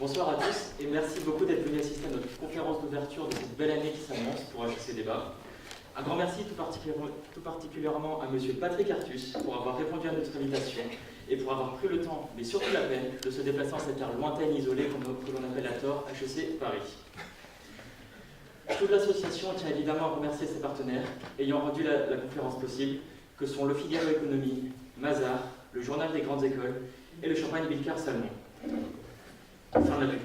Bonsoir à tous et merci beaucoup d'être venus assister à notre conférence d'ouverture de cette belle année qui s'annonce pour HEC Débat. Un grand merci tout particulièrement à Monsieur Patrick Artus pour avoir répondu à notre invitation et pour avoir pris le temps, mais surtout la peine, de se déplacer en cette terre lointaine et isolée que l'on appelle à tort HEC Paris. Toute l'association tient évidemment à remercier ses partenaires ayant rendu la conférence possible, que sont Le Figaro Économie, Mazars, le Journal des Grandes Écoles et le Champagne Bilkar Salmon. Fin de la pub.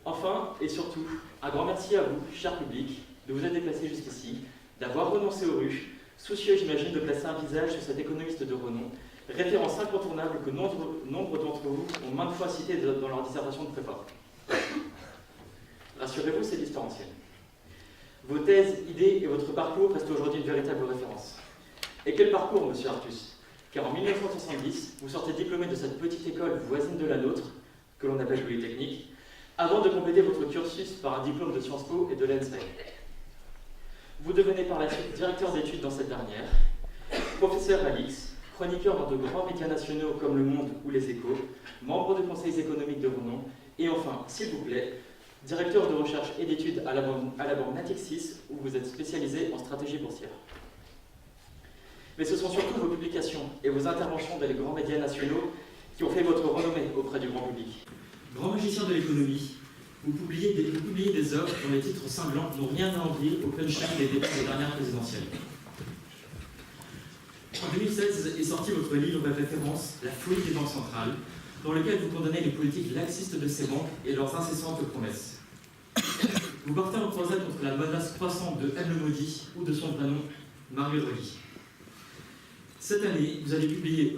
Enfin, et surtout, un grand merci à vous, cher public, de vous être déplacés jusqu'ici, d'avoir renoncé aux rues, soucieux, j'imagine, de placer un visage sur cet économiste de renom, référence incontournable que nombre d'entre vous ont maintes fois cité dans leur dissertation de prépa. Rassurez-vous, c'est l'histoire ancienne. Vos thèses, idées et votre parcours restent aujourd'hui une véritable référence. Et quel parcours, monsieur Artus? Car en 1970, vous sortez diplômé de cette petite école voisine de la nôtre, que l'on appelle Polytechnique, avant de compléter votre cursus par un diplôme de Sciences Po et de l'ENSPE. Vous devenez par la suite directeur d'études dans cette dernière, professeur à l'IX, chroniqueur dans de grands médias nationaux comme Le Monde ou Les Échos, membre de conseils économiques de renom, et enfin, s'il vous plaît, directeur de recherche et d'études à la banque Natixis, où vous êtes spécialisé en stratégie boursière. Mais ce sont surtout vos publications et vos interventions dans les grands médias nationaux qui ont fait votre renommée auprès du grand public. Grand magicien de l'économie, vous publiez des œuvres dont les titres cinglants n'ont rien à envier au punchline des débats des dernières présidentielles. En 2016 est sorti votre livre de référence « La folie des banques centrales », dans lequel vous condamnez les politiques laxistes de ces banques et leurs incessantes promesses. Vous partez en croisade contre la menace croissante de M. le Maudit ou de son vrai nom, Mario Draghi. Cette année, vous avez publié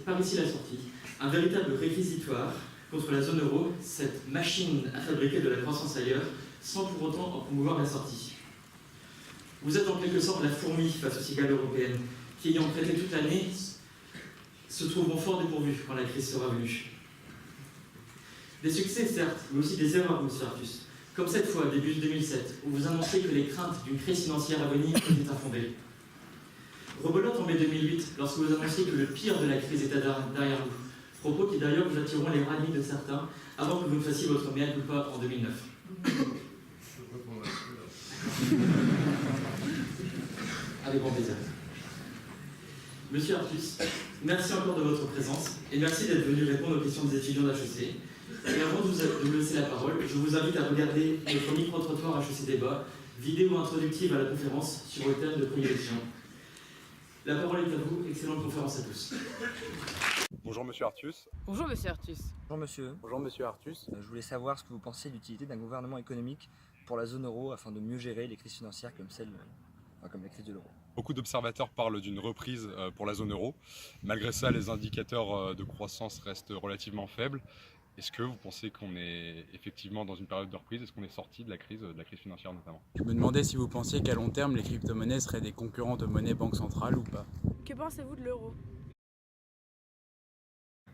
Par ici la sortie, un véritable réquisitoire contre la zone euro, cette machine à fabriquer de la croissance ailleurs, sans pour autant en promouvoir la sortie. Vous êtes en quelque sorte la fourmi face aux cigales européennes, qui ayant traité toute l'année, se trouveront fort dépourvus quand la crise sera venue. Des succès, certes, mais aussi des erreurs, monsieur Artus, comme cette fois, début 2007, où vous annonciez que les craintes d'une crise financière à venir étaient infondées. Rebelote en mai 2008, lorsque vous annonciez que le pire de la crise était derrière vous, propos qui d'ailleurs vous attireront les radis de certains, avant que vous ne fassiez votre mea culpa en 2009. Avec grand plaisir. Monsieur Artus, merci encore de votre présence et merci d'être venu répondre aux questions des étudiants d'HEC. Et avant de vous laisser la parole, je vous invite à regarder notre micro-trottoir HEC Débat, vidéo introductive à la conférence sur le thème de prédilection. La parole est à vous, excellente conférence à tous. Bonjour Monsieur Artus. Bonjour Monsieur Artus. Bonjour Monsieur. Bonjour Monsieur Artus. Je voulais savoir ce que vous pensez de l'utilité d'un gouvernement économique pour la zone euro afin de mieux gérer les crises financières comme la crise de l'euro. Beaucoup d'observateurs parlent d'une reprise pour la zone euro. Malgré ça, les indicateurs de croissance restent relativement faibles. Est-ce que vous pensez qu'on est effectivement dans une période de reprise? Est-ce qu'on est sorti de la crise financière notamment? Je me demandais si vous pensiez qu'à long terme, les crypto-monnaies seraient des concurrents de monnaie banque centrale ou pas. Que pensez-vous de l'euro?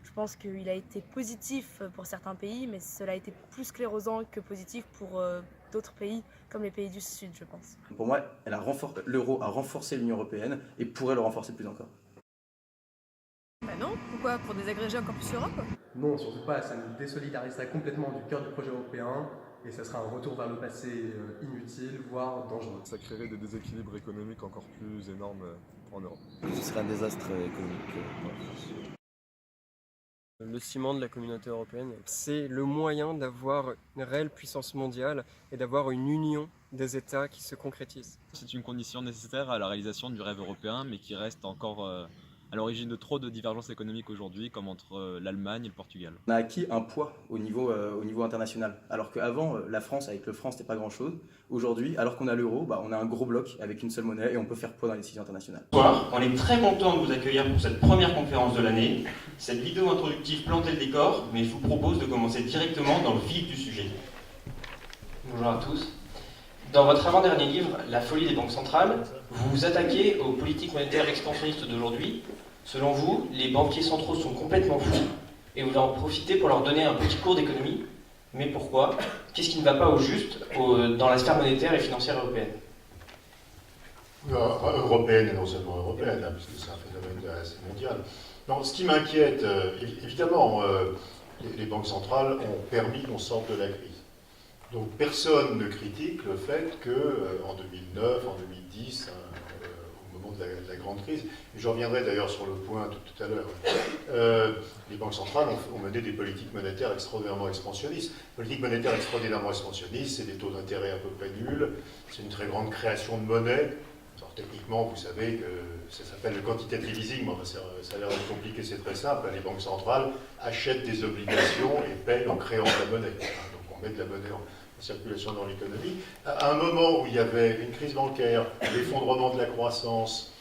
Je pense qu'il a été positif pour certains pays, mais cela a été plus sclérosant que positif pour d'autres pays, comme les pays du Sud, je pense. Pour moi, l'euro a renforcé l'Union européenne et pourrait le renforcer plus encore. Bah non, pourquoi? Pour désagréger encore plus l'Europe? Non, surtout pas, ça nous désolidariserait complètement du cœur du projet européen et ça serait un retour vers le passé inutile, voire dangereux. Ça créerait des déséquilibres économiques encore plus énormes en Europe. Ce serait un désastre économique pour la France. Le ciment de la communauté européenne, c'est le moyen d'avoir une réelle puissance mondiale et d'avoir une union des États qui se concrétise. C'est une condition nécessaire à la réalisation du rêve européen, mais qui reste encore à l'origine de trop de divergences économiques aujourd'hui, comme entre l'Allemagne et le Portugal. On a acquis un poids au niveau international, alors qu'avant, la France, avec le franc, c'était pas grand-chose. Aujourd'hui, alors qu'on a l'euro, on a un gros bloc avec une seule monnaie et on peut faire poids dans les décisions internationales. Bonsoir, on est très content de vous accueillir pour cette première conférence de l'année. Cette vidéo introductive plantait le décor, mais je vous propose de commencer directement dans le vif du sujet. Bonjour à tous. Dans votre avant-dernier livre, La folie des banques centrales, vous vous attaquez aux politiques monétaires expansionnistes d'aujourd'hui. Selon vous, les banquiers centraux sont complètement fous et vous en profitez pour leur donner un petit cours d'économie. Mais pourquoi? Qu'est-ce qui ne va pas au juste dans la sphère monétaire et financière européenne? Européenne et non seulement européenne, puisque c'est un phénomène assez mondial. Non, ce qui m'inquiète, évidemment, les banques centrales ont permis qu'on sorte de la crise. Donc personne ne critique le fait qu'en 2009, en 2010, au moment de la grande crise, et je reviendrai d'ailleurs sur le point tout à l'heure, les banques centrales ont mené des politiques monétaires extraordinairement expansionnistes. Politique monétaire extraordinairement expansionniste, c'est des taux d'intérêt à peu près nuls, c'est une très grande création de monnaie. Alors, techniquement, vous savez que ça s'appelle le quantitative easing, mais ça a l'air de compliqué, c'est très simple. Les banques centrales achètent des obligations et payent en créant de la monnaie. Donc on met de la monnaie en circulation dans l'économie. À un moment où il y avait une crise bancaire, l'effondrement de la croissance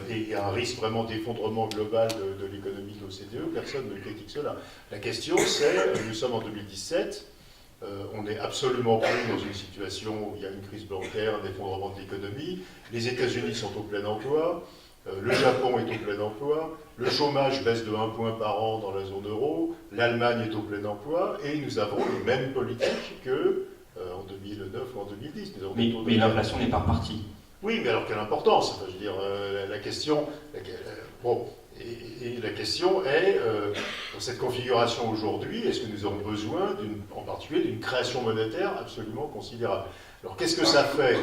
et un risque vraiment d'effondrement global de l'économie de l'OCDE, personne ne critique cela. La question c'est, nous sommes en 2017, on n'est absolument plus dans une situation où il y a une crise bancaire, un effondrement de l'économie, les États-Unis sont au plein emploi, le Japon est au plein emploi, le chômage baisse de 1 point par an dans la zone euro, l'Allemagne est au plein emploi, et nous avons les mêmes politiques qu'en 2009 ou en 2010. Mais l'inflation n'est pas repartie. Oui, mais alors quelle importance? Enfin, je veux dire, la question... bon, et la question est, dans cette configuration aujourd'hui, est-ce que nous avons besoin, en particulier, d'une création monétaire absolument considérable? Alors qu'est-ce que ça fait?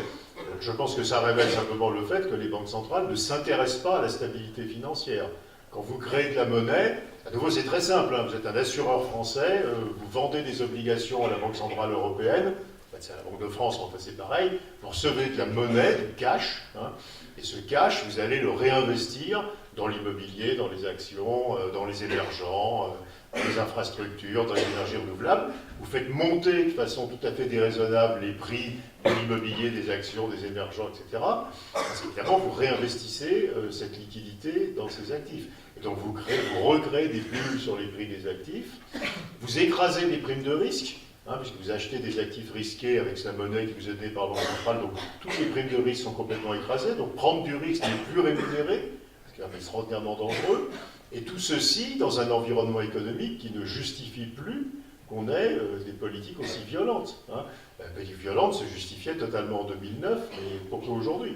Je pense que ça révèle simplement le fait que les banques centrales ne s'intéressent pas à la stabilité financière. Quand vous créez de la monnaie, à nouveau c'est très simple, hein, vous êtes un assureur français, vous vendez des obligations à la Banque Centrale Européenne, c'est à la Banque de France, en fait c'est pareil, vous recevez de la monnaie, du cash, hein, et ce cash, vous allez le réinvestir dans l'immobilier, dans les actions, dans les émergents, dans les infrastructures, dans les énergies renouvelables. Vous faites monter de façon tout à fait déraisonnable les prix de l'immobilier, des actions, des émergents, etc. Parce qu'évidemment, vous réinvestissez cette liquidité dans ces actifs. Et donc vous recréez des bulles sur les prix des actifs, vous écrasez les primes de risque, puisque vous achetez des actifs risqués avec la monnaie qui vous est donnée par la Banque centrale, donc toutes les primes de risque sont complètement écrasées, donc prendre du risque n'est plus rémunéré, ce qui est extraordinairement dangereux, et tout ceci dans un environnement économique qui ne justifie plus qu'on ait des politiques aussi violentes. La politique violente se justifiait totalement en 2009, mais pourquoi aujourd'hui?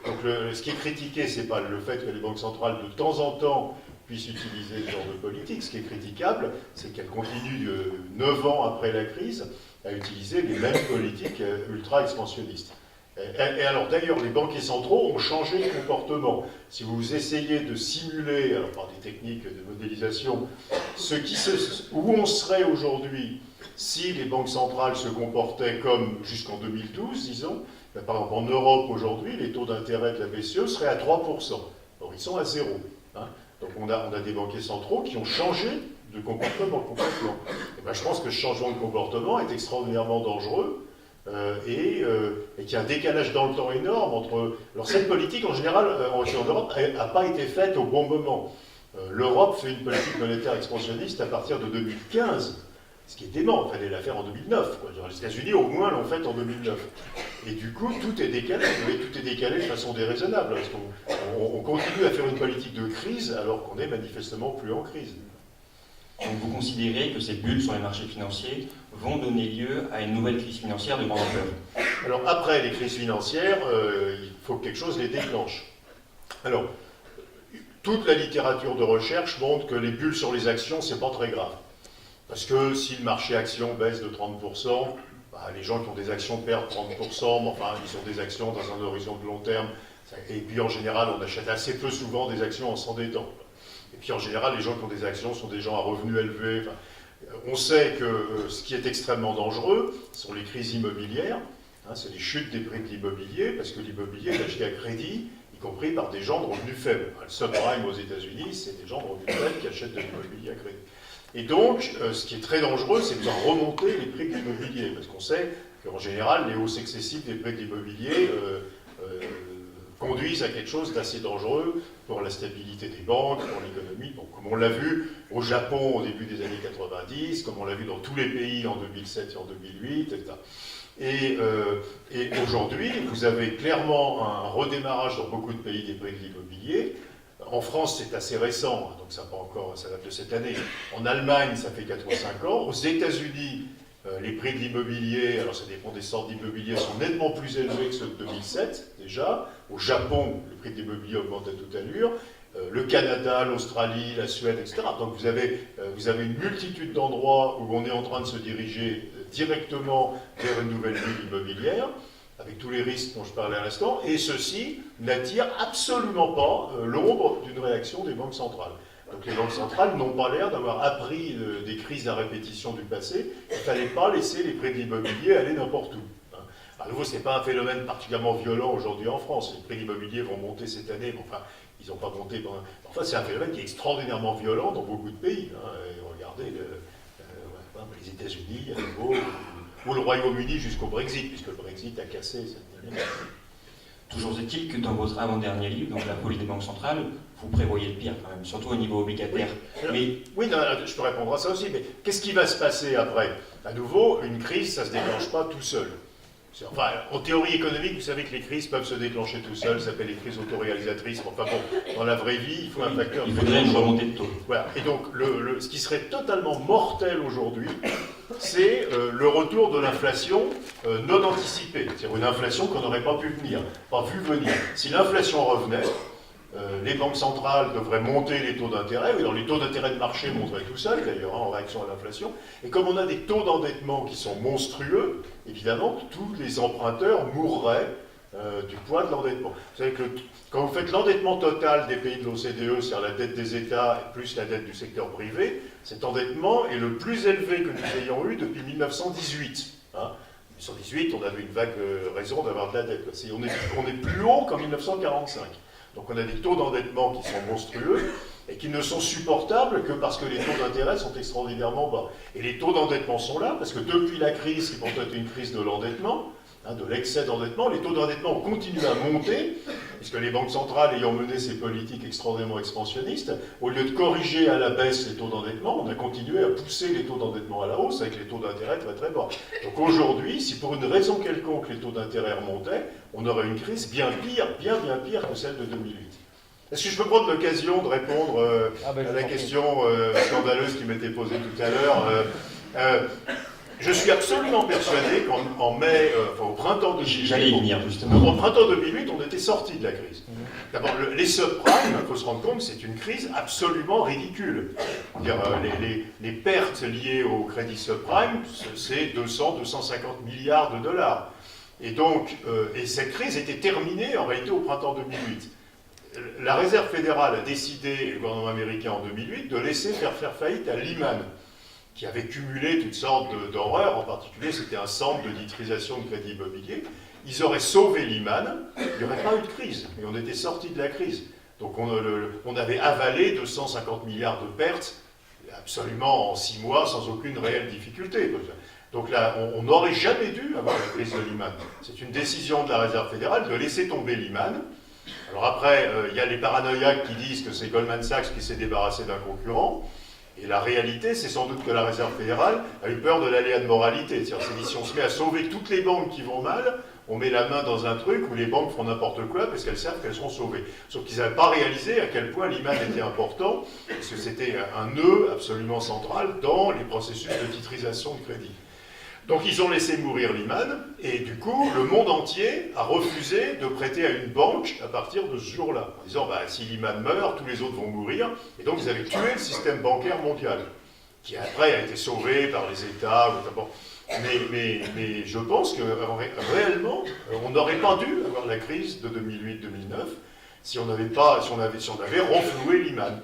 Donc ce qui est critiqué, ce n'est pas le fait que les banques centrales de temps en temps puissent utiliser ce genre de politique. Ce qui est critiquable, c'est qu'elles continuent 9 ans après la crise à utiliser les mêmes politiques ultra-expansionnistes. Et alors d'ailleurs, les banquiers centraux ont changé de comportement. Si vous essayez de simuler, alors par des techniques de modélisation, où on serait aujourd'hui si les banques centrales se comportaient comme jusqu'en 2012, disons, par exemple en Europe aujourd'hui, les taux d'intérêt de la BCE seraient à 3%. Or ils sont à 0. Donc on a des banquiers centraux qui ont changé de comportement complètement. Et ben, je pense que ce changement de comportement est extraordinairement dangereux. Et qu'il y a un décalage dans le temps énorme entre... Alors cette politique, en général, en Europe, n'a pas été faite au bon moment. L'Europe fait une politique monétaire expansionniste à partir de 2015, ce qui est dément, il fallait la faire en 2009. Les États-Unis, au moins, l'ont faite en 2009. Et du coup, tout est décalé, mais tout est décalé de façon déraisonnable, parce qu'on continue à faire une politique de crise alors qu'on est manifestement plus en crise. Donc vous considérez que ces bulles sur les marchés financiers vont donner lieu à une nouvelle crise financière de grande ampleur? Alors après les crises financières, il faut que quelque chose les déclenche. Alors, toute la littérature de recherche montre que les bulles sur les actions, c'est pas très grave. Parce que si le marché action baisse de 30%, les gens qui ont des actions perdent 30%, mais enfin ils ont des actions dans un horizon de long terme. Et puis en général, on achète assez peu souvent des actions en s'endettant. Et puis en général, les gens qui ont des actions sont des gens à revenus élevés. Enfin, on sait que ce qui est extrêmement dangereux sont les crises immobilières, c'est les chutes des prix de l'immobilier, parce que l'immobilier est acheté à crédit, y compris par des gens de revenus faibles. Le subprime aux États-Unis, c'est des gens de revenus faibles qui achètent de l'immobilier à crédit. Et donc, ce qui est très dangereux, c'est de faire remonter les prix de l'immobilier, parce qu'on sait qu'en général, les hausses excessives des prix de l'immobilier conduisent à quelque chose d'assez dangereux pour la stabilité des banques, pour l'économie. Donc, comme on l'a vu au Japon au début des années 90, comme on l'a vu dans tous les pays en 2007 et en 2008, etc. Et aujourd'hui, vous avez clairement un redémarrage dans beaucoup de pays des prix de l'immobilier. En France, c'est assez récent, donc ça date de cette année. En Allemagne, ça fait 4 ou 5 ans. Aux États-Unis, les prix de l'immobilier, alors ça dépend des sortes d'immobilier, sont nettement plus élevés que ceux de 2007 déjà. Au Japon, le prix de l'immobilier augmente à toute allure. le Canada, l'Australie, la Suède, etc. Donc vous avez une multitude d'endroits où on est en train de se diriger directement vers une nouvelle bulle immobilière, avec tous les risques dont je parlais à l'instant, et ceci n'attire absolument pas l'ombre d'une réaction des banques centrales. Donc les banques centrales n'ont pas l'air d'avoir appris des crises à répétition du passé. Il ne fallait pas laisser les prix de l'immobilier aller n'importe où. À nouveau, ce n'est pas un phénomène particulièrement violent aujourd'hui en France. Les prix de l'immobilier vont monter cette année, mais enfin, ils n'ont pas monté. Enfin, c'est un phénomène qui est extraordinairement violent dans beaucoup de pays. Et regardez les États-Unis, à nouveau, ou le Royaume-Uni jusqu'au Brexit, puisque le Brexit a cassé cette dynamique. Toujours est-il que dans votre avant-dernier livre, donc La folie des banques centrales, vous prévoyez le pire quand même, surtout au niveau obligataire. Oui, non, je peux répondre à ça aussi, mais qu'est-ce qui va se passer après? À nouveau, une crise, ça ne se déclenche pas tout seul. Enfin, en théorie économique, vous savez que les crises peuvent se déclencher tout seules, ça s'appelle les crises autoréalisatrices. Enfin bon, dans la vraie vie, il faut un facteur. Il faudrait une remontée de taux. Voilà. Et donc, ce qui serait totalement mortel aujourd'hui, c'est le retour de l'inflation non anticipée. C'est-à-dire une inflation qu'on n'aurait pas vu venir. Si l'inflation revenait, les banques centrales devraient monter les taux d'intérêt. Alors les taux d'intérêt de marché monteraient tout seuls, d'ailleurs, en réaction à l'inflation. Et comme on a des taux d'endettement qui sont monstrueux, évidemment, tous les emprunteurs mourraient du poids de l'endettement. Vous savez que quand vous faites l'endettement total des pays de l'OCDE, c'est-à-dire la dette des États plus la dette du secteur privé, cet endettement est le plus élevé que nous ayons eu depuis 1918. En 1918, on avait une vague raison d'avoir de la dette. On est plus haut qu'en 1945. Donc on a des taux d'endettement qui sont monstrueux et qui ne sont supportables que parce que les taux d'intérêt sont extraordinairement bas. Et les taux d'endettement sont là parce que depuis la crise, qui pourtant était une crise de l'endettement, de l'excès d'endettement, les taux d'endettement ont continué à monter, puisque les banques centrales ayant mené ces politiques extraordinairement expansionnistes, au lieu de corriger à la baisse les taux d'endettement, on a continué à pousser les taux d'endettement à la hausse avec les taux d'intérêt très très bas. Donc aujourd'hui, si pour une raison quelconque les taux d'intérêt remontaient, on aurait une crise bien pire que celle de 2008. Est-ce que je peux prendre l'occasion de répondre à la question scandaleuse qui m'était posée tout à l'heure je suis absolument persuadé qu'en mai, au printemps 2008, j'allais y venir justement. Au printemps 2008, on était sorti de la crise. D'abord, les subprimes, il faut se rendre compte, c'est une crise absolument ridicule. Les pertes liées au crédit subprime, c'est 200-250 milliards de dollars. Et donc, cette crise était terminée en réalité au printemps 2008. La Réserve fédérale a décidé, et le gouvernement américain en 2008, de laisser faire faillite à Lehman, qui avait cumulé toutes sortes d'horreurs, en particulier c'était un centre de titrisation de crédit immobilier. Ils auraient sauvé Lehman, il n'y aurait pas eu de crise, et on était sorti de la crise. Donc on avait avalé 250 milliards de pertes, absolument en 6 mois, sans aucune réelle difficulté. Donc là, on n'aurait jamais dû avoir la crise de Lehman. C'est une décision de la Réserve fédérale de laisser tomber Lehman. Alors après, il y a les paranoïaques qui disent que c'est Goldman Sachs qui s'est débarrassé d'un concurrent. Et la réalité, c'est sans doute que la Réserve fédérale a eu peur de l'aléa de moralité. C'est-à-dire que si on se met à sauver toutes les banques qui vont mal, on met la main dans un truc où les banques font n'importe quoi parce qu'elles savent qu'elles seront sauvées. Sauf qu'ils n'avaient pas réalisé à quel point Lehman était important, parce que c'était un nœud absolument central dans les processus de titrisation de crédit. Donc ils ont laissé mourir Lehman, et du coup, le monde entier a refusé de prêter à une banque à partir de ce jour-là, en disant, si Lehman meurt, tous les autres vont mourir, et donc ils avaient tué le système bancaire mondial, qui après a été sauvé par les États, notamment. Mais je pense que réellement, on n'aurait pas dû avoir la crise de 2008-2009 si on avait renfloué Lehman.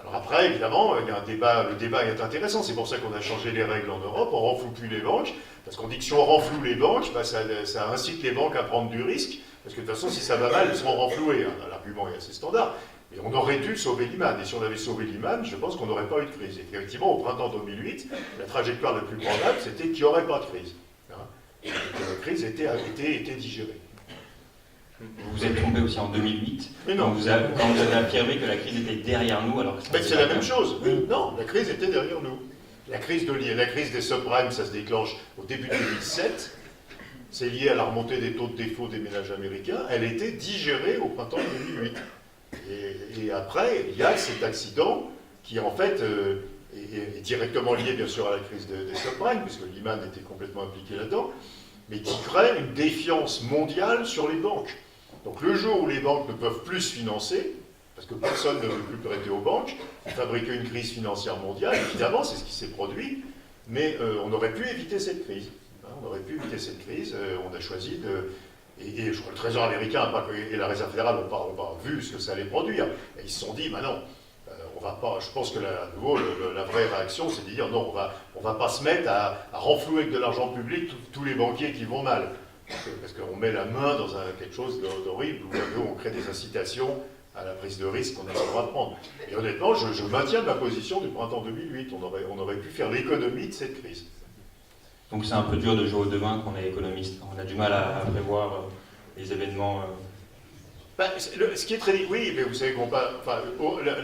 Alors après, évidemment, il y a un débat, le débat est intéressant, c'est pour ça qu'on a changé les règles en Europe, on ne renfloue plus les banques, parce qu'on dit que si on renfloue les banques, ça incite les banques à prendre du risque, parce que de toute façon, si ça va mal, elles seront renflouées. L'argument est assez standard. Mais on aurait dû sauver Lehman, et si on avait sauvé Lehman, je pense qu'on n'aurait pas eu de crise. Et effectivement, au printemps 2008, la trajectoire la plus probable, c'était qu'il n'y aurait pas de crise. Et que la crise était digérée. Vous vous êtes trompé aussi en 2008, mais non. Quand vous avez affirmé que la crise était derrière nous, alors que c'est la même chose. Oui, non, la crise était derrière nous. La crise des subprimes, ça se déclenche au début de 2007. C'est lié à la remontée des taux de défaut des ménages américains. Elle était digérée au printemps 2008. Et après, il y a cet accident qui, en fait, est directement lié, bien sûr, à la crise des subprimes, puisque Lehman était complètement impliqué là-dedans, mais qui crée une défiance mondiale sur les banques. Donc le jour où les banques ne peuvent plus se financer, parce que personne ne veut plus prêter aux banques, fabriquer une crise financière mondiale, évidemment, c'est ce qui s'est produit, mais on aurait pu éviter cette crise. On aurait pu éviter cette crise, on a choisi de... Et je crois que le Trésor américain et la Réserve fédérale n'ont pas vu ce que ça allait produire. Et ils se sont dit, non, on va pas... Je pense que à nouveau, la vraie réaction, c'est de dire, non, on va pas se mettre à renflouer avec de l'argent public tous les banquiers qui vont mal. Parce qu'on met la main dans quelque chose d'horrible, où on crée des incitations à la prise de risque qu'on a le droit de prendre. Et honnêtement, je maintiens ma position du printemps 2008. On aurait pu faire l'économie de cette crise. Donc c'est un peu dur de jouer au devin quand on est économiste. On a du mal à prévoir les événements. Ce qui est très... Oui, mais vous savez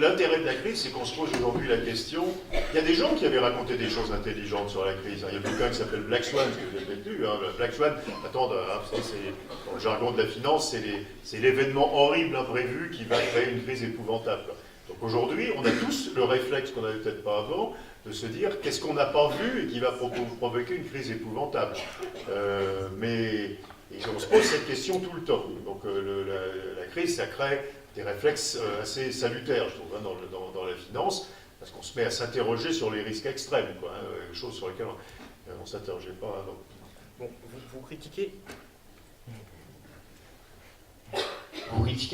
l'intérêt de la crise, c'est qu'on se pose aujourd'hui la question... Il y a des gens qui avaient raconté des choses intelligentes sur la crise. Il y a quelqu'un qui s'appelle Black Swan, que vous avez peut-être lu. Black Swan, dans le jargon de la finance, c'est l'événement horrible, imprévu, qui va créer une crise épouvantable. Donc aujourd'hui, on a tous le réflexe qu'on n'avait peut-être pas avant, de se dire qu'est-ce qu'on n'a pas vu et qui va provoquer une crise épouvantable. Et on se pose cette question tout le temps. Donc la crise, ça crée des réflexes assez salutaires, je trouve, dans la finance, parce qu'on se met à s'interroger sur les risques extrêmes, choses sur lesquelles on ne s'interrogeait pas avant. Bon, vous critiquez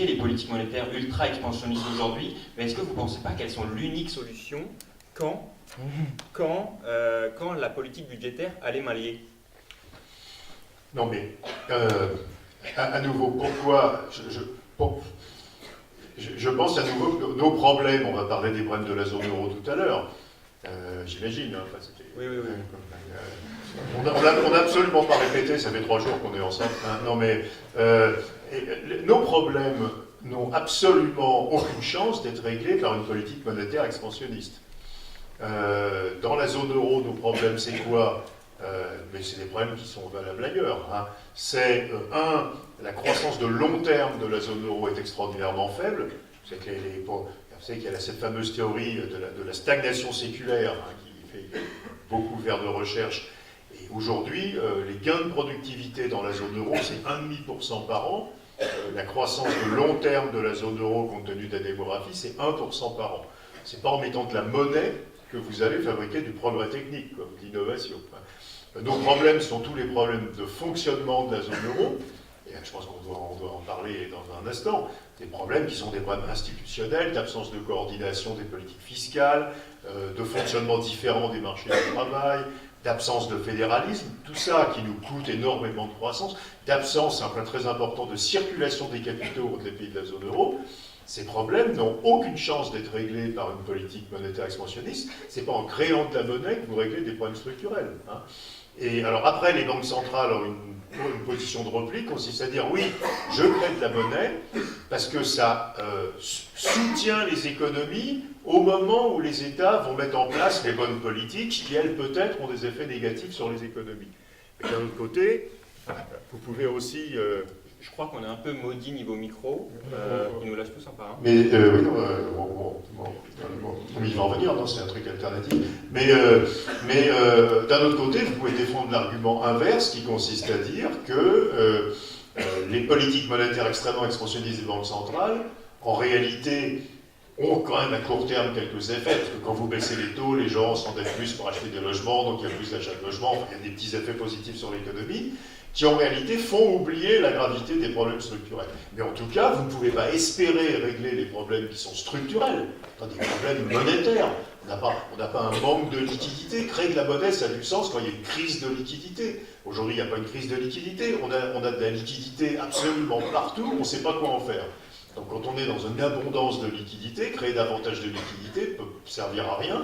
les politiques monétaires ultra expansionnistes aujourd'hui, mais est-ce que vous ne pensez pas qu'elles sont l'unique solution quand la politique budgétaire allait mal liée? Non mais, à nouveau, pourquoi je pense à nouveau que nos problèmes, on va parler des problèmes de la zone euro tout à l'heure, j'imagine. Oui. On n'a absolument pas répété, ça fait 3 jours qu'on est ensemble. Non mais, nos problèmes n'ont absolument aucune chance d'être réglés par une politique monétaire expansionniste. Dans la zone euro, nos problèmes, c'est quoi? Mais c'est des problèmes qui sont valables ailleurs. C'est, la croissance de long terme de la zone euro est extraordinairement faible. Vous savez qu'il y a cette fameuse théorie de la stagnation séculaire qui fait beaucoup vers de recherche. Et aujourd'hui, les gains de productivité dans la zone euro, c'est 1,5% par an. La croissance de long terme de la zone euro, compte tenu de la démographie, c'est 1% par an. C'est pas en mettant de la monnaie que vous allez fabriquer du progrès technique, comme de l'innovation. Nos problèmes sont tous les problèmes de fonctionnement de la zone euro, et je pense qu'on doit en parler dans un instant, des problèmes qui sont des problèmes institutionnels, d'absence de coordination des politiques fiscales, de fonctionnement différent des marchés du travail, d'absence de fédéralisme, tout ça qui nous coûte énormément de croissance, d'absence, c'est un point très important, de circulation des capitaux entre les pays de la zone euro. Ces problèmes n'ont aucune chance d'être réglés par une politique monétaire expansionniste. Ce n'est pas en créant de la monnaie que vous réglez des problèmes structurels. Et alors après, les banques centrales ont une position de repli, consiste à dire oui, je crée de la monnaie parce que ça soutient les économies au moment où les États vont mettre en place les bonnes politiques qui, elles, peut-être, ont des effets négatifs sur les économies. Et d'un autre côté, vous pouvez aussi... Je crois qu'on est un peu maudit niveau micro, il nous lâche tous un par un. Mais oui, non, il va en venir, non, c'est un truc alternatif. Mais d'un autre côté, vous pouvez défendre l'argument inverse qui consiste à dire que les politiques monétaires extrêmement expansionnistes des banques centrales, en réalité, ont quand même à court terme quelques effets, parce que quand vous baissez les taux, les gens s'endettent plus pour acheter des logements, donc il y a plus d'achat de logements, enfin, il y a des petits effets positifs sur l'économie, qui en réalité font oublier la gravité des problèmes structurels. Mais en tout cas, vous ne pouvez pas espérer régler les problèmes qui sont structurels, des problèmes monétaires. On n'a pas un manque de liquidité. Créer de la monnaie, ça a du sens quand il y a une crise de liquidité. Aujourd'hui, il n'y a pas une crise de liquidité. On a de la liquidité absolument partout, on ne sait pas quoi en faire. Donc quand on est dans une abondance de liquidité, créer davantage de liquidité ne peut servir à rien.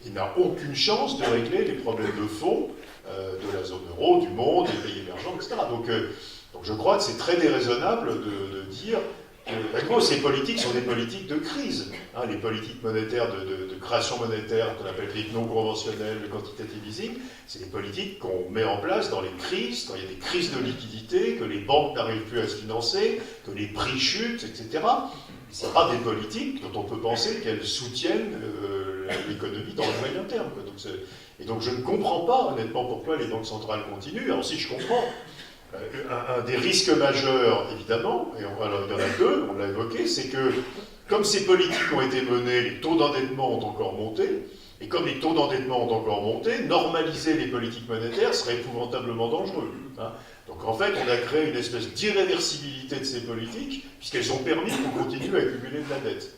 Il n'a aucune chance de régler les problèmes de fond de la zone euro, du monde, des pays émergents, etc. Donc je crois que c'est très déraisonnable de dire que ces politiques sont des politiques de crise. Les politiques monétaires de création monétaire, qu'on appelle les non conventionnelles, le quantitative easing, c'est des politiques qu'on met en place dans les crises, quand il y a des crises de liquidité, que les banques n'arrivent plus à se financer, que les prix chutent, etc. Ce ne sont pas des politiques dont on peut penser qu'elles soutiennent l'économie dans le moyen terme. Et donc je ne comprends pas honnêtement pourquoi les banques centrales continuent. Alors si je comprends, un des risques majeurs évidemment, et alors il y en a deux, on l'a évoqué, c'est que comme ces politiques ont été menées, les taux d'endettement ont encore monté, et comme les taux d'endettement ont encore monté, normaliser les politiques monétaires serait épouvantablement dangereux. Hein. Donc en fait, on a créé une espèce d'irréversibilité de ces politiques, puisqu'elles ont permis qu'on continue à accumuler de la dette.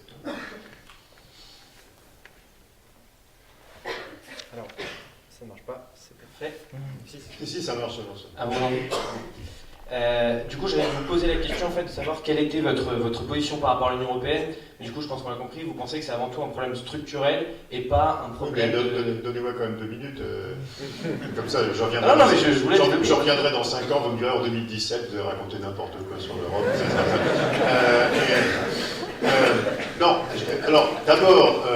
Alors, ça ne marche pas, c'est parfait. Si, ça marche, ça marche. Ah bon, du coup, j'allais vous poser la question en fait, de savoir quelle était votre position par rapport à l'Union européenne. Du coup, je pense qu'on l'a compris, vous pensez que c'est avant tout un problème structurel et pas un problème. Donnez-moi quand même 2 minutes. Comme ça, je reviendrai, non, mais je reviendrai dans 5 ans, vous me direz en 2017, vous avez raconté n'importe quoi sur l'Europe. Non, alors d'abord,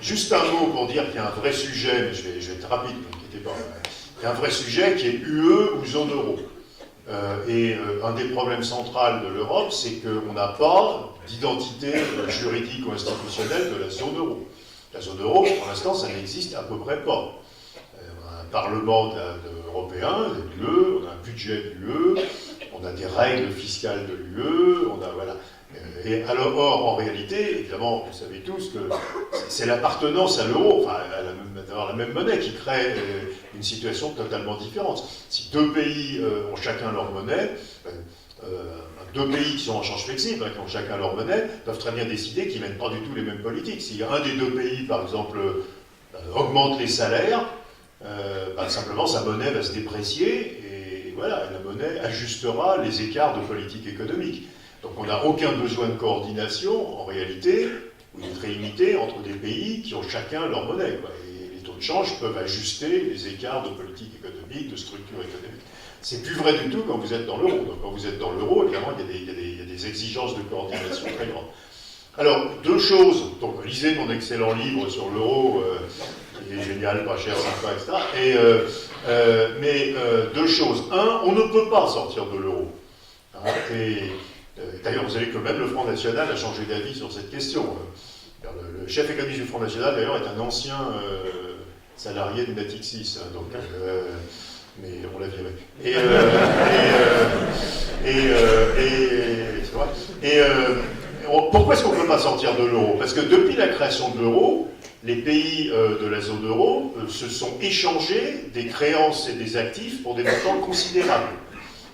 juste un mot pour dire qu'il y a un vrai sujet, mais je vais être rapide, ne inquiétez pas. Il y a un vrai sujet qui est UE ou zone euro. Un des problèmes centraux de l'Europe, c'est qu'on n'a pas d'identité juridique ou institutionnelle de la zone euro. La zone euro, pour l'instant, ça n'existe à peu près pas. On a un parlement européen, de l'UE, on a un budget de l'UE, on a des règles fiscales de l'UE, on a voilà. Et alors, or, en réalité, évidemment, vous savez tous que c'est l'appartenance à l'euro, enfin, d'avoir la même monnaie qui crée une situation totalement différente. Si 2 pays ont chacun leur monnaie, 2 pays qui sont en change flexible, qui ont chacun leur monnaie, peuvent très bien décider qu'ils ne mènent pas du tout les mêmes politiques. Si un des 2 pays, par exemple, augmente les salaires, simplement sa monnaie va se déprécier, et voilà, la monnaie ajustera les écarts de politique économique. Donc on n'a aucun besoin de coordination, en réalité, ou de très limité entre des pays qui ont chacun leur monnaie, quoi. Et les taux de change peuvent ajuster les écarts de politique économique, de structure économique. C'est plus vrai du tout quand vous êtes dans l'euro. Donc quand vous êtes dans l'euro, évidemment, il y a des exigences de coordination très grandes. Alors, 2 choses. Donc lisez mon excellent livre sur l'euro, qui est génial, pas cher, sympa, etc. Mais 2 choses. 1, on ne peut pas sortir de l'euro. Hein, d'ailleurs, vous savez que même le Front National a changé d'avis sur cette question. Le chef économiste du Front National, d'ailleurs, est un ancien salarié de Natixis, hein, donc, mais on l'a viré. C'est vrai. Pourquoi est-ce qu'on ne peut pas sortir de l'euro? Parce que depuis la création de l'euro, les pays de la zone euro se sont échangés des créances et des actifs pour des montants considérables.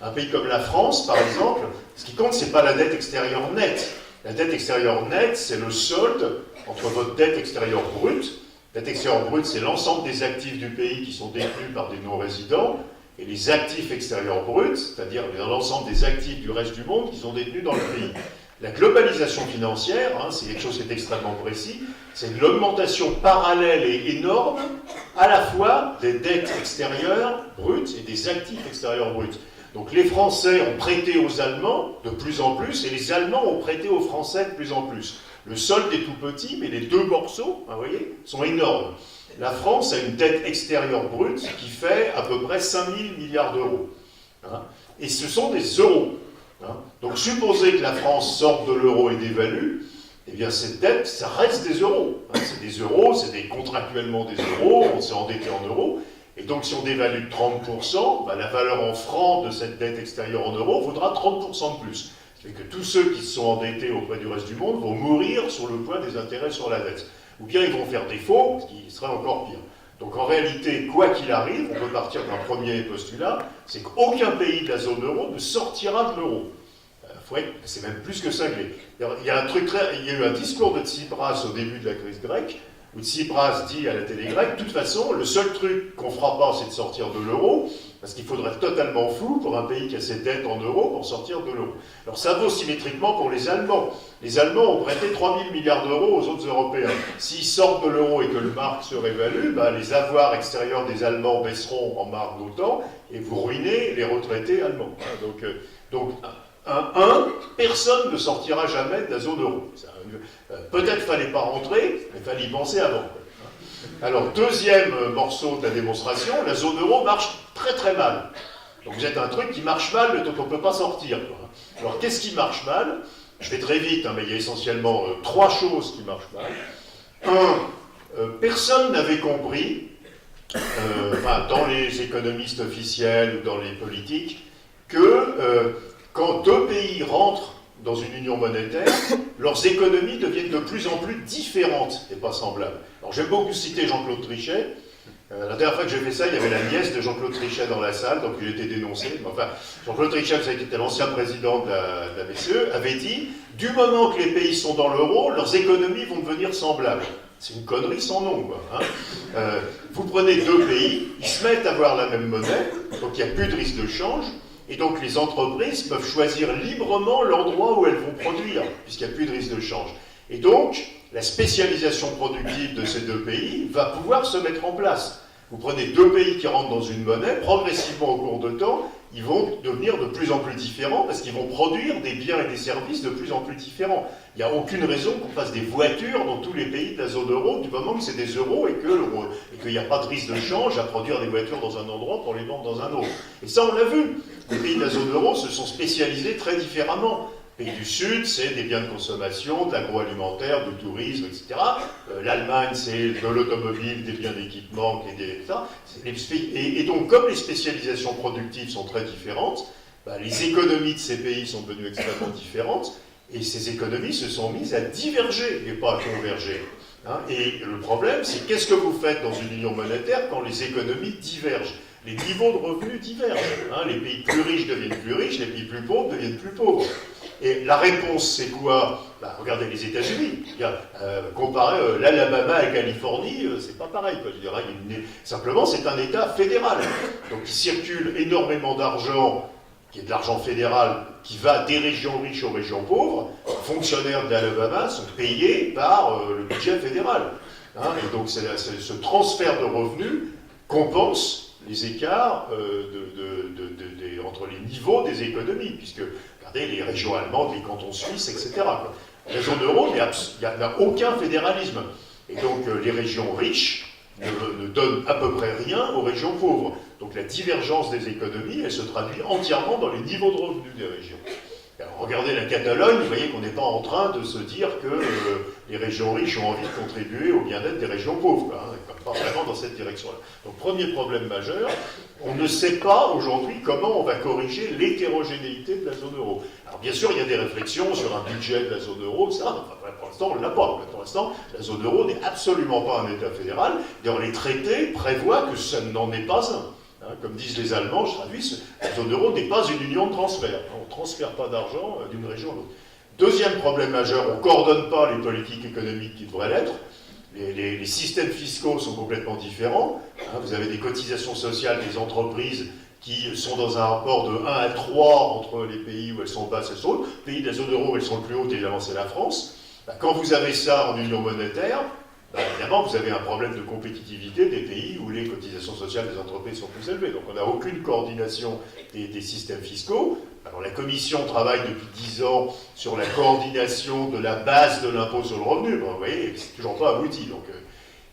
Un pays comme la France, par exemple, ce qui compte, ce n'est pas la dette extérieure nette. La dette extérieure nette, c'est le solde entre votre dette extérieure brute. La dette extérieure brute, c'est l'ensemble des actifs du pays qui sont détenus par des non-résidents, et les actifs extérieurs bruts, c'est-à-dire l'ensemble des actifs du reste du monde qui sont détenus dans le pays. La globalisation financière, hein, c'est quelque chose qui est extrêmement précis, c'est l'augmentation parallèle et énorme à la fois des dettes extérieures brutes et des actifs extérieurs bruts. Donc les Français ont prêté aux Allemands de plus en plus, et les Allemands ont prêté aux Français de plus en plus. Le solde est tout petit, mais les 2 morceaux, hein, vous voyez, sont énormes. La France a une dette extérieure brute qui fait à peu près 5 000 milliards d'euros. Hein, et ce sont des euros. Hein. Donc supposez que la France sorte de l'euro et dévalue, eh bien cette dette, ça reste des euros. Hein, c'est des euros, c'est contractuellement des euros, on s'est endetté en euros. Et donc si on dévalue de 30%, la valeur en francs de cette dette extérieure en euros vaudra 30% de plus. C'est que tous ceux qui se sont endettés auprès du reste du monde vont mourir sur le poids des intérêts sur la dette. Ou bien ils vont faire défaut, ce qui serait encore pire. Donc en réalité, quoi qu'il arrive, on peut partir d'un premier postulat, c'est qu'aucun pays de la zone euro ne sortira de l'euro. C'est même plus que cinglé. Il y a eu un discours de Tsipras au début de la crise grecque, où Tsipras dit à la télé grecque, de toute façon, le seul truc qu'on fera pas, c'est de sortir de l'euro, parce qu'il faudrait être totalement fou pour un pays qui a ses dettes en euros pour sortir de l'euro. Alors ça vaut symétriquement pour les Allemands. Les Allemands ont prêté 3 000 milliards d'euros aux autres Européens. S'ils sortent de l'euro et que le marque se révalue, les avoirs extérieurs des Allemands baisseront en marque d'autant, et vous ruinez les retraités allemands. Donc personne ne sortira jamais de la zone euro. Peut-être fallait pas rentrer, mais fallait y penser avant. Alors, deuxième morceau de la démonstration, la zone euro marche très très mal. Donc vous êtes un truc qui marche mal, mais dont on ne peut pas sortir. Alors qu'est-ce qui marche mal? Je vais très vite, mais il y a essentiellement 3 choses qui marchent mal. Personne n'avait compris, dans les économistes officiels ou dans les politiques, que quand 2 pays rentrent dans une union monétaire, leurs économies deviennent de plus en plus différentes et pas semblables. Alors j'aime beaucoup citer Jean-Claude Trichet. La dernière fois que j'ai fait ça, il y avait la nièce de Jean-Claude Trichet dans la salle, donc il a été dénoncé. Enfin, Jean-Claude Trichet, vous savez, qui était l'ancien président de la BCE, avait dit « Du moment que les pays sont dans l'euro, leurs économies vont devenir semblables ». C'est une connerie sans nom, quoi. Hein. Vous prenez deux pays, ils se mettent à avoir la même monnaie, donc il n'y a plus de risque de change, et donc les entreprises peuvent choisir librement l'endroit où elles vont produire, puisqu'il n'y a plus de risque de change. Et donc, la spécialisation productive de ces deux pays va pouvoir se mettre en place. Vous prenez deux pays qui rentrent dans une monnaie, progressivement au cours de temps, ils vont devenir de plus en plus différents parce qu'ils vont produire des biens et des services de plus en plus différents. Il n'y a aucune raison qu'on fasse des voitures dans tous les pays de la zone euro du moment que c'est des euros et qu'il n'y a pas de risque de change à produire des voitures dans un endroit pour les vendre dans un autre. Et ça, on l'a vu. Les pays de la zone euro se sont spécialisés très différemment. Les pays du Sud, c'est des biens de consommation, de l'agroalimentaire, du tourisme, etc. L'Allemagne, c'est de l'automobile, des biens d'équipement, et donc, comme les spécialisations productives sont très différentes, les économies de ces pays sont devenues extrêmement différentes, et ces économies se sont mises à diverger et pas à converger. Hein, et le problème, c'est qu'est-ce que vous faites dans une union monétaire quand les économies divergent? Les niveaux de revenus divergent. Hein, les pays plus riches deviennent plus riches, les pays plus pauvres deviennent plus pauvres. Et la réponse, c'est quoi? Regardez les États-Unis. Comparer l'Alabama à la Californie, c'est pas pareil. Quoi. Je dirais, simplement, c'est un État fédéral. Donc, il circule énormément d'argent, qui est de l'argent fédéral, qui va des régions riches aux régions pauvres. Les fonctionnaires de l'Alabama sont payés par le budget fédéral. Hein, et donc, ce transfert de revenus compense les écarts entre les niveaux des économies, puisque regardez les régions allemandes, les cantons suisses, etc. La zone euro, il n'y a aucun fédéralisme. Et donc les régions riches ne donnent à peu près rien aux régions pauvres. Donc la divergence des économies, elle se traduit entièrement dans les niveaux de revenus des régions. Alors, regardez la Catalogne, vous voyez qu'on n'est pas en train de se dire que les régions riches ont envie de contribuer au bien-être des régions pauvres. Quoi, hein, pas vraiment dans cette direction-là. Donc premier problème majeur, on ne sait pas aujourd'hui comment on va corriger l'hétérogénéité de la zone euro. Alors bien sûr, il y a des réflexions sur un budget de la zone euro, etc. Enfin, pour l'instant, on ne l'a pas. Pour l'instant, la zone euro n'est absolument pas un État fédéral. D'ailleurs, les traités prévoient que ça n'en est pas un. Hein, comme disent les Allemands, je traduis, la zone euro n'est pas une union de transfert. On ne transfère pas d'argent d'une région à l'autre. Deuxième problème majeur, on ne coordonne pas les politiques économiques qui devraient l'être. Les systèmes fiscaux sont complètement différents. Hein, vous avez des cotisations sociales des entreprises qui sont dans un rapport de 1 à 3 entre les pays où elles sont basses et elles sont hautes. Les pays de la zone euro où elles sont le plus hautes, évidemment, c'est la France. Quand vous avez ça en union monétaire, évidemment, vous avez un problème de compétitivité des pays où les cotisations sociales des entreprises sont plus élevées. Donc on n'a aucune coordination des systèmes fiscaux. Alors la Commission travaille depuis 10 ans sur la coordination de la base de l'impôt sur le revenu. Vous voyez, c'est toujours pas abouti. Donc,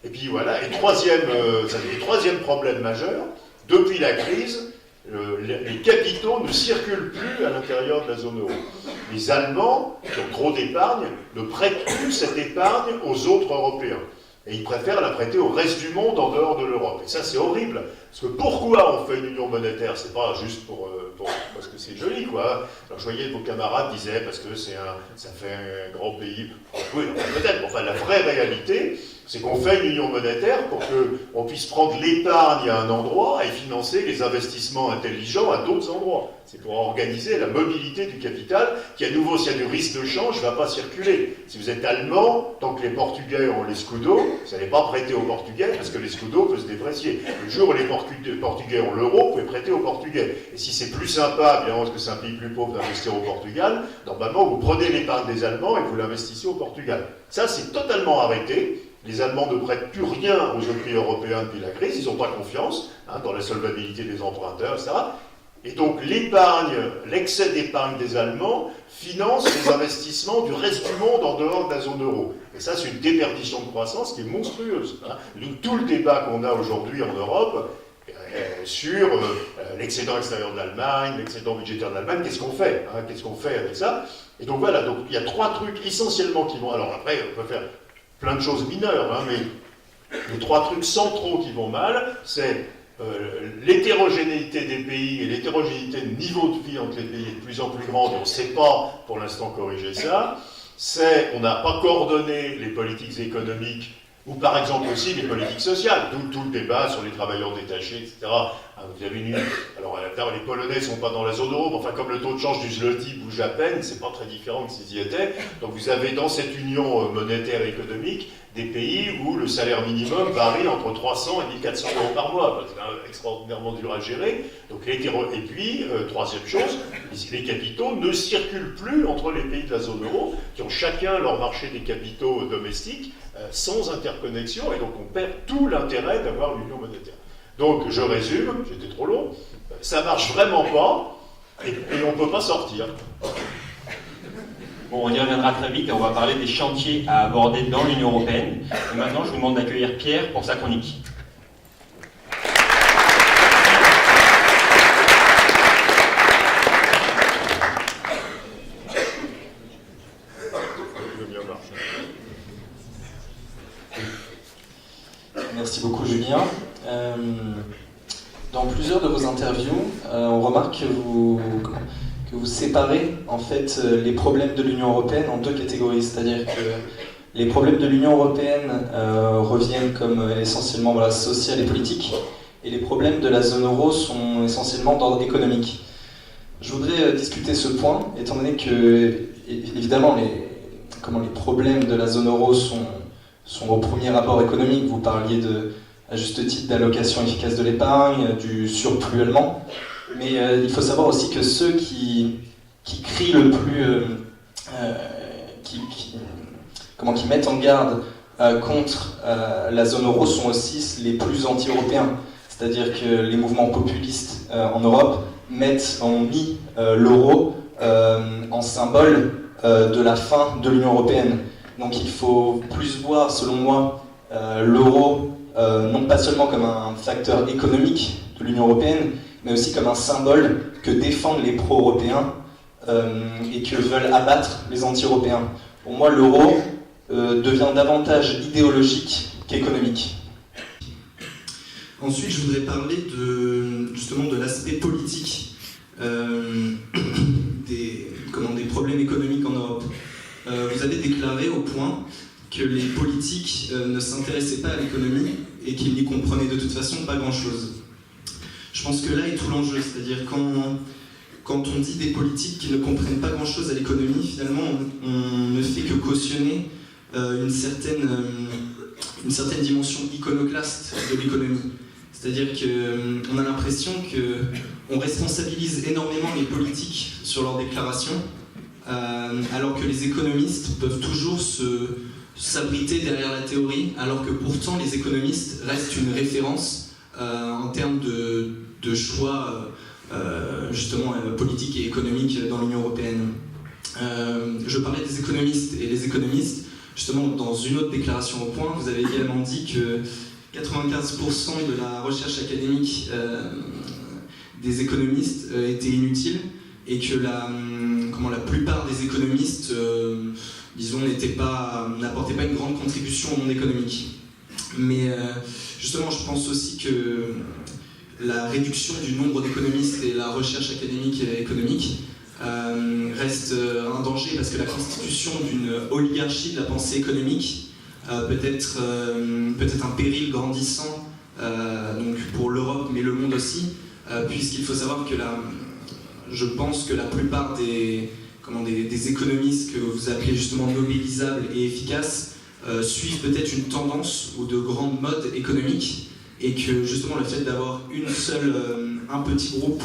et puis voilà. Et troisième problème majeur, depuis la crise, les capitaux ne circulent plus à l'intérieur de la zone euro. Les Allemands, qui ont trop d'épargne, ne prêtent plus cette épargne aux autres Européens. Et ils préfèrent la prêter au reste du monde en dehors de l'Europe. Et ça, c'est horrible. Parce que pourquoi on fait une union monétaire? C'est pas juste parce que c'est joli, quoi. Alors, je voyais vos camarades disaient parce que ça fait un grand pays. Oui, peut-être. Enfin, la vraie réalité, c'est qu'on fait une union monétaire pour qu'on puisse prendre l'épargne à un endroit et financer les investissements intelligents à d'autres endroits. C'est pour organiser la mobilité du capital qui, à nouveau, s'il y a du risque de change, ne va pas circuler. Si vous êtes allemand, tant que les Portugais ont les scudos, vous n'allez pas prêter aux Portugais parce que les scudos peuvent se déprécier. Le jour où les Portugais ont l'euro, vous pouvez prêter aux Portugais. Et si c'est plus sympa, évidemment, parce que c'est un pays plus pauvre d'investir au Portugal, normalement, vous prenez l'épargne des Allemands et vous l'investissez au Portugal. Ça, c'est totalement arrêté. Les Allemands ne prêtent plus rien aux autres pays européens depuis la crise. Ils n'ont pas confiance dans la solvabilité des emprunteurs, etc. Et donc l'épargne, l'excès d'épargne des Allemands finance les investissements du reste du monde en dehors de la zone euro. Et ça, c'est une déperdition de croissance qui est monstrueuse. Donc tout le débat qu'on a aujourd'hui en Europe sur l'excédent extérieur de l'Allemagne, l'excédent budgétaire de l'Allemagne, qu'est-ce qu'on fait? Qu'est-ce qu'on fait avec ça? Et donc voilà, donc, il y a trois trucs essentiellement qui vont... Alors après, on peut faire plein de choses mineures, mais les trois trucs centraux qui vont mal, c'est l'hétérogénéité des pays et l'hétérogénéité de niveau de vie entre les pays est de plus en plus grande et on ne sait pas pour l'instant corriger ça. On n'a pas coordonné les politiques économiques ou par exemple aussi les politiques sociales, d'où tout le débat sur les travailleurs détachés, etc. Vous avez une... Alors les Polonais ne sont pas dans la zone euro, mais enfin comme le taux de change du zloty bouge à peine, c'est pas très différent que s'ils y étaient. Donc vous avez dans cette union monétaire et économique des pays où le salaire minimum varie entre 300 et 1400 euros par mois. C'est extraordinairement dur à gérer. Donc, et puis, troisième chose, les capitaux ne circulent plus entre les pays de la zone euro, qui ont chacun leur marché des capitaux domestiques, sans interconnexion, et donc on perd tout l'intérêt d'avoir l'union monétaire. Donc, je résume, j'étais trop long, ça marche vraiment pas, et on ne peut pas sortir. Bon, on y reviendra très vite et on va parler des chantiers à aborder dans l'Union européenne. Et maintenant, je vous demande d'accueillir Pierre pour sa chronique. Merci beaucoup, Julien. Dans plusieurs de vos interviews, on remarque que vous séparez en fait les problèmes de l'Union européenne en deux catégories, c'est-à-dire que les problèmes de l'Union européenne reviennent comme essentiellement social et politique, et les problèmes de la zone euro sont essentiellement d'ordre économique. Je voudrais discuter ce point, étant donné que, évidemment, les problèmes de la zone euro sont au premier rapport économique. Vous parliez à juste titre d'allocation efficace de l'épargne, du surplus allemand. Mais il faut savoir aussi que ceux qui crient le plus, qui mettent en garde contre la zone euro sont aussi les plus anti-européens. C'est-à-dire que les mouvements populistes en Europe ont mis l'euro en symbole de la fin de l'Union européenne. Donc il faut plus voir, selon moi, l'euro non pas seulement comme un facteur économique de l'Union européenne, mais aussi comme un symbole que défendent les pro-européens et que veulent abattre les anti-européens. Pour moi, l'euro devient davantage idéologique qu'économique. Ensuite, je voudrais parler justement de l'aspect politique des problèmes économiques en Europe. Vous avez déclaré au point que les politiques ne s'intéressaient pas à l'économie et qu'ils n'y comprenaient de toute façon pas grand-chose. Je pense que là est tout l'enjeu, c'est-à-dire quand on dit des politiques qui ne comprennent pas grand-chose à l'économie, finalement on ne fait que cautionner une certaine dimension iconoclaste de l'économie. C'est-à-dire qu'on a l'impression qu'on responsabilise énormément les politiques sur leurs déclarations, alors que les économistes peuvent toujours s'abriter derrière la théorie, alors que pourtant les économistes restent une référence en termes de choix justement politiques et économiques dans l'Union européenne. Je parlais des économistes, et les économistes, justement dans une autre déclaration au point, vous avez également dit que 95% de la recherche académique des économistes était inutile et que la plupart des économistes, disons, n'apportaient pas une grande contribution au monde économique. Mais justement, je pense aussi que la réduction du nombre d'économistes et la recherche académique et économique reste un danger parce que la constitution d'une oligarchie de la pensée économique peut être un péril grandissant donc pour l'Europe mais le monde aussi, puisqu'il faut savoir que je pense que la plupart des économistes que vous appelez justement nobelisables et efficaces suivent peut-être une tendance ou de grandes modes économiques, et que justement le fait d'avoir un petit groupe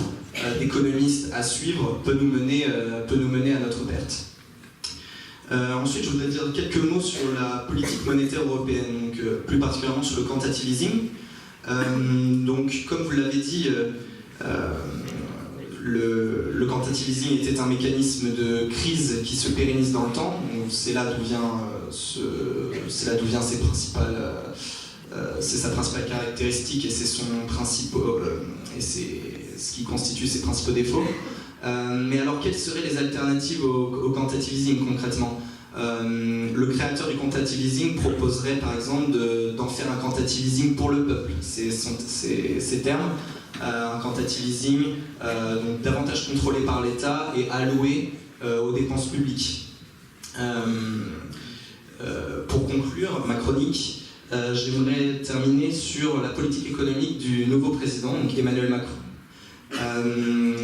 d'économistes à suivre peut nous mener à notre perte. Ensuite, je voudrais dire quelques mots sur la politique monétaire européenne, donc plus particulièrement sur le quantitative easing. Donc, comme vous l'avez dit, le quantitative easing était un mécanisme de crise qui se pérennise dans le temps. C'est là d'où vient ses principales, c'est sa principale caractéristique et c'est son principal, et c'est ce qui constitue ses principaux défauts. Mais alors, quelles seraient les alternatives au quantitative easing concrètement? Le créateur du quantitative easing proposerait par exemple d'en faire un quantitative easing pour le peuple. C'est ces termes. Un quantitative easing donc davantage contrôlé par l'État et alloué aux dépenses publiques. Pour conclure ma chronique, j'aimerais terminer sur la politique économique du nouveau président, donc Emmanuel Macron.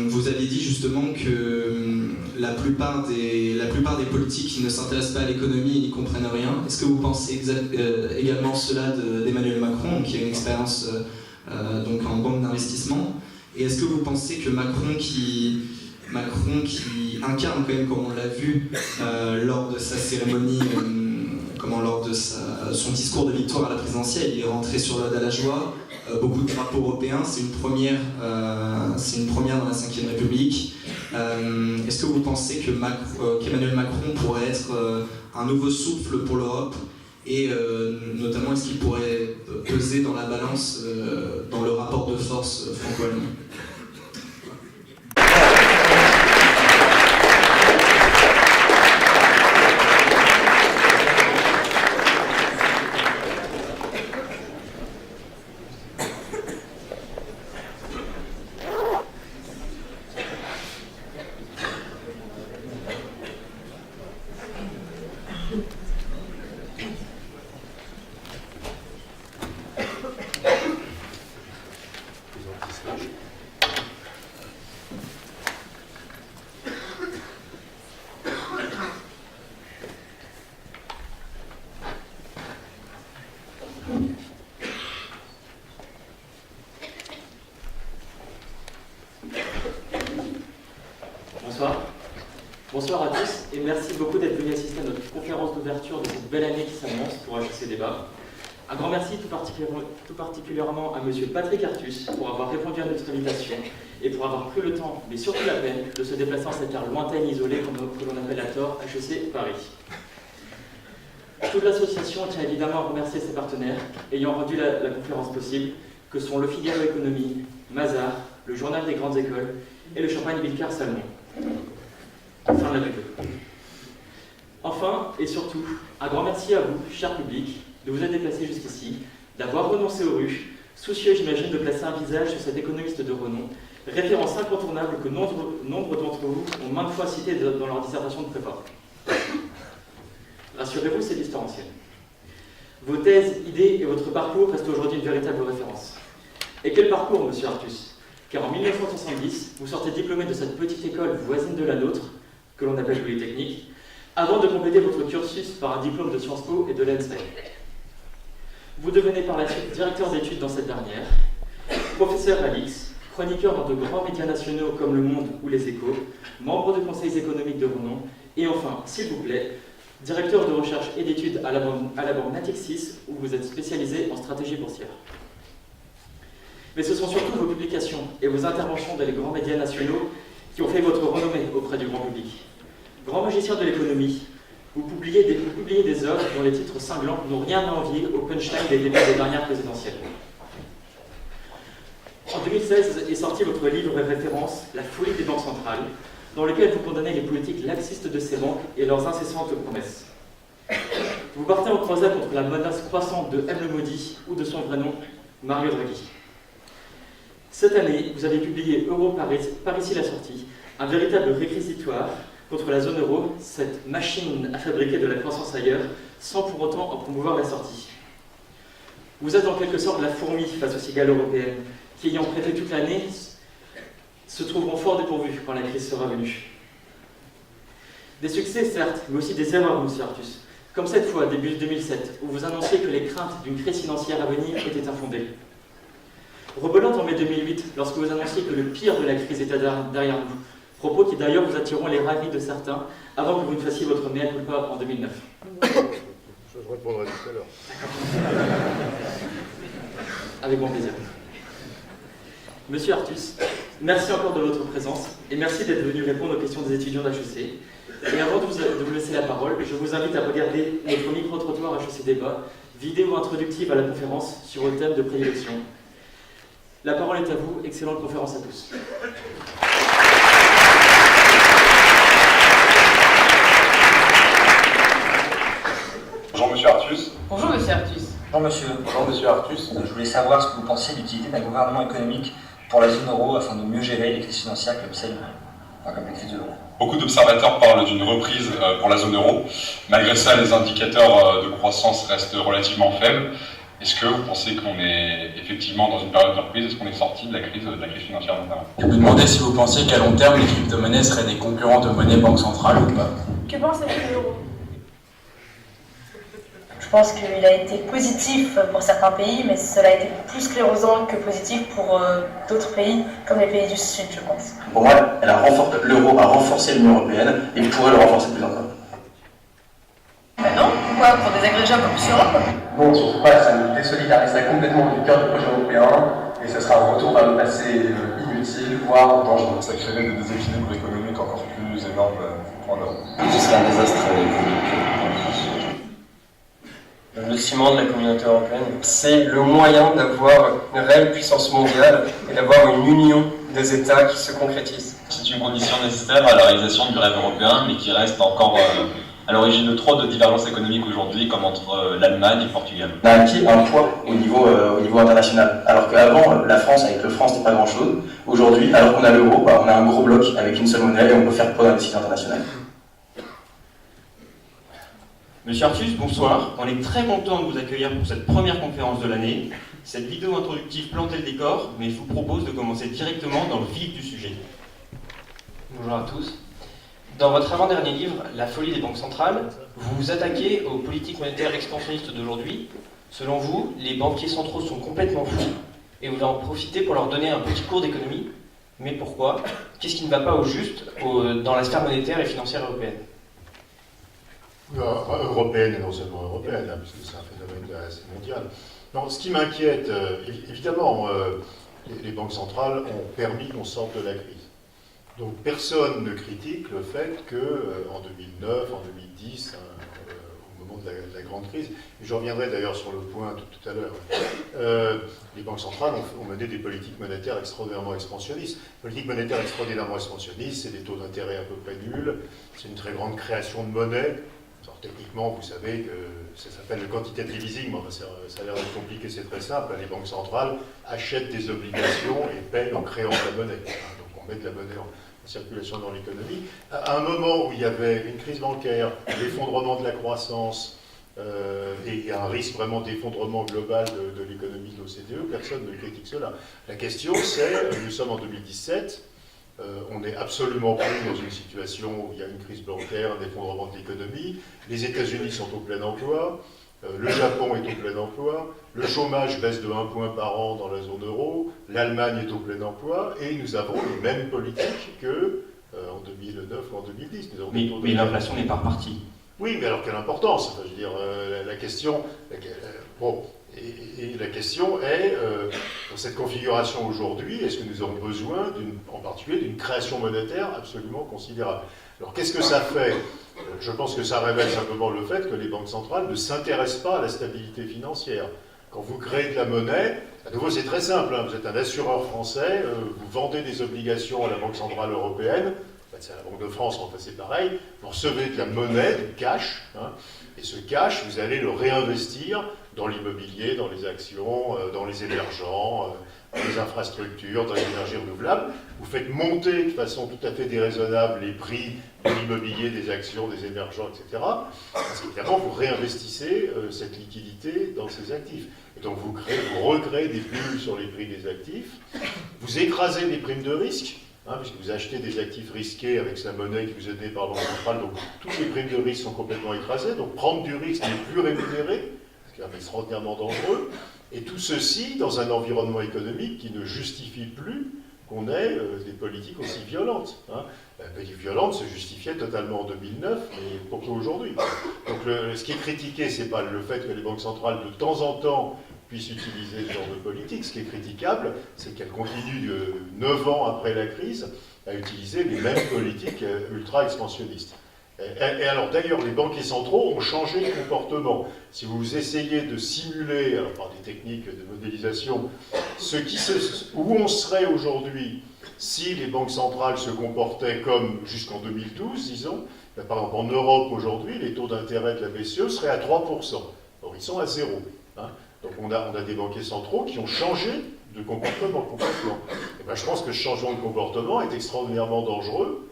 Vous avez dit justement que la plupart des politiques qui ne s'intéressent pas à l'économie et n'y comprennent rien. Est-ce que vous pensez également cela d'Emmanuel Macron, qui a une expérience donc en banque d'investissement? Et est-ce que vous pensez que Macron qui incarne quand même, comme on l'a vu lors de sa cérémonie, lors de son discours de victoire à la présidentielle, il est rentré sur l'Ode à la joie, beaucoup de drapeaux européens, c'est une première dans la Ve République. Est-ce que vous pensez qu'Emmanuel Macron pourrait être un nouveau souffle pour l'Europe et notamment est-ce qu'il pourrait peser dans la balance dans le rapport de force franco-allemand? Bonsoir à tous et merci beaucoup d'être venus assister à notre conférence d'ouverture de cette belle année qui s'annonce pour HEC Débat. Un grand merci tout particulièrement à Monsieur Patrick Artus pour avoir répondu à notre invitation et pour avoir pris le temps, mais surtout la peine, de se déplacer en cette terre lointaine isolée que l'on appelle à tort HEC Paris. Toute l'association tient évidemment à remercier ses partenaires ayant rendu la conférence possible, que sont Le Figaro Économie, Mazars, le Journal des Grandes Écoles et le Champagne Vilcar Salmon. Fin de la pub. Enfin, et surtout, un grand merci à vous, cher public, de vous être déplacés jusqu'ici, d'avoir renoncé aux rues, soucieux, j'imagine, de placer un visage sur cet économiste de renom, référence incontournable que nombre d'entre vous ont maintes fois cité dans leur dissertation de prépa. Rassurez-vous, c'est l'histoire ancienne. Vos thèses, idées et votre parcours restent aujourd'hui une véritable référence. Et quel parcours, monsieur Artus? Car en 1970, vous sortez diplômé de cette petite école voisine de la nôtre, que l'on appelle Polytechnique, avant de compléter votre cursus par un diplôme de Sciences Po et de l'ENSPE. Vous devenez par la suite directeur d'études dans cette dernière, professeur à l'IX, chroniqueur dans de grands médias nationaux comme Le Monde ou Les Échos, membre de conseils économiques de renom, et enfin, s'il vous plaît, directeur de recherche et d'études à la banque Natixis, où vous êtes spécialisé en stratégie boursière. Mais ce sont surtout vos publications et vos interventions dans les grands médias nationaux qui ont fait votre renommée auprès du grand public. Grand magicien de l'économie, vous publiez des œuvres dont les titres cinglants n'ont rien à envier au punchline des débats des dernières présidentielles. En 2016 est sorti votre livre référence « La folie des banques centrales », dans lequel vous condamnez les politiques laxistes de ces banques et leurs incessantes promesses. Vous partez en croisade contre la menace croissante de M. le Maudit ou de son vrai nom, Mario Draghi. Cette année, vous avez publié Euro par ici la sortie, un véritable réquisitoire contre la zone euro, cette machine à fabriquer de la croissance ailleurs, sans pour autant en promouvoir la sortie. Vous êtes en quelque sorte la fourmi face aux cigales européennes, qui ayant prêté toute l'année, se trouveront fort dépourvus quand la crise sera venue. Des succès, certes, mais aussi des erreurs, monsieur Artus, comme cette fois, début 2007, où vous annonciez que les craintes d'une crise financière à venir étaient infondées. Rebelote en mai 2008, lorsque vous annonciez que le pire de la crise était derrière nous, propos qui d'ailleurs vous attireront les ravis de certains avant que vous ne fassiez votre mea culpa en 2009. Je répondrai tout à l'heure. Avec grand plaisir. Monsieur Artus, merci encore de votre présence et merci d'être venu répondre aux questions des étudiants d'HEC. Et avant de vous laisser la parole, je vous invite à regarder notre micro-trottoir HEC Débat, vidéo introductive à la conférence sur le thème de prédilection. La parole est à vous, excellente conférence à tous. Bonjour monsieur. Bonjour monsieur Artus. Je voulais savoir ce que vous pensiez de l'utilité d'un gouvernement économique pour la zone euro afin de mieux gérer les crises financières comme les crises de l'euro. Beaucoup d'observateurs parlent d'une reprise pour la zone euro. Malgré ça, les indicateurs de croissance restent relativement faibles. Est-ce que vous pensez qu'on est effectivement dans une période de reprise? Est-ce qu'on est sorti de la crise financière notamment? Je me demandais si vous pensiez qu'à long terme, les crypto-monnaies seraient des concurrents de monnaie banque centrale ou pas. Que pensez-vous de l'euro? Je pense qu'il a été positif pour certains pays, mais cela a été plus sclérosant que positif pour d'autres pays, comme les pays du Sud, je pense. Pour moi, l'euro a renforcé l'Union européenne et pourrait le renforcer plus encore. Bah non, pourquoi? Pour des agrégats comme Europe? Non, surtout pas, ça nous désolidarisera complètement du cœur du projet européen et ce sera un retour vers le passé inutile, voire dangereux. Ça créerait des déséquilibres économiques encore plus énormes en Europe. Ce serait un désastre économique en France. Le ciment de la communauté européenne, c'est le moyen d'avoir une réelle puissance mondiale et d'avoir une union des États qui se concrétise. C'est une condition nécessaire à la réalisation du rêve européen, mais qui reste encore à l'origine de trop de divergences économiques aujourd'hui, comme entre l'Allemagne et le Portugal. On a acquis un poids au niveau international. Alors qu'avant, la France, avec le franc, c'était pas grand-chose. Aujourd'hui, alors qu'on a l'euro, on a un gros bloc avec une seule monnaie et on peut faire poids dans les décisions internationales. Monsieur Artus, bonsoir. On est très content de vous accueillir pour cette première conférence de l'année. Cette vidéo introductive plantait le décor, mais je vous propose de commencer directement dans le vif du sujet. Bonjour à tous. Dans votre avant-dernier livre, La folie des banques centrales, vous vous attaquez aux politiques monétaires expansionnistes d'aujourd'hui. Selon vous, les banquiers centraux sont complètement fous et vous en profitez pour leur donner un petit cours d'économie. Mais pourquoi? Qu'est-ce qui ne va pas au juste dans la sphère monétaire et financière européenne? Européenne et non seulement européenne, puisque c'est un phénomène assez mondial. Non, ce qui m'inquiète, évidemment, les banques centrales ont permis qu'on sorte de la crise. Donc personne ne critique le fait qu'en 2009, en 2010, au moment de la grande crise, et je reviendrai d'ailleurs sur le point tout à l'heure, les banques centrales ont mené des politiques monétaires extraordinairement expansionnistes. Politique monétaire extraordinairement expansionniste, c'est des taux d'intérêt à peu près nuls, c'est une très grande création de monnaie. Alors, techniquement, vous savez que ça s'appelle le quantitative easing, mais enfin, ça a l'air d'être compliqué, c'est très simple. Les banques centrales achètent des obligations et payent en créant de la monnaie. Donc on met de la monnaie en circulation dans l'économie. À un moment où il y avait une crise bancaire, l'effondrement de la croissance et un risque vraiment d'effondrement global de l'économie de l'OCDE, personne ne critique cela. La question c'est, nous sommes en 2017, on n'est absolument plus dans une situation où il y a une crise bancaire, un effondrement de l'économie. Les États-Unis sont au plein emploi, le Japon est au plein emploi, le chômage baisse de 1 point par an dans la zone euro, l'Allemagne est au plein emploi, et nous avons les mêmes politiques qu'en 2009 ou en 2010. Mais l'inflation n'est pas repartie. Oui, mais alors quelle importance? Enfin, je veux dire, la question... bon. Et la question est, dans cette configuration aujourd'hui, est-ce que nous avons besoin, en particulier, d'une création monétaire absolument considérable? Alors qu'est-ce que ça fait? Je pense que ça révèle simplement le fait que les banques centrales ne s'intéressent pas à la stabilité financière. Quand vous créez de la monnaie, à nouveau c'est très simple, vous êtes un assureur français, vous vendez des obligations à la Banque Centrale Européenne, c'est à la Banque de France, enfin c'est pareil, vous recevez de la monnaie, du cash, et ce cash, vous allez le réinvestir dans l'immobilier, dans les actions, dans les émergents, dans les infrastructures, dans les énergies renouvelables. Vous faites monter de façon tout à fait déraisonnable les prix de l'immobilier, des actions, des émergents, etc. Parce qu'évidemment, vous réinvestissez cette liquidité dans ces actifs. Et donc vous recréez des bulles sur les prix des actifs, vous écrasez les primes de risque, puisque vous achetez des actifs risqués avec la monnaie qui vous est donnée par la Banque centrale, donc toutes les primes de risque sont complètement écrasées, donc prendre du risque n'est plus rémunéré, ce qui est extraordinairement dangereux, et tout ceci dans un environnement économique qui ne justifie plus qu'on ait des politiques aussi violentes. La politique violente se justifiait totalement en 2009, mais pourquoi aujourd'hui? Donc ce qui est critiqué, ce n'est pas le fait que les banques centrales de temps en temps puissent utiliser ce genre de politique. Ce qui est critiquable, c'est qu'elles continuent 9 ans après la crise à utiliser les mêmes politiques ultra-expansionnistes. Et alors d'ailleurs, les banquiers centraux ont changé de comportement. Si vous essayez de simuler, alors par des techniques de modélisation, où on serait aujourd'hui si les banques centrales se comportaient comme jusqu'en 2012, disons, par exemple en Europe aujourd'hui, les taux d'intérêt de la BCE seraient à 3%. Or ils sont à 0. Donc on a des banquiers centraux qui ont changé de comportement complètement. Et ben, je pense que ce changement de comportement est extraordinairement dangereux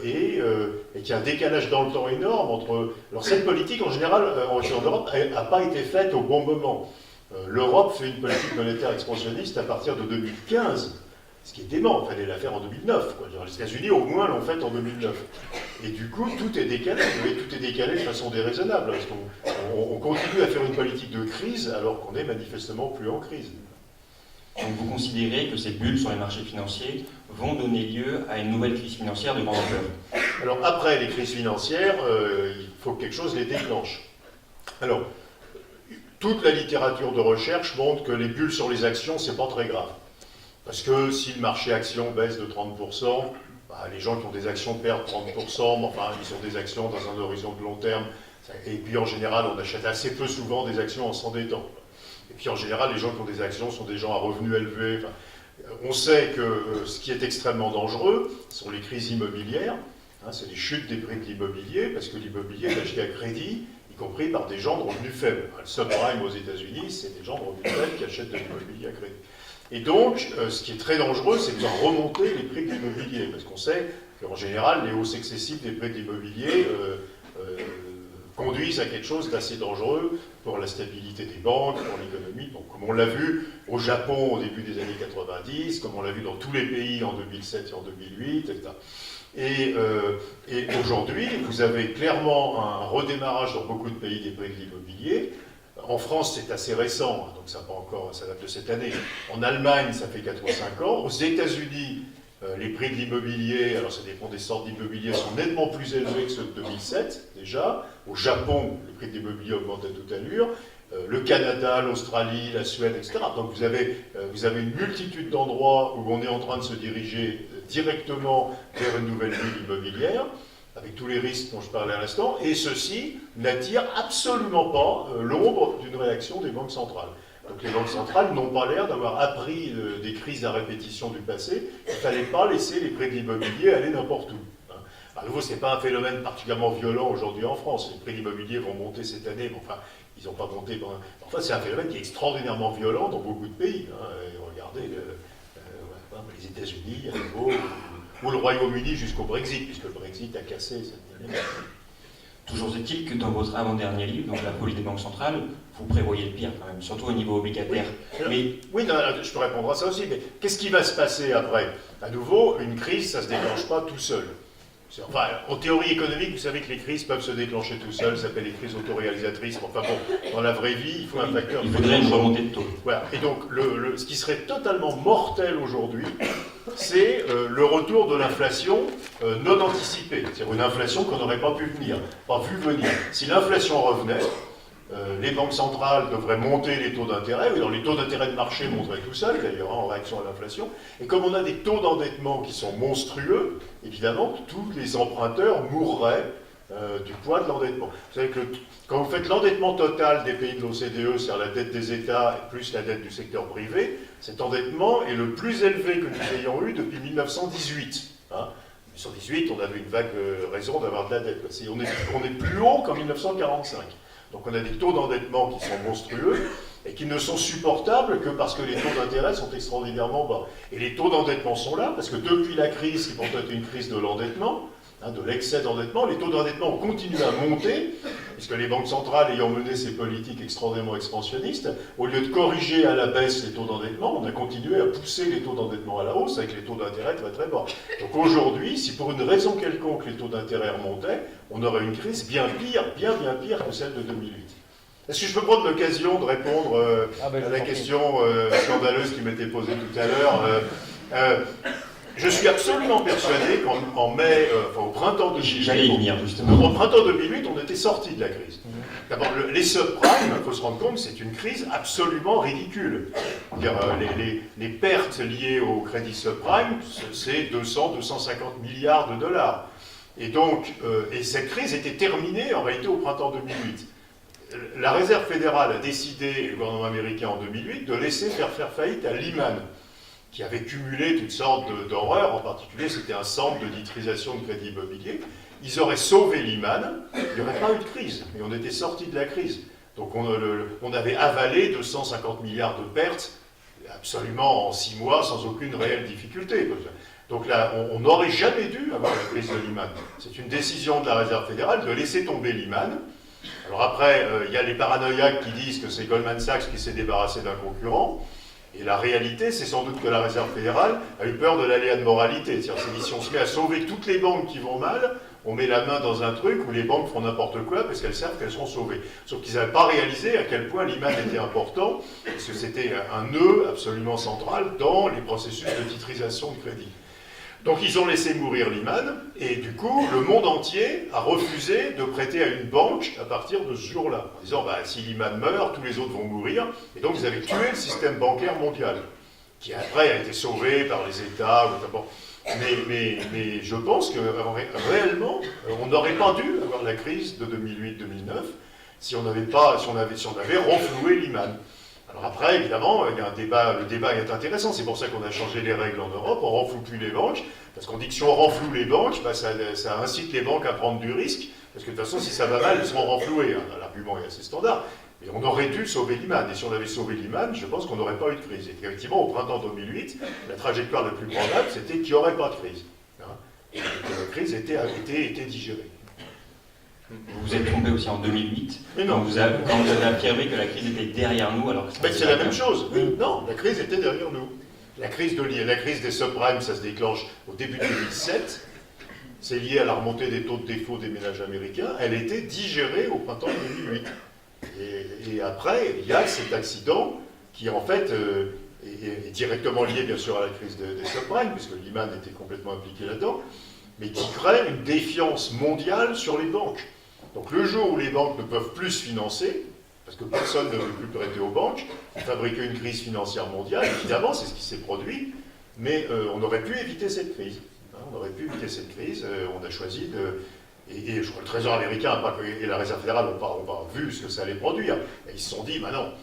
et qu'il y a un décalage dans le temps énorme entre... Alors cette politique, en général, en Europe, n'a pas été faite au bon moment. L'Europe fait une politique monétaire expansionniste à partir de 2015, ce qui est dément, il fallait la faire en 2009. Quoi. Les États-Unis, au moins, l'ont faite en 2009. Et du coup, tout est décalé, tout est décalé de façon déraisonnable, parce qu'on continue à faire une politique de crise alors qu'on est manifestement plus en crise. Donc vous considérez que ces bulles sur les marchés financiers vont donner lieu à une nouvelle crise financière de grande ampleur? Alors après les crises financières, il faut que quelque chose les déclenche. Alors, toute la littérature de recherche montre que les bulles sur les actions, c'est pas très grave. Parce que si le marché action baisse de 30%, bah, les gens qui ont des actions perdent 30%, mais enfin ils ont des actions dans un horizon de long terme. Et puis en général, on achète assez peu souvent des actions en s'endettant. Et puis en général, les gens qui ont des actions sont des gens à revenus élevés. Enfin, on sait que ce qui est extrêmement dangereux sont les crises immobilières. Hein, c'est les chutes des prix de l'immobilier, parce que l'immobilier est acheté à crédit, y compris par des gens de revenus faibles. Le subprime aux États-Unis, c'est des gens de revenus faibles qui achètent de l'immobilier à crédit. Et donc, ce qui est très dangereux, c'est de faire remonter les prix de l'immobilier, parce qu'on sait qu'en général, les hausses excessives des prix de l'immobilier conduisent à quelque chose d'assez dangereux pour la stabilité des banques, pour l'économie. Donc, comme on l'a vu au Japon au début des années 90, comme on l'a vu dans tous les pays en 2007 et en 2008, etc. Et aujourd'hui, vous avez clairement un redémarrage dans beaucoup de pays des prix de l'immobilier. En France, c'est assez récent, donc ça date de cette année. En Allemagne, ça fait 4 ou 5 ans. Aux États-Unis, les prix de l'immobilier, alors ça dépend des sortes d'immobilier, sont nettement plus élevés que ceux de 2007 déjà. Au Japon, les prix de l'immobilier augmentent à toute allure. Le Canada, l'Australie, la Suède, etc. Donc vous avez une multitude d'endroits où on est en train de se diriger directement vers une nouvelle bulle immobilière, avec tous les risques dont je parlais à l'instant, et ceci n'attire absolument pas l'ombre d'une réaction des banques centrales. Donc les banques centrales n'ont pas l'air d'avoir appris des crises à répétition du passé. Il ne fallait pas laisser les prix de l'immobilier aller n'importe où. À nouveau, ce n'est pas un phénomène particulièrement violent aujourd'hui en France. Les prix de l'immobilier vont monter cette année, mais enfin, ils n'ont pas monté pendant... Enfin, c'est un phénomène qui est extraordinairement violent dans beaucoup de pays. Regardez les États-Unis, à nouveau, ou le Royaume-Uni jusqu'au Brexit, puisque le Brexit a cassé cette année. Toujours est-il que dans votre avant-dernier livre, donc La folie des banques centrales, vous prévoyez le pire quand même, surtout au niveau obligataire. Oui, non, je peux répondre à ça aussi, mais qu'est-ce qui va se passer après? À nouveau, une crise, ça ne se déclenche pas tout seul. Enfin, en théorie économique, vous savez que les crises peuvent se déclencher tout seuls, ça s'appelle les crises autoréalisatrices. Enfin bon, dans la vraie vie, il faut un facteur... Il faudrait une remontée de taux. Voilà. Et donc, ce qui serait totalement mortel aujourd'hui, c'est le retour de l'inflation non anticipée. C'est-à-dire une inflation qu'on n'aurait pas vu venir. Si l'inflation revenait, les banques centrales devraient monter les taux d'intérêt, et dans les taux d'intérêt de marché monteraient tout seuls, d'ailleurs, en réaction à l'inflation. Et comme on a des taux d'endettement qui sont monstrueux, évidemment, tous les emprunteurs mourraient du poids de l'endettement. Vous savez que quand vous faites l'endettement total des pays de l'OCDE, c'est-à-dire la dette des États plus la dette du secteur privé, cet endettement est le plus élevé que nous ayons eu depuis 1918. En 1918, on avait une vague raison d'avoir de la dette. On est plus haut qu'en 1945. Donc on a des taux d'endettement qui sont monstrueux et qui ne sont supportables que parce que les taux d'intérêt sont extraordinairement bas. Et les taux d'endettement sont là parce que depuis la crise, qui pourtant était une crise de l'endettement, de l'excès d'endettement, les taux d'endettement ont continué à monter, puisque les banques centrales ayant mené ces politiques extraordinairement expansionnistes, au lieu de corriger à la baisse les taux d'endettement, on a continué à pousser les taux d'endettement à la hausse avec les taux d'intérêt très très bas. Donc aujourd'hui, si pour une raison quelconque les taux d'intérêt remontaient, on aurait une crise bien pire que celle de 2008. Est-ce que je peux prendre l'occasion de répondre à la question scandaleuse qui m'était posée tout à l'heure Je suis absolument persuadé qu'en mai, au printemps 2008, on était sorti de la crise. D'abord, les subprimes, il faut se rendre compte que c'est une crise absolument ridicule. Les pertes liées au crédit subprime, c'est 200-250 milliards de dollars. Et donc, cette crise était terminée en réalité au printemps 2008. La Réserve fédérale a décidé, et le gouvernement américain en 2008, de laisser faire faillite à Lehman, qui avait cumulé toutes sortes d'horreurs, en particulier c'était un centre de titrisation de crédit immobilier. Ils auraient sauvé Lehman, il n'y aurait pas eu de crise, et on était sorti de la crise. Donc on avait avalé 250 milliards de pertes absolument en 6 mois sans aucune réelle difficulté. Donc là, on n'aurait jamais dû avoir la crise de Lehman. C'est une décision de la Réserve fédérale de laisser tomber Lehman. Alors après, il y a les paranoïaques qui disent que c'est Goldman Sachs qui s'est débarrassé d'un concurrent. Et la réalité, c'est sans doute que la Réserve fédérale a eu peur de l'aléa de moralité. C'est-à-dire si on se met à sauver toutes les banques qui vont mal, on met la main dans un truc où les banques font n'importe quoi parce qu'elles savent qu'elles seront sauvées. Sauf qu'ils n'avaient pas réalisé à quel point Lehman était important, parce que c'était un nœud absolument central dans les processus de titrisation de crédit. Donc ils ont laissé mourir Lehman, et du coup, le monde entier a refusé de prêter à une banque à partir de ce jour-là, en disant, bah, si Lehman meurt, tous les autres vont mourir, et donc ils avaient tué le système bancaire mondial, qui après a été sauvé par les États, notamment. Mais je pense que réellement, on n'aurait pas dû avoir la crise de 2008-2009 si on avait renfloué Lehman. Alors après, évidemment, il y a un débat, le débat est intéressant, c'est pour ça qu'on a changé les règles en Europe, on ne renfloue plus les banques, parce qu'on dit que si on renfloue les banques, bah, ça incite les banques à prendre du risque, parce que de toute façon, si ça va mal, elles seront renflouées. L'argument est assez standard. Et on aurait dû sauver Lehman. Et si on avait sauvé Lehman, je pense qu'on n'aurait pas eu de crise. Et effectivement, au printemps 2008, la trajectoire la plus probable, c'était qu'il n'y aurait pas de crise. Et que la crise était digérée. Vous vous êtes trompé aussi en 2008, mais non. Quand vous avez affirmé que la crise était derrière nous. Alors que c'est la même chose. Oui, non, la crise était derrière nous. La crise des subprimes, ça se déclenche au début de 2007. C'est lié à la remontée des taux de défaut des ménages américains. Elle était digérée au printemps 2008. Et après, il y a cet accident qui, en fait, est directement lié, bien sûr, à la crise des subprimes, puisque Lehman était complètement impliqué là-dedans, mais qui crée une défiance mondiale sur les banques. Donc le jour où les banques ne peuvent plus se financer, parce que personne ne veut plus prêter aux banques, fabriquer une crise financière mondiale, évidemment, c'est ce qui s'est produit, mais on aurait pu éviter cette crise. On aurait pu éviter cette crise, on a choisi de... Et je crois que le Trésor américain et la Réserve fédérale n'ont pas vu ce que ça allait produire. Et ils se sont dit, bah non,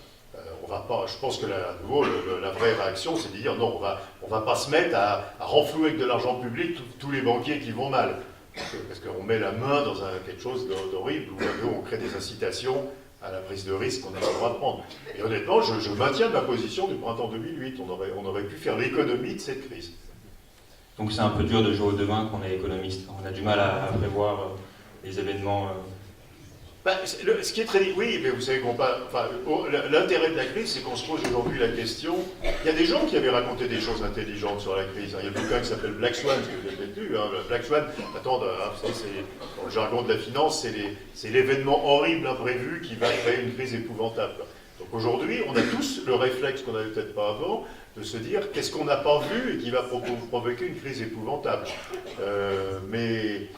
on va pas. Je pense que à nouveau, la vraie réaction, c'est de dire non, on va pas se mettre à renflouer avec de l'argent public tous les banquiers qui vont mal. Parce qu'on met la main dans quelque chose d'horrible, où on crée des incitations à la prise de risque qu'on n'a pas le droit de prendre. Et honnêtement, je maintiens ma position du printemps 2008. On aurait pu faire l'économie de cette crise. Donc c'est un peu dur de jouer au devin quand on est économiste. On a du mal à prévoir les événements. Ce qui est très... Oui, mais vous savez qu'on pas... Enfin, l'intérêt de la crise, c'est qu'on se pose aujourd'hui la question... Il y a des gens qui avaient raconté des choses intelligentes sur la crise. Il y a un bouquin qui s'appelle Black Swan, que vous avez peut-être lu. Black Swan, attendez, dans le jargon de la finance, c'est l'événement horrible, imprévu, qui va créer une crise épouvantable. Donc aujourd'hui, on a tous le réflexe qu'on n'avait peut-être pas avant, de se dire qu'est-ce qu'on n'a pas vu et qui va provoquer une crise épouvantable. Mais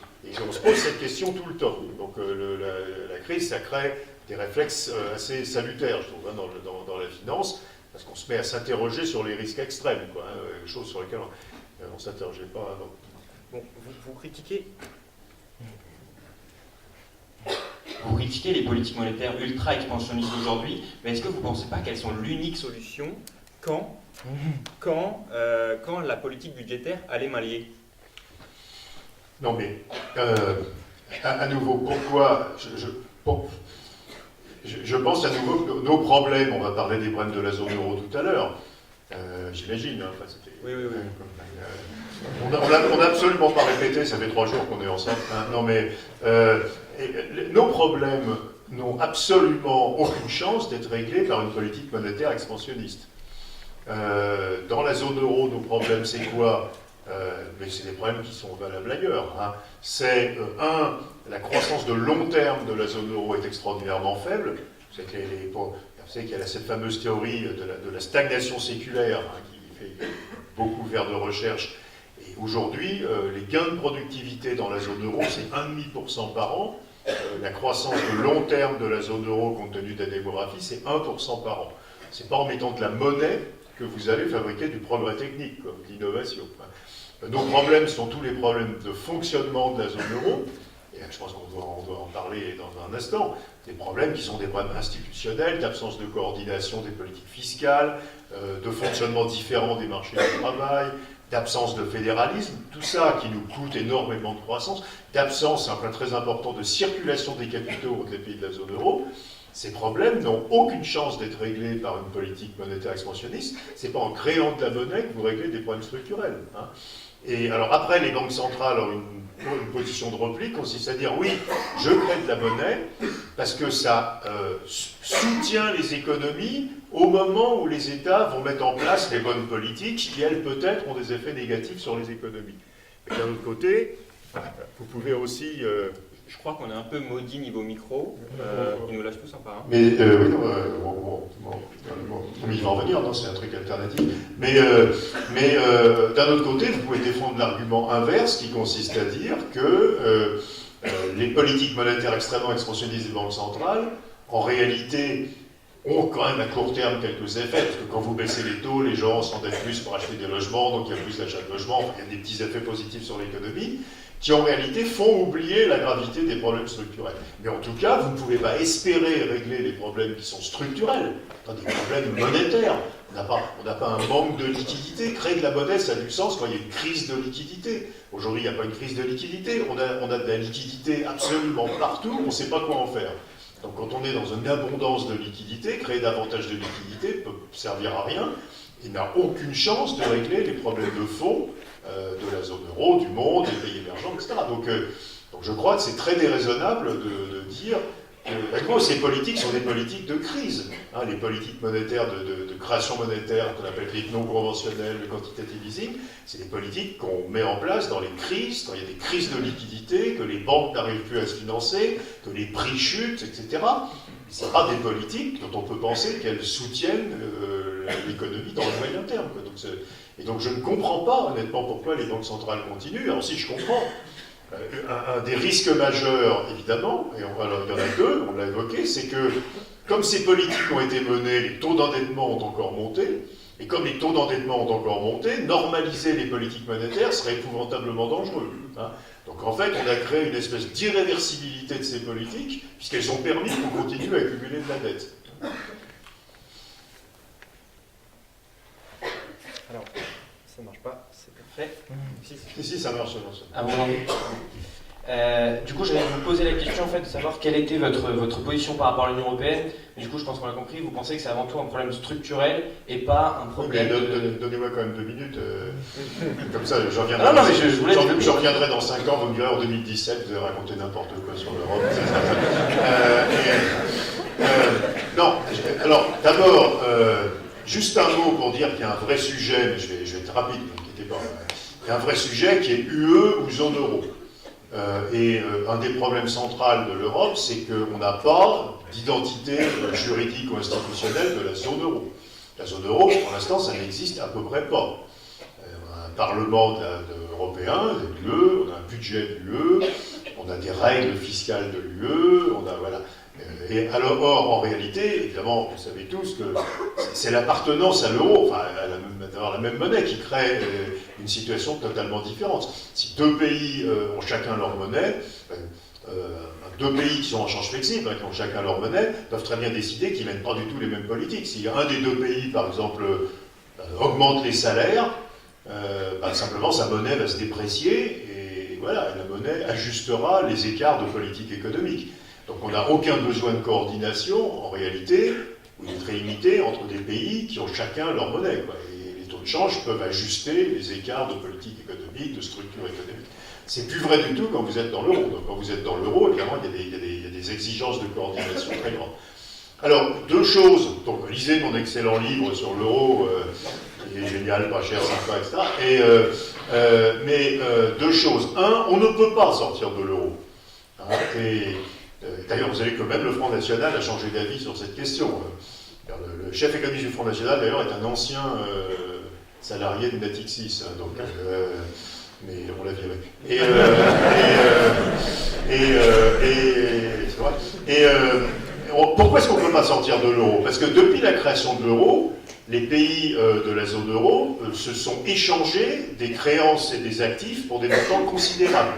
on se pose cette question tout le temps. Donc la crise, ça crée des réflexes assez salutaires, je trouve, dans la finance, parce qu'on se met à s'interroger sur les risques extrêmes, choses sur lesquelles on ne s'interrogeait pas avant. Bon, vous critiquez les politiques monétaires ultra-expansionnistes aujourd'hui, mais est-ce que vous ne pensez pas qu'elles sont l'unique solution quand la politique budgétaire allait mal liée? Non mais, à nouveau, pourquoi je pense à nouveau que nos problèmes, on va parler des problèmes de la zone euro tout à l'heure, j'imagine, hein, enfin, c'était... Oui. On n'a absolument pas répété, ça fait 3 jours qu'on est ensemble. Hein, non mais, nos problèmes n'ont absolument aucune chance d'être réglés par une politique monétaire expansionniste. Dans la zone euro, nos problèmes, c'est quoi? Mais c'est des problèmes qui sont valables ailleurs. Hein. C'est, la croissance de long terme de la zone euro est extraordinairement faible. Vous savez qu'il y a cette fameuse théorie de la stagnation séculaire, hein, qui fait beaucoup faire de recherche. Et aujourd'hui, les gains de productivité dans la zone euro, c'est 1,5% par an. La croissance de long terme de la zone euro, compte tenu de la démographie, c'est 1% par an. C'est pas en mettant de la monnaie que vous allez fabriquer du progrès technique, de l'innovation. Nos problèmes sont tous les problèmes de fonctionnement de la zone euro, et je pense qu'on doit en parler dans un instant, des problèmes qui sont des problèmes institutionnels, d'absence de coordination des politiques fiscales, de fonctionnement différent des marchés du travail, d'absence de fédéralisme, tout ça qui nous coûte énormément de croissance, d'absence, c'est un point très important, de circulation des capitaux entre les pays de la zone euro. Ces problèmes n'ont aucune chance d'être réglés par une politique monétaire expansionniste. C'est pas en créant de la monnaie que vous réglez des problèmes structurels. Hein. Et alors après, les banques centrales ont une position de repli consiste à dire oui, je crée de la monnaie parce que ça soutient les économies au moment où les États vont mettre en place les bonnes politiques qui, elles, peut-être, ont des effets négatifs sur les économies. Et d'un autre côté, vous pouvez aussi... Je crois qu'on est un peu maudit niveau micro. Ils nous lâchent tous un par un. Mais oui, on y va en venir, non, c'est un truc alternatif. Mais d'un autre côté, vous pouvez défendre l'argument inverse qui consiste à dire que les politiques monétaires extrêmement expansionnistes des banques centrales, en réalité, ont quand même à court terme quelques effets, parce que quand vous baissez les taux, les gens s'endettent plus pour acheter des logements, donc il y a plus d'achat de logements, enfin, il y a des petits effets positifs sur l'économie, qui en réalité font oublier la gravité des problèmes structurels. Mais en tout cas, vous ne pouvez pas espérer régler les problèmes qui sont structurels, des problèmes monétaires. On n'a pas un manque de liquidité. Créer de la monnaie, ça a du sens quand il y a une crise de liquidité. Aujourd'hui, il n'y a pas une crise de liquidité. On a de la liquidité absolument partout, on ne sait pas quoi en faire. Donc quand on est dans une abondance de liquidité, créer davantage de liquidité peut servir à rien et n'a aucune chance de régler les problèmes de fond de la zone euro, du monde, des pays émergents, etc. Donc je crois que c'est très déraisonnable de dire que ces politiques sont des politiques de crise. Hein, les politiques monétaires de création monétaire qu'on appelle les non conventionnelles, le quantitative easing, c'est des politiques qu'on met en place dans les crises, quand il y a des crises de liquidité, que les banques n'arrivent plus à se financer, que les prix chutent, etc. Ce ne sont pas des politiques dont on peut penser qu'elles soutiennent l'économie dans le moyen terme. Quoi. Donc je ne comprends pas honnêtement pourquoi les banques centrales continuent. Alors si je comprends, un des risques majeurs, évidemment, et alors il y en a deux, on l'a évoqué, c'est que comme ces politiques ont été menées, les taux d'endettement ont encore monté, et comme les taux d'endettement ont encore monté, normaliser les politiques monétaires serait épouvantablement dangereux. Hein. Donc en fait, on a créé une espèce d'irréversibilité de ces politiques, puisqu'elles ont permis qu'on continue à accumuler de la dette. Alors, ça ne marche pas, c'est parfait. Si, ça marche. Ah bon, du coup, j'allais vous poser la question en fait, de savoir quelle était votre position par rapport à l'Union Européenne. Du coup, je pense qu'on l'a compris, vous pensez que c'est avant tout un problème structurel et pas un problème... Donnez-moi quand même 2 minutes, comme ça je reviendrai, je reviendrai dans 5 ans, vous me direz en 2017, vous avez raconté n'importe quoi sur l'Europe. Non, alors d'abord, juste un mot pour dire qu'il y a un vrai sujet, mais je vais être rapide, ne vous inquiétez pas. Il y a un vrai sujet qui est UE ou zone euro. Et un des problèmes centraux de l'Europe, c'est qu'on n'a pas d'identité juridique ou institutionnelle de la zone euro. La zone euro, pour l'instant, ça n'existe à peu près pas. On a un parlement européen, de l'UE, on a un budget de l'UE, on a des règles fiscales de l'UE, on a... Voilà. Et alors, or, en réalité, évidemment, vous savez tous que c'est l'appartenance à l'euro, enfin, d'avoir la même monnaie qui crée une situation totalement différente. Si deux pays ont chacun leur monnaie, deux pays qui sont en change flexible, qui ont chacun leur monnaie, peuvent très bien décider qu'ils ne mènent pas du tout les mêmes politiques. Si un des deux pays, par exemple, augmente les salaires, simplement sa monnaie va se déprécier et voilà, la monnaie ajustera les écarts de politique économique. Donc on n'a aucun besoin de coordination, en réalité, ou il est très limité entre des pays qui ont chacun leur monnaie. Quoi. Et les taux de change peuvent ajuster les écarts de politique économique, de structure économique. C'est plus vrai du tout quand vous êtes dans l'euro. Donc quand vous êtes dans l'euro, évidemment, il y a des exigences de coordination très grandes. Alors, deux choses. Donc lisez mon excellent livre sur l'euro, qui est génial, pas cher, sympa, etc. Mais deux choses. Un, on ne peut pas sortir de l'euro. Hein, d'ailleurs, vous savez que même le Front National a changé d'avis sur cette question. Le chef économiste du Front National, d'ailleurs, est un ancien salarié de Natixis, donc, mais on l'a viré. Pourquoi est-ce qu'on ne peut pas sortir de l'euro? Parce que depuis la création de l'euro, les pays de la zone euro se sont échangés des créances et des actifs pour des montants considérables.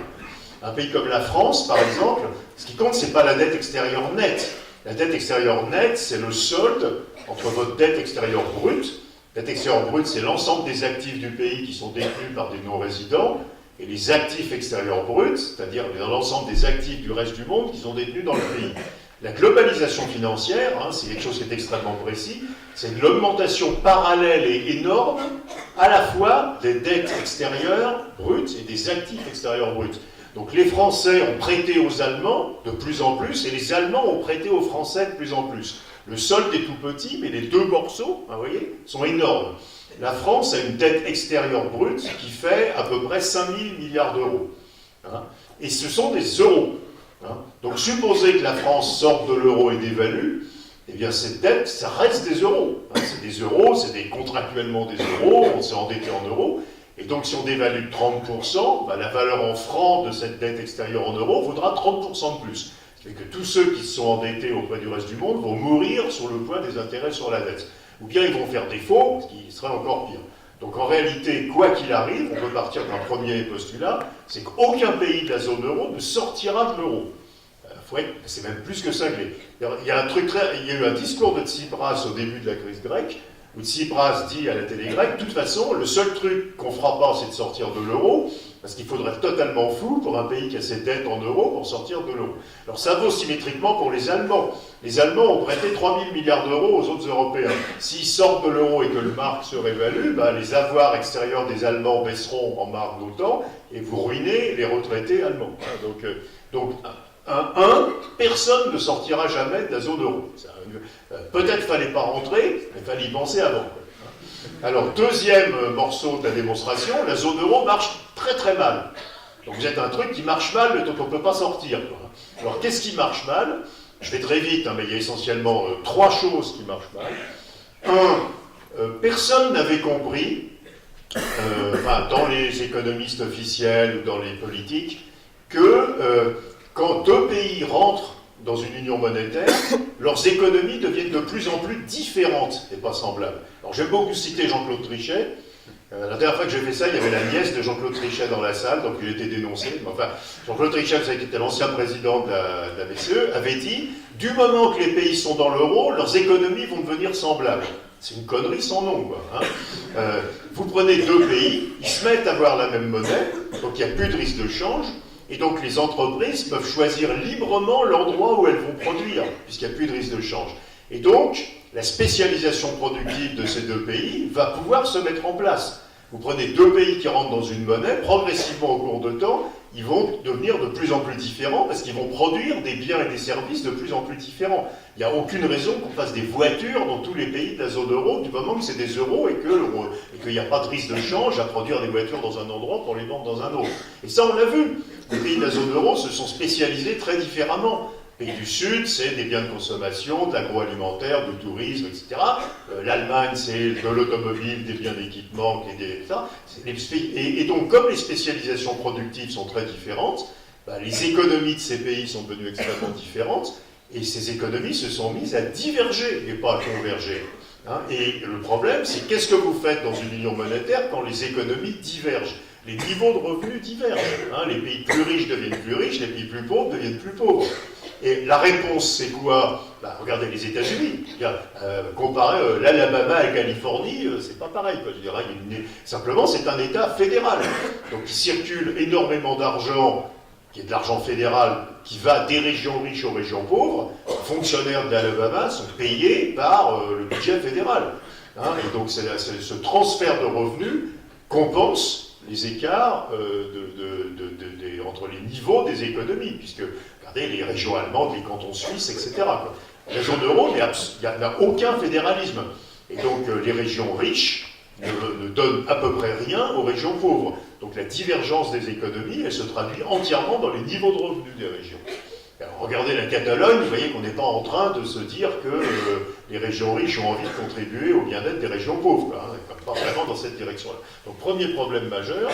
Un pays comme la France, par exemple, ce qui compte, ce n'est pas la dette extérieure nette. La dette extérieure nette, c'est le solde entre votre dette extérieure brute. La dette extérieure brute, c'est l'ensemble des actifs du pays qui sont détenus par des non-résidents, et les actifs extérieurs bruts, c'est-à-dire l'ensemble des actifs du reste du monde qui sont détenus dans le pays. La globalisation financière, hein, c'est quelque chose qui est extrêmement précis, c'est de l'augmentation parallèle et énorme à la fois des dettes extérieures brutes et des actifs extérieurs bruts. Donc les Français ont prêté aux Allemands de plus en plus, et les Allemands ont prêté aux Français de plus en plus. Le solde est tout petit, mais les deux morceaux, hein, vous voyez, sont énormes. La France a une dette extérieure brute qui fait à peu près 5 000 milliards d'euros. Hein, et ce sont des euros. Hein. Donc supposez que la France sorte de l'euro et dévalue, eh bien cette dette, ça reste des euros. Hein, c'est des euros, c'est contractuellement des euros, on s'est endetté en euros. Et donc si on dévalue de 30%, bah, la valeur en francs de cette dette extérieure en euros vaudra 30% de plus. C'est que tous ceux qui se sont endettés auprès du reste du monde vont mourir sur le poids des intérêts sur la dette. Ou bien ils vont faire défaut, ce qui serait encore pire. Donc en réalité, quoi qu'il arrive, on peut partir d'un premier postulat, c'est qu'aucun pays de la zone euro ne sortira de l'euro. C'est même plus que ça. Il y a eu un discours de Tsipras au début de la crise grecque, où Tsipras dit à la télé grecque, de toute façon, le seul truc qu'on fera pas, c'est de sortir de l'euro, parce qu'il faudrait être totalement fou pour un pays qui a ses dettes en euros pour sortir de l'euro. Alors ça vaut symétriquement pour les Allemands. Les Allemands ont prêté 3 000 milliards d'euros aux autres Européens. S'ils sortent de l'euro et que le mark se révalue, bah, les avoirs extérieurs des Allemands baisseront en mark d'autant, et vous ruinez les retraités allemands. Donc personne ne sortira jamais de la zone euro. Peut-être fallait pas rentrer, mais fallait y penser avant. Alors, deuxième morceau de la démonstration, la zone euro marche très très mal. Donc vous êtes un truc qui marche mal, dont on ne peut pas sortir. Alors, qu'est-ce qui marche mal? Je vais très vite, hein, mais il y a essentiellement 3 choses qui marchent mal. Personne n'avait compris, dans les économistes officiels ou dans les politiques, que quand 2 pays rentrent dans une union monétaire, leurs économies deviennent de plus en plus différentes et pas semblables. Alors j'aime beaucoup citer Jean-Claude Trichet. La dernière fois que j'ai fait ça, il y avait la nièce de Jean-Claude Trichet dans la salle, donc il était dénoncé. Enfin, Jean-Claude Trichet, vous savez, qui était l'ancien président de la BCE, avait dit « Du moment que les pays sont dans l'euro, leurs économies vont devenir semblables ». C'est une connerie sans nom, quoi. Hein. Vous prenez 2 pays, ils se mettent à avoir la même monnaie, donc il n'y a plus de risque de change. Et donc les entreprises peuvent choisir librement l'endroit où elles vont produire, puisqu'il n'y a plus de risque de change. Et donc, la spécialisation productive de ces 2 pays va pouvoir se mettre en place. Vous prenez 2 pays qui rentrent dans une monnaie, progressivement au cours de temps, ils vont devenir de plus en plus différents, parce qu'ils vont produire des biens et des services de plus en plus différents. Il n'y a aucune raison qu'on fasse des voitures dans tous les pays de la zone euro, du moment que c'est des euros et qu'il n'y a pas de risque de change à produire des voitures dans un endroit pour les vendre dans un autre. Et ça, on l'a vu. Les pays de la zone euro se sont spécialisés très différemment. Les pays du Sud, c'est des biens de consommation, de l'agroalimentaire, du tourisme, etc. L'Allemagne, c'est de l'automobile, des biens d'équipement, et donc, comme les spécialisations productives sont très différentes, bah, les économies de ces pays sont devenues extrêmement différentes, et ces économies se sont mises à diverger et pas à converger. Hein, et le problème, c'est qu'est-ce que vous faites dans une union monétaire quand les économies divergent? Les niveaux de revenus divergent. Hein, les pays plus riches deviennent plus riches, les pays plus pauvres deviennent plus pauvres. Et la réponse, c'est quoi? Bah, regardez les États-Unis. Comparer l'Alabama et la Californie, c'est pas pareil. Quoi. Je dirais, simplement, c'est un État fédéral. Donc, il circule énormément d'argent, qui est de l'argent fédéral, qui va des régions riches aux régions pauvres. Les fonctionnaires de l'Alabama sont payés par le budget fédéral. Hein, et donc, ce transfert de revenus compense les écarts entre les niveaux des économies, puisque, regardez, les régions allemandes, les cantons suisses, etc. Quoi. La zone euro, il n'y a aucun fédéralisme. Et donc, les régions riches ne donnent à peu près rien aux régions pauvres. Donc, la divergence des économies, elle se traduit entièrement dans les niveaux de revenus des régions. Alors, regardez la Catalogne, vous voyez qu'on n'est pas en train de se dire que les régions riches ont envie de contribuer au bien-être des régions pauvres. Quoi, hein, pas vraiment dans cette direction-là. Donc, premier problème majeur,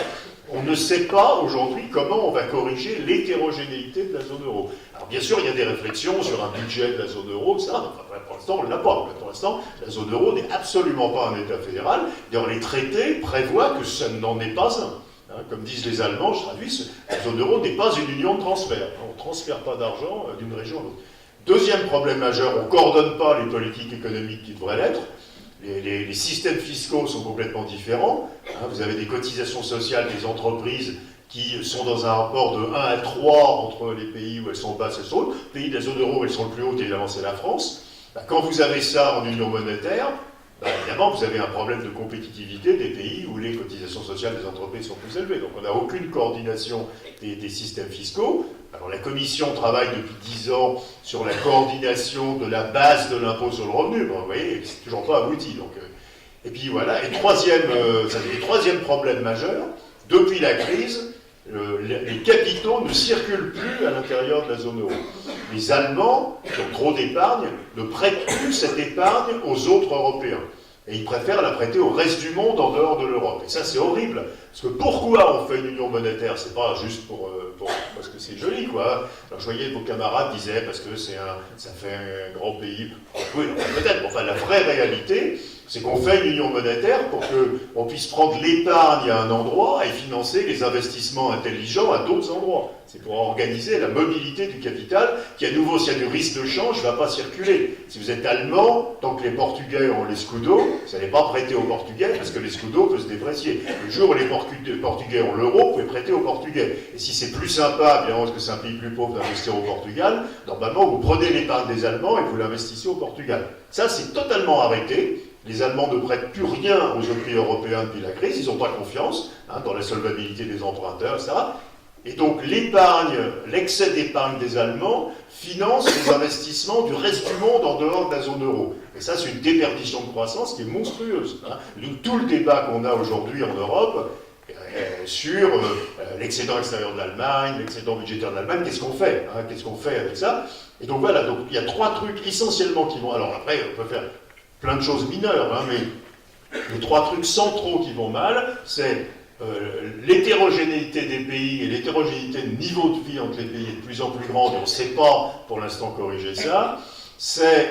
on ne sait pas aujourd'hui comment on va corriger l'hétérogénéité de la zone euro. Alors, bien sûr, il y a des réflexions sur un budget de la zone euro, ça, enfin, pour l'instant, on ne l'a pas. Pour l'instant, la zone euro n'est absolument pas un État fédéral. D'ailleurs, les traités prévoient que ça n'en est pas un. Comme disent les Allemands, je traduis, la zone euro n'est pas une union de transfert. On ne transfère pas d'argent d'une région à l'autre. Deuxième problème majeur, on ne coordonne pas les politiques économiques qui devraient l'être. Les systèmes fiscaux sont complètement différents. Vous avez des cotisations sociales des entreprises qui sont dans un rapport de 1 à 3 entre les pays où elles sont basses et sont hautes. Les pays de la zone euro où elles sont le plus hautes, évidemment, c'est la France. Quand vous avez ça en union monétaire, évidemment, vous avez un problème de compétitivité des pays où les cotisations sociales des entreprises sont plus élevées. Donc on n'a aucune coordination des systèmes fiscaux. Alors la Commission travaille depuis 10 ans sur la coordination de la base de l'impôt sur le revenu. Bon, vous voyez, c'est toujours pas abouti. Donc, et puis voilà. Et troisième problème majeur, depuis la crise, les capitaux ne circulent plus à l'intérieur de la zone euro. Les Allemands, qui ont trop d'épargne, ne prêtent plus cette épargne aux autres Européens. Et ils préfèrent la prêter au reste du monde en dehors de l'Europe. Et ça, c'est horrible. Parce que pourquoi on fait une union monétaire? C'est pas juste parce que c'est joli, quoi. Alors, je voyais vos camarades disaient parce que ça fait un grand pays. Oui, peut-être. Enfin, la vraie réalité, c'est qu'on fait une union monétaire pour qu'on puisse prendre l'épargne à un endroit et financer les investissements intelligents à d'autres endroits. C'est pour organiser la mobilité du capital qui, à nouveau, s'il y a du risque de change, ne va pas circuler. Si vous êtes allemand, tant que les Portugais ont les scudos, vous n'allez pas prêter aux Portugais parce que les scudos peuvent se déprécier. Le jour où les Portugais ont l'euro, vous pouvez prêter aux Portugais. Et si c'est plus sympa, bien parce que c'est un pays plus pauvre d'investir au Portugal, normalement, vous prenez l'épargne des Allemands et vous l'investissez au Portugal. Ça, c'est totalement arrêté. Les Allemands ne prêtent plus rien aux autres pays européens depuis la crise, ils n'ont pas confiance dans la solvabilité des emprunteurs, etc. Et donc l'épargne, l'excès d'épargne des Allemands finance les investissements du reste du monde en dehors de la zone euro. Et ça, c'est une déperdition de croissance qui est monstrueuse. Donc tout le débat qu'on a aujourd'hui en Europe sur l'excédent extérieur de l'Allemagne, l'excédent budgétaire de l'Allemagne, qu'est-ce qu'on fait qu'est-ce qu'on fait avec ça? Et donc voilà, donc, il y a 3 trucs essentiellement qui vont... Alors après, on peut faire plein de choses mineures, mais les 3 trucs centraux qui vont mal, c'est l'hétérogénéité des pays et l'hétérogénéité de niveau de vie entre les pays est de plus en plus grande et on ne sait pas pour l'instant corriger ça.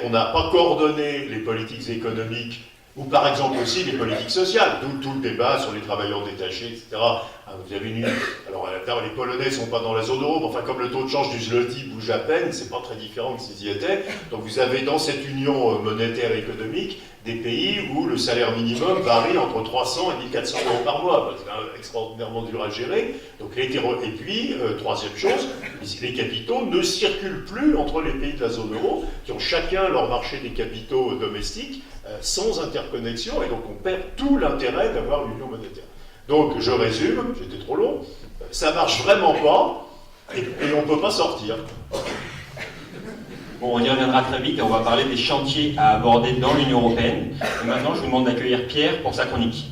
On n'a pas coordonné les politiques économiques ou par exemple aussi les politiques sociales, d'où tout le débat sur les travailleurs détachés, etc. Vous avez une... Alors les Polonais ne sont pas dans la zone euro, mais enfin comme le taux de change du zloty bouge à peine, c'est pas très différent que s'ils y étaient. Donc vous avez dans cette union monétaire et économique des pays où le salaire minimum varie entre 300 et 1400 euros par mois. C'est extraordinairement dur à gérer. Donc, et puis, troisième chose, les capitaux ne circulent plus entre les pays de la zone euro, qui ont chacun leur marché des capitaux domestiques, sans interconnexion, et donc on perd tout l'intérêt d'avoir l'union monétaire. Donc, je résume, j'étais trop long, ça marche vraiment pas, et on ne peut pas sortir. Bon, on y reviendra très vite et on va parler des chantiers à aborder dans l'Union européenne. Et maintenant, je vous demande d'accueillir Pierre pour sa chronique.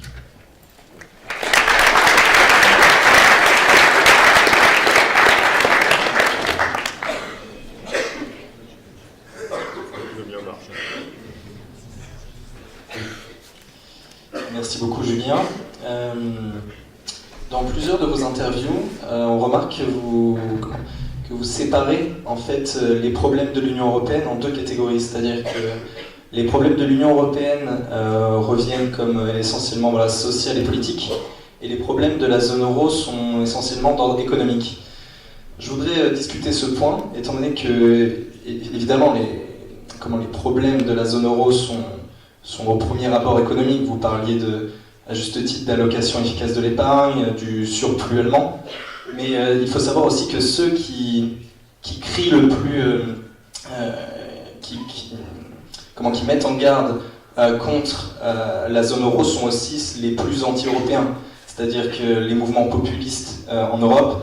Merci beaucoup, Julien. Dans plusieurs de vos interviews, on remarque que vous séparez en fait les problèmes de l'Union européenne en 2 catégories, c'est-à-dire que les problèmes de l'Union européenne reviennent comme essentiellement social et politique, et les problèmes de la zone euro sont essentiellement d'ordre économique. Je voudrais discuter ce point, étant donné que évidemment les problèmes de la zone euro sont au premier rapport économique. Vous parliez à juste titre d'allocation efficace de l'épargne, du surplus allemand. Mais il faut savoir aussi que ceux qui crient le plus, qui mettent en garde contre la zone euro sont aussi les plus anti-européens. C'est-à-dire que les mouvements populistes en Europe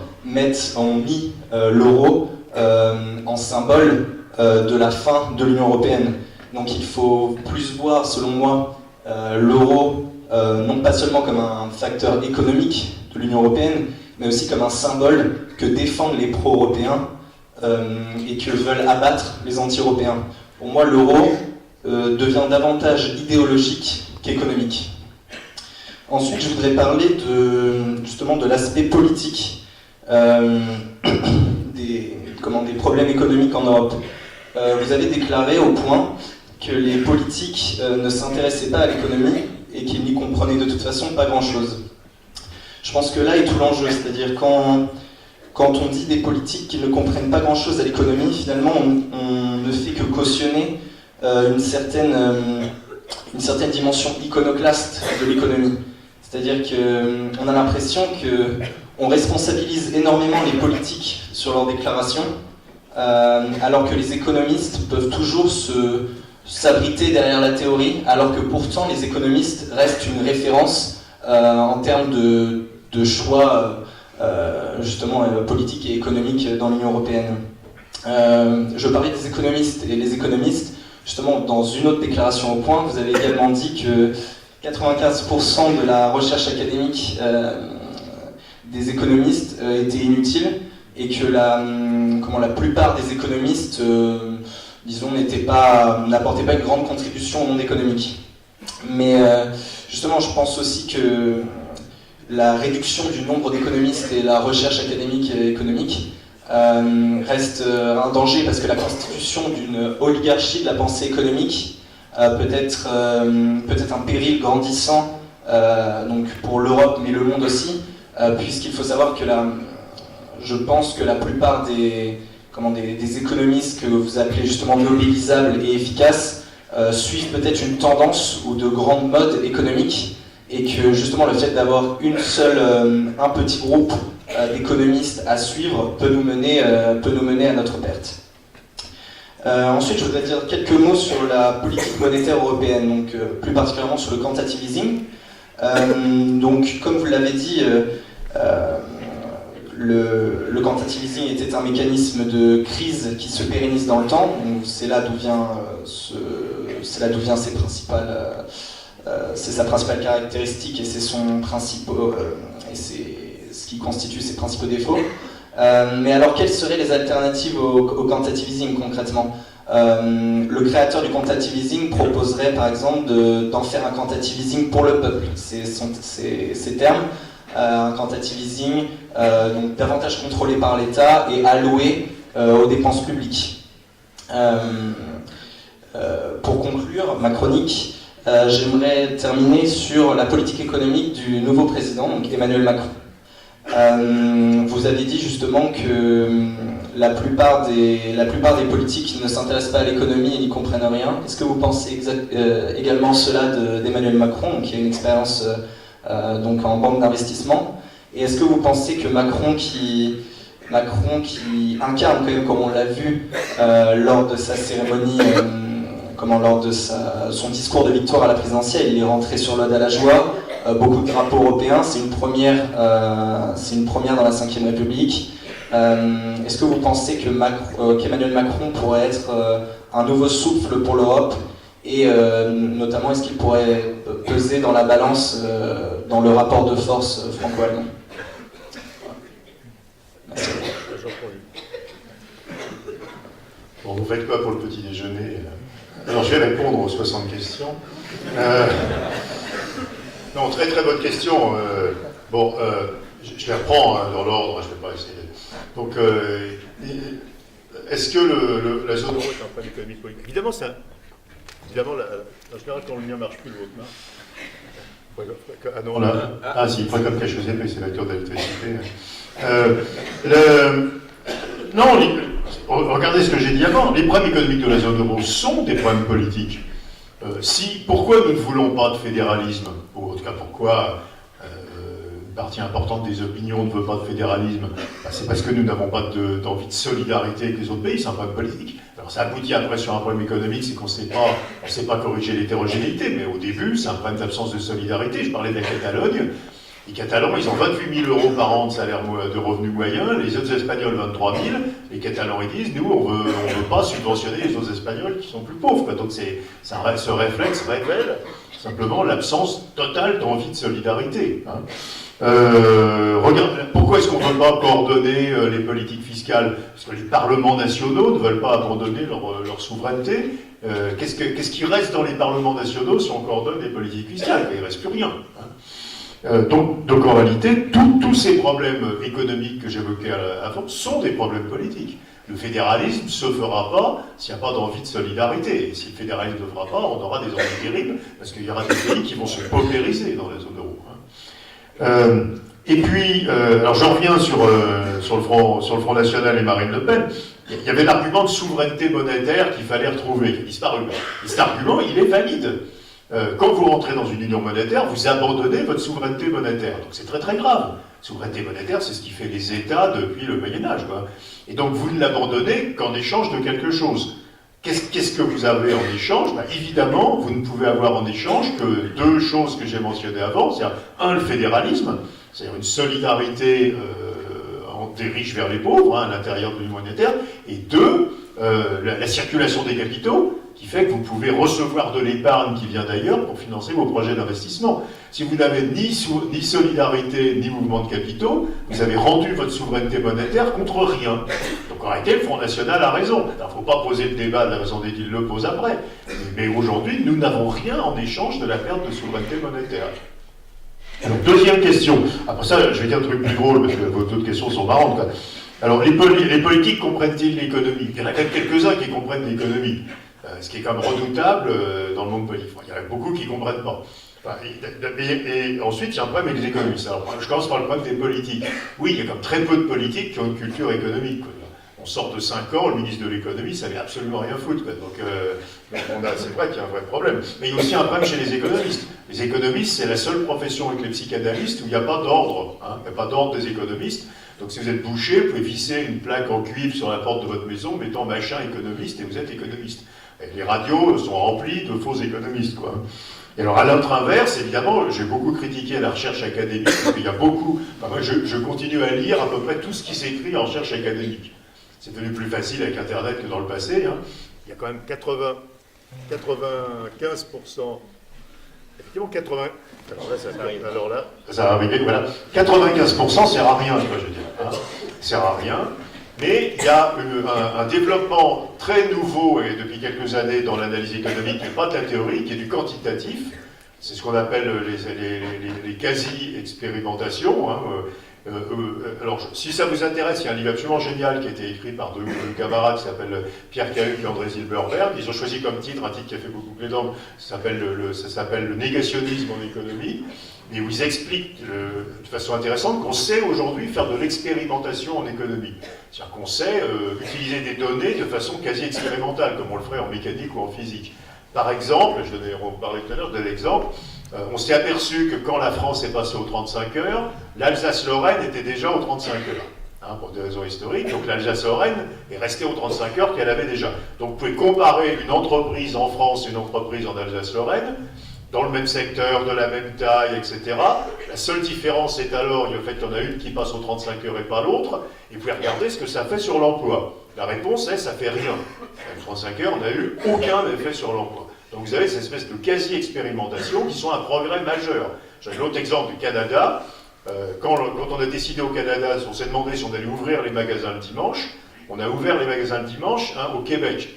ont mis l'euro en symbole de la fin de l'Union européenne. Donc il faut plus voir, selon moi, l'euro non pas seulement comme un facteur économique de l'Union européenne, mais aussi comme un symbole que défendent les pro-européens et que veulent abattre les anti-européens. Pour moi, l'euro devient davantage idéologique qu'économique. Ensuite, je voudrais parler justement de l'aspect politique des problèmes économiques en Europe. Vous avez déclaré au point que les politiques ne s'intéressaient pas à l'économie et qu'ils n'y comprenaient de toute façon pas grand-chose. Je pense que là est tout l'enjeu, c'est-à-dire quand on dit des politiques qui ne comprennent pas grand-chose à l'économie, finalement on ne fait que cautionner une certaine dimension iconoclaste de l'économie. C'est-à-dire qu'on a l'impression On responsabilise énormément les politiques sur leurs déclarations, alors que les économistes peuvent toujours s'abriter derrière la théorie, alors que pourtant les économistes restent une référence en termes de choix justement politiques et économiques dans l'Union européenne. Je parlais des économistes, et les économistes, justement dans une autre déclaration au point, vous avez également dit que 95% de la recherche académique des économistes était inutile, et que la plupart des économistes, disons, n'apportaient pas une grande contribution au monde économique. Mais justement, je pense aussi que la réduction du nombre d'économistes et la recherche académique et économique reste un danger, parce que la constitution d'une oligarchie de la pensée économique peut être un péril grandissant donc pour l'Europe, mais le monde aussi, puisqu'il faut savoir que je pense que la plupart des économistes que vous appelez justement mobilisables et efficaces suivent peut-être une tendance ou de grandes modes économiques, et que justement le fait d'avoir un petit groupe d'économistes à suivre peut nous mener à notre perte. Ensuite, je voudrais dire quelques mots sur la politique monétaire européenne, donc plus particulièrement sur le quantitative easing. Donc, comme vous l'avez dit, le quantitative easing était un mécanisme de crise qui se pérennise dans le temps. C'est là d'où vient c'est sa principale caractéristique, et c'est ce qui constitue ses principaux défauts. Mais alors, quelles seraient les alternatives au quantitative easing concrètement? Le créateur du quantitative easing proposerait par exemple d'en faire un quantitative easing pour le peuple. C'est ces termes. Un quantitative easing donc davantage contrôlé par l'État et alloué aux dépenses publiques. Pour conclure ma chronique, j'aimerais terminer sur la politique économique du nouveau président, donc Emmanuel Macron. Vous avez dit justement que la plupart des politiques ne s'intéressent pas à l'économie et n'y comprennent rien. Est-ce que vous pensez également cela d'Emmanuel Macron, qui a une expérience donc en banque d'investissement? Et est-ce que vous pensez que Macron qui incarne, quand même, comme on l'a vu lors de sa cérémonie, lors de son discours de victoire à la présidentielle, il est rentré sur l'Ode à la joie, beaucoup de drapeaux européens, c'est une première dans la Ve République. Est-ce que vous pensez qu'Emmanuel Macron pourrait être un nouveau souffle pour l'Europe, et notamment est-ce qu'il pourrait peser dans la balance dans le rapport de force franco-allemand? Merci. Bon, vous faites quoi pour le petit déjeuner? Alors, je vais répondre aux 60 questions. Non, très très bonne question. Je les reprends dans l'ordre, je ne vais pas essayer. Donc, est-ce que la zone euro est un problème économique politique? Évidemment, en général, quand le mien ne marche plus, le vôtre marche. Ah non, là. Ah si, pas comme quelque chose, mais c'est la tour d'électricité. Non, regardez ce que j'ai dit avant. Les problèmes économiques de la zone euro sont des problèmes politiques. Pourquoi nous ne voulons pas de fédéralisme, ou en tout cas pourquoi une partie importante des opinions ne veut pas de fédéralisme, c'est parce que nous n'avons pas d'envie de solidarité avec les autres pays, c'est un problème politique. Alors ça aboutit après sur un problème économique, c'est qu'on ne sait pas corriger l'hétérogénéité, mais au début c'est un problème d'absence de solidarité. Je parlais de la Catalogne. Les Catalans, ils ont 28 000 € par an de salaire de revenu moyen, les autres Espagnols 23 000. Les Catalans, ils disent, nous, on veut pas subventionner les autres Espagnols qui sont plus pauvres, quoi. Donc ce réflexe révèle simplement l'absence totale d'envie de solidarité. Hein. Pourquoi est-ce qu'on ne veut pas coordonner les politiques fiscales? Parce que les parlements nationaux ne veulent pas abandonner leur souveraineté. Qu'est-ce qui reste dans les parlements nationaux si on coordonne les politiques fiscales? Il ne reste plus rien. Hein. Donc en réalité, tous ces problèmes économiques que j'évoquais avant sont des problèmes politiques. Le fédéralisme ne se fera pas s'il n'y a pas d'envie de solidarité. Et si le fédéralisme ne se fera pas, on aura des envies terribles, parce qu'il y aura des pays qui vont se paupériser dans la zone euro. Et puis, alors j'en reviens sur le Front National et Marine Le Pen. Il y avait l'argument de souveraineté monétaire qu'il fallait retrouver, qui a disparu. Et cet argument, il est valide. Quand vous rentrez dans une union monétaire, vous abandonnez votre souveraineté monétaire. Donc c'est très très grave. Souveraineté monétaire, c'est ce qui fait les États depuis le Moyen-Âge. Et donc vous ne l'abandonnez qu'en échange de quelque chose. Qu'est-ce que vous avez en échange? Évidemment, vous ne pouvez avoir en échange que deux choses que j'ai mentionnées avant. C'est-à-dire, un, le fédéralisme, c'est-à-dire une solidarité des riches vers les pauvres à l'intérieur de l'Union monétaire. Et deux, la circulation des capitaux, qui fait que vous pouvez recevoir de l'épargne qui vient d'ailleurs pour financer vos projets d'investissement. Si vous n'avez ni solidarité ni mouvement de capitaux, vous avez rendu votre souveraineté monétaire contre rien. Donc en réalité, le Front National a raison. Il ne faut pas poser le débat de la raison dont il le pose après. Mais aujourd'hui, nous n'avons rien en échange de la perte de souveraineté monétaire. Alors, deuxième question. Après ça, je vais dire un truc plus drôle, parce que vos autres questions sont marrantes. Alors, les politiques comprennent-ils l'économie? Il y en a quand même quelques-uns qui comprennent l'économie. Ce qui est quand même redoutable dans le monde politique. Il y en a beaucoup qui ne comprennent pas. Et ensuite, il y a un problème avec les économistes. Alors, je commence par le problème des politiques. Oui, il y a quand même très peu de politiques qui ont une culture économique. On sort de 5 ans, le ministre de l'économie ne savait absolument rien foutre. Donc c'est vrai qu'il y a un vrai problème. Mais il y a aussi un problème chez les économistes. Les économistes, c'est la seule profession avec les psychanalystes où il n'y a pas d'ordre. Il n'y a pas d'ordre des économistes. Donc si vous êtes boucher, vous pouvez visser une plaque en cuivre sur la porte de votre maison, mettant machin économiste, et vous êtes économiste. Et les radios sont remplies de faux économistes, quoi. Et alors, à l'autre inverse, évidemment, j'ai beaucoup critiqué la recherche académique, parce qu'il y a beaucoup... moi, je continue à lire à peu près tout ce qui s'écrit en recherche académique. C'est devenu plus facile avec Internet que dans le passé. Il y a quand même 95%... Effectivement, 80... Alors là, ça va arriver, voilà. 95% sert à rien, je veux dire. Sert à rien. Mais il y a un développement très nouveau, et depuis quelques années, dans l'analyse économique, qui n'est pas de la théorie, qui est du quantitatif. C'est ce qu'on appelle les quasi-expérimentations. Alors, si ça vous intéresse, il y a un livre absolument génial qui a été écrit par deux camarades qui s'appellent Pierre Cahuc et André Zilberberg. Ils ont choisi comme titre, un titre qui a fait beaucoup plaisir, ça s'appelle Le négationnisme en économie, et où ils expliquent de façon intéressante qu'on sait aujourd'hui faire de l'expérimentation en économie. C'est-à-dire qu'on sait utiliser des données de façon quasi expérimentale, comme on le ferait en mécanique ou en physique. Par exemple, on parlait tout à l'heure de l'exemple, on s'est aperçu que quand la France est passée aux 35 heures, l'Alsace-Lorraine était déjà aux 35 heures, pour des raisons historiques. Donc l'Alsace-Lorraine est restée aux 35 heures qu'elle avait déjà. Donc vous pouvez comparer une entreprise en France et une entreprise en Alsace-Lorraine, dans le même secteur, de la même taille, etc. La seule différence est alors le fait qu'il y en a une qui passe aux 35 heures et pas l'autre, et vous pouvez regarder ce que ça fait sur l'emploi. La réponse est, ça fait rien. Avec 35 heures, on n'a eu aucun effet sur l'emploi. Donc vous avez cette espèce de quasi-expérimentation qui sont un progrès majeur. J'ai l'autre exemple du Canada. Quand on a décidé au Canada, on s'est demandé si on allait ouvrir les magasins le dimanche. On a ouvert les magasins le dimanche au Québec.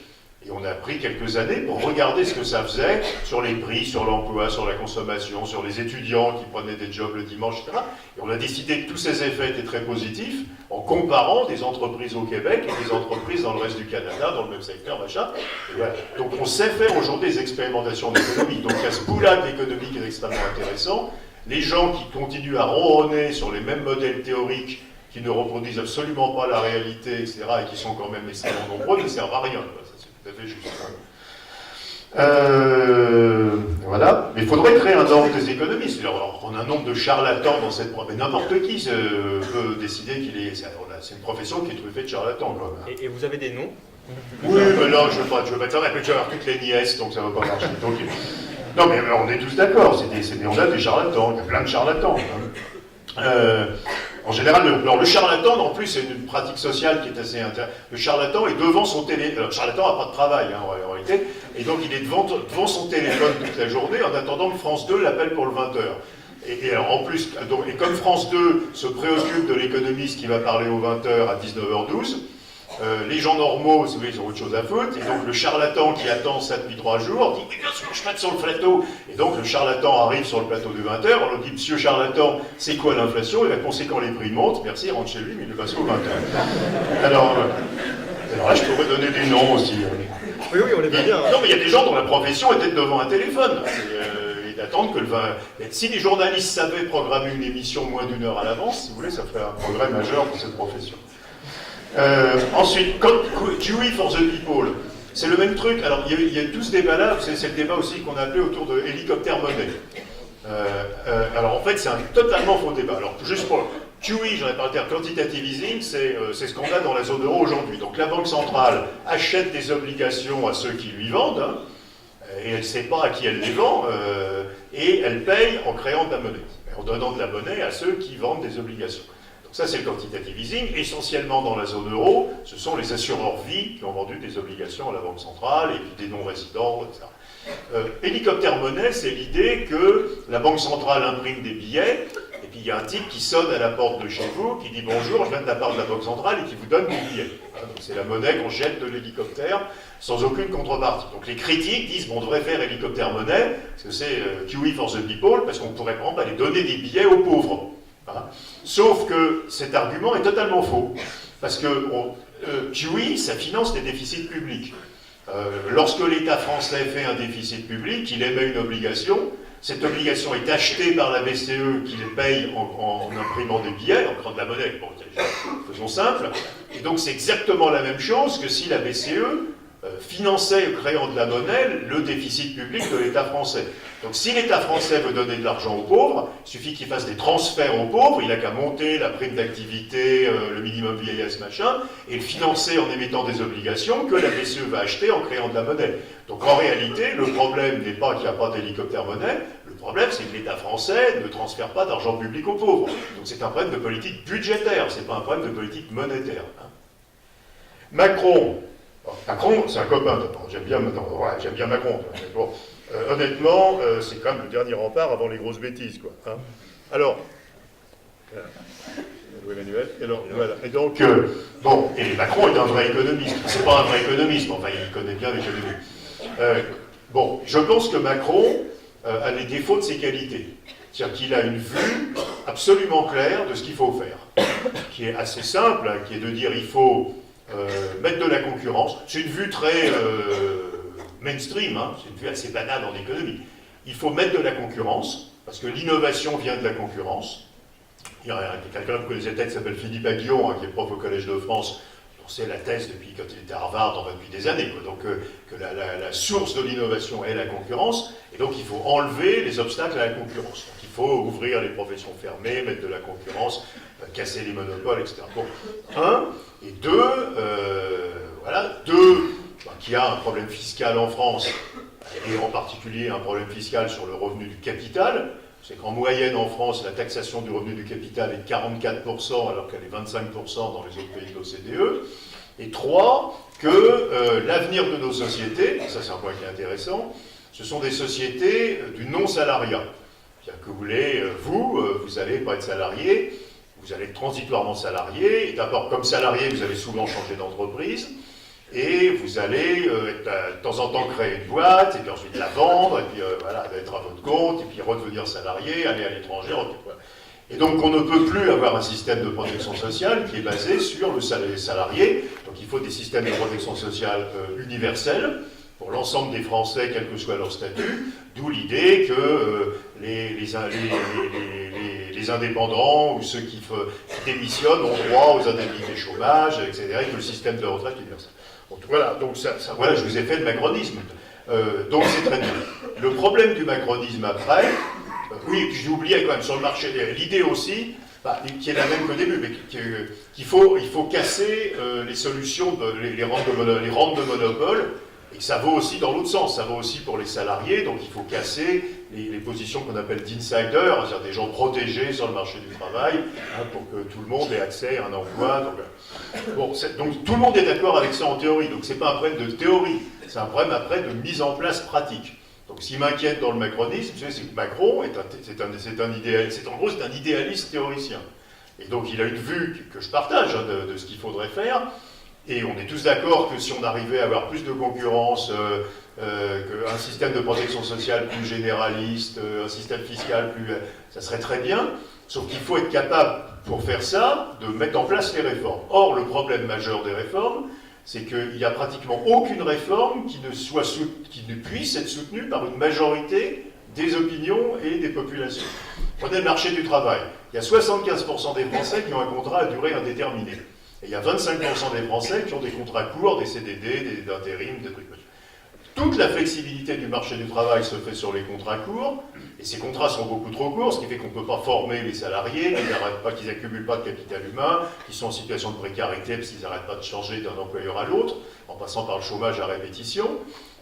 Et on a pris quelques années pour regarder ce que ça faisait sur les prix, sur l'emploi, sur la consommation, sur les étudiants qui prenaient des jobs le dimanche, etc. Et on a décidé que tous ces effets étaient très positifs en comparant des entreprises au Québec et des entreprises dans le reste du Canada, dans le même secteur, machin. Et voilà. Donc on sait faire aujourd'hui des expérimentations en économie. Donc il y a ce boulot d'économie qui est extrêmement intéressant. Les gens qui continuent à ronronner sur les mêmes modèles théoriques qui ne reproduisent absolument pas la réalité, etc., et qui sont quand même extrêmement nombreux, ne servent à rien. Tout à fait juste. Voilà. Mais il faudrait créer un ordre des économistes. Alors, on a un nombre de charlatans dans cette profession. Mais n'importe qui peut décider qu'il est... C'est une profession qui est truffée de charlatans. Et vous avez des noms? Oui, mais là, je ne veux pas dire, mais je vais avoir toutes les nièces, donc ça ne va pas marcher. Donc, non, mais on est tous d'accord. On a des charlatans. Il y a plein de charlatans. En général, le charlatan, en plus, c'est une pratique sociale qui est assez intéressante. Le charlatan est devant son téléphone. Le charlatan n'a pas de travail, en réalité. Et donc, il est devant son téléphone toute la journée en attendant que France 2 l'appelle pour le 20h. Et alors, en plus, et comme France 2 se préoccupe de l'économiste qui va parler au 20h à 19h12, les gens normaux, vous savez, ils ont autre chose à foutre, et donc le charlatan qui attend ça depuis 3 jours dit « Mais bien sûr, je mette sur le plateau !» Et donc le charlatan arrive sur le plateau de 20h, on lui dit « Monsieur charlatan, c'est quoi l'inflation ?» Il répond « C'est quand les prix montent. » Merci, il rentre chez lui, mais il est passé au 20h. Alors là, je pourrais donner des noms aussi. Oui, on les voit bien. Non, mais il y a des gens dont la profession était devant un téléphone. Et d'attendre que le 20... Si les journalistes savaient programmer une émission moins d'1 heure à l'avance, si vous voulez, ça ferait un progrès majeur pour cette profession. Ensuite, QE for the people, c'est le même truc. Alors, il y a tout ce débat-là, c'est le débat aussi qu'on a appelé autour de hélicoptère monnaie. Alors, en fait, c'est un totalement faux débat. Alors, juste QE, j'en ai parlé, quantitative easing, c'est ce qu'on a dans la zone euro aujourd'hui. Donc la Banque centrale achète des obligations à ceux qui lui vendent, hein, et elle ne sait pas à qui elle les vend, et elle paye en créant de la monnaie, en donnant de la monnaie à ceux qui vendent des obligations. Donc ça, c'est le quantitative easing. Essentiellement dans la zone euro, ce sont les assureurs vie qui ont vendu des obligations à la Banque centrale, et puis des non-résidents, etc. Hélicoptère monnaie, c'est l'idée que la Banque centrale imprime des billets, et puis il y a un type qui sonne à la porte de chez vous, qui dit bonjour, je viens de la part de la Banque centrale, et qui vous donne des billets. C'est la monnaie qu'on jette de l'hélicoptère sans aucune contrepartie. Donc les critiques disent bon, on devrait faire hélicoptère monnaie, parce que c'est QE for the people, parce qu'on pourrait par exemple aller donner des billets aux pauvres. Hein. Sauf que cet argument est totalement faux, parce que QE, ça finance des déficits publics. Lorsque l'État français fait un déficit public, il émet une obligation. Cette obligation est achetée par la BCE qui les paye en imprimant des billets, en créant de la monnaie. Bon, faisons simple. Et donc c'est exactement la même chose que si la BCE finançait, créant de la monnaie, le déficit public de l'État français. Donc si l'État français veut donner de l'argent aux pauvres, il suffit qu'il fasse des transferts aux pauvres, il n'a qu'à monter la prime d'activité, le minimum vieillesse, machin, et le financer en émettant des obligations que la BCE va acheter en créant de la monnaie. Donc en réalité, le problème n'est pas qu'il n'y a pas d'hélicoptère monnaie, le problème c'est que l'État français ne transfère pas d'argent public aux pauvres. Donc c'est un problème de politique budgétaire, c'est pas un problème de politique monétaire. Hein. Macron, c'est un copain, j'aime bien Macron. Bon, honnêtement, c'est quand même le dernier rempart avant les grosses bêtises, quoi. Hein. Alors, Emmanuel, voilà. Et donc, bon, et Macron est un vrai économiste. C'est pas un vrai économiste, mais enfin, il connaît bien l'économie. Bon, je pense que Macron a les défauts de ses qualités. C'est-à-dire qu'il a une vue absolument claire de ce qu'il faut faire, qui est assez simple, hein, qui est de dire il faut mettre de la concurrence. C'est une vue très mainstream, hein, c'est une vue assez banale en économie. Il faut mettre de la concurrence, parce que l'innovation vient de la concurrence. Il y a quelqu'un que vous connaissez peut-être qui s'appelle Philippe Aguillon, hein, qui est prof au Collège de France, dont c'est la thèse depuis quand il était à Harvard, enfin depuis des années. Quoi. Donc que la source de l'innovation est la concurrence, et donc il faut enlever les obstacles à la concurrence. Donc il faut ouvrir les professions fermées, mettre de la concurrence, casser les monopoles, etc. Bon, un, et deux, qu'il y a un problème fiscal en France, et en particulier un problème fiscal sur le revenu du capital. C'est qu'en moyenne en France, la taxation du revenu du capital est de 44%, alors qu'elle est 25% dans les autres pays de l'OCDE. Et trois, que l'avenir de nos sociétés, ça c'est un point qui est intéressant, ce sont des sociétés du non-salariat. C'est-à-dire que vous allez pas être salarié, vous allez être transitoirement salarié, et d'abord comme salarié, vous allez souvent changer d'entreprise, et vous allez de temps en temps créer une boîte, et puis ensuite la vendre, et puis être à votre compte, et puis redevenir salarié, aller à l'étranger. Et donc on ne peut plus avoir un système de protection sociale qui est basé sur le salarié. Donc il faut des systèmes de protection sociale universels pour l'ensemble des Français, quel que soit leur statut, d'où l'idée que les indépendants ou ceux qui démissionnent ont droit aux indemnités chômage, etc., et que le système de retraite est universel. Donc voilà, je vous ai fait le macronisme. Donc c'est très bien. Le problème du macronisme après, oui, puis j'ai oublié quand même sur le marché, l'idée aussi, qui est la même qu'au début, mais qu'il faut casser les solutions, les rentes de monopole, et ça vaut aussi dans l'autre sens, ça vaut aussi pour les salariés, donc il faut casser les positions qu'on appelle d'insiders, c'est-à-dire des gens protégés sur le marché du travail, hein, pour que tout le monde ait accès à un emploi. Donc tout le monde est d'accord avec ça en théorie, donc c'est pas un problème de théorie, c'est un problème après de mise en place pratique. Donc ce qui m'inquiète dans le macronisme, c'est que Macron c'est un idéaliste théoricien. Et donc il a une vue que je partage hein, de ce qu'il faudrait faire. Et on est tous d'accord que si on arrivait à avoir plus de concurrence, un système de protection sociale plus généraliste, un système fiscal ça serait très bien. Sauf qu'il faut être capable, pour faire ça, de mettre en place les réformes. Or, le problème majeur des réformes, c'est qu'il n'y a pratiquement aucune réforme qui ne puisse être soutenue par une majorité des opinions et des populations. Prenez le marché du travail. Il y a 75% des Français qui ont un contrat à durée indéterminée. Et il y a 25% des Français qui ont des contrats courts, des CDD, des intérims, des trucs. Toute la flexibilité du marché du travail se fait sur les contrats courts, et ces contrats sont beaucoup trop courts, ce qui fait qu'on ne peut pas former les salariés, qu'ils n'accumulent pas de capital humain, qu'ils sont en situation de précarité parce qu'ils n'arrêtent pas de changer d'un employeur à l'autre, en passant par le chômage à répétition.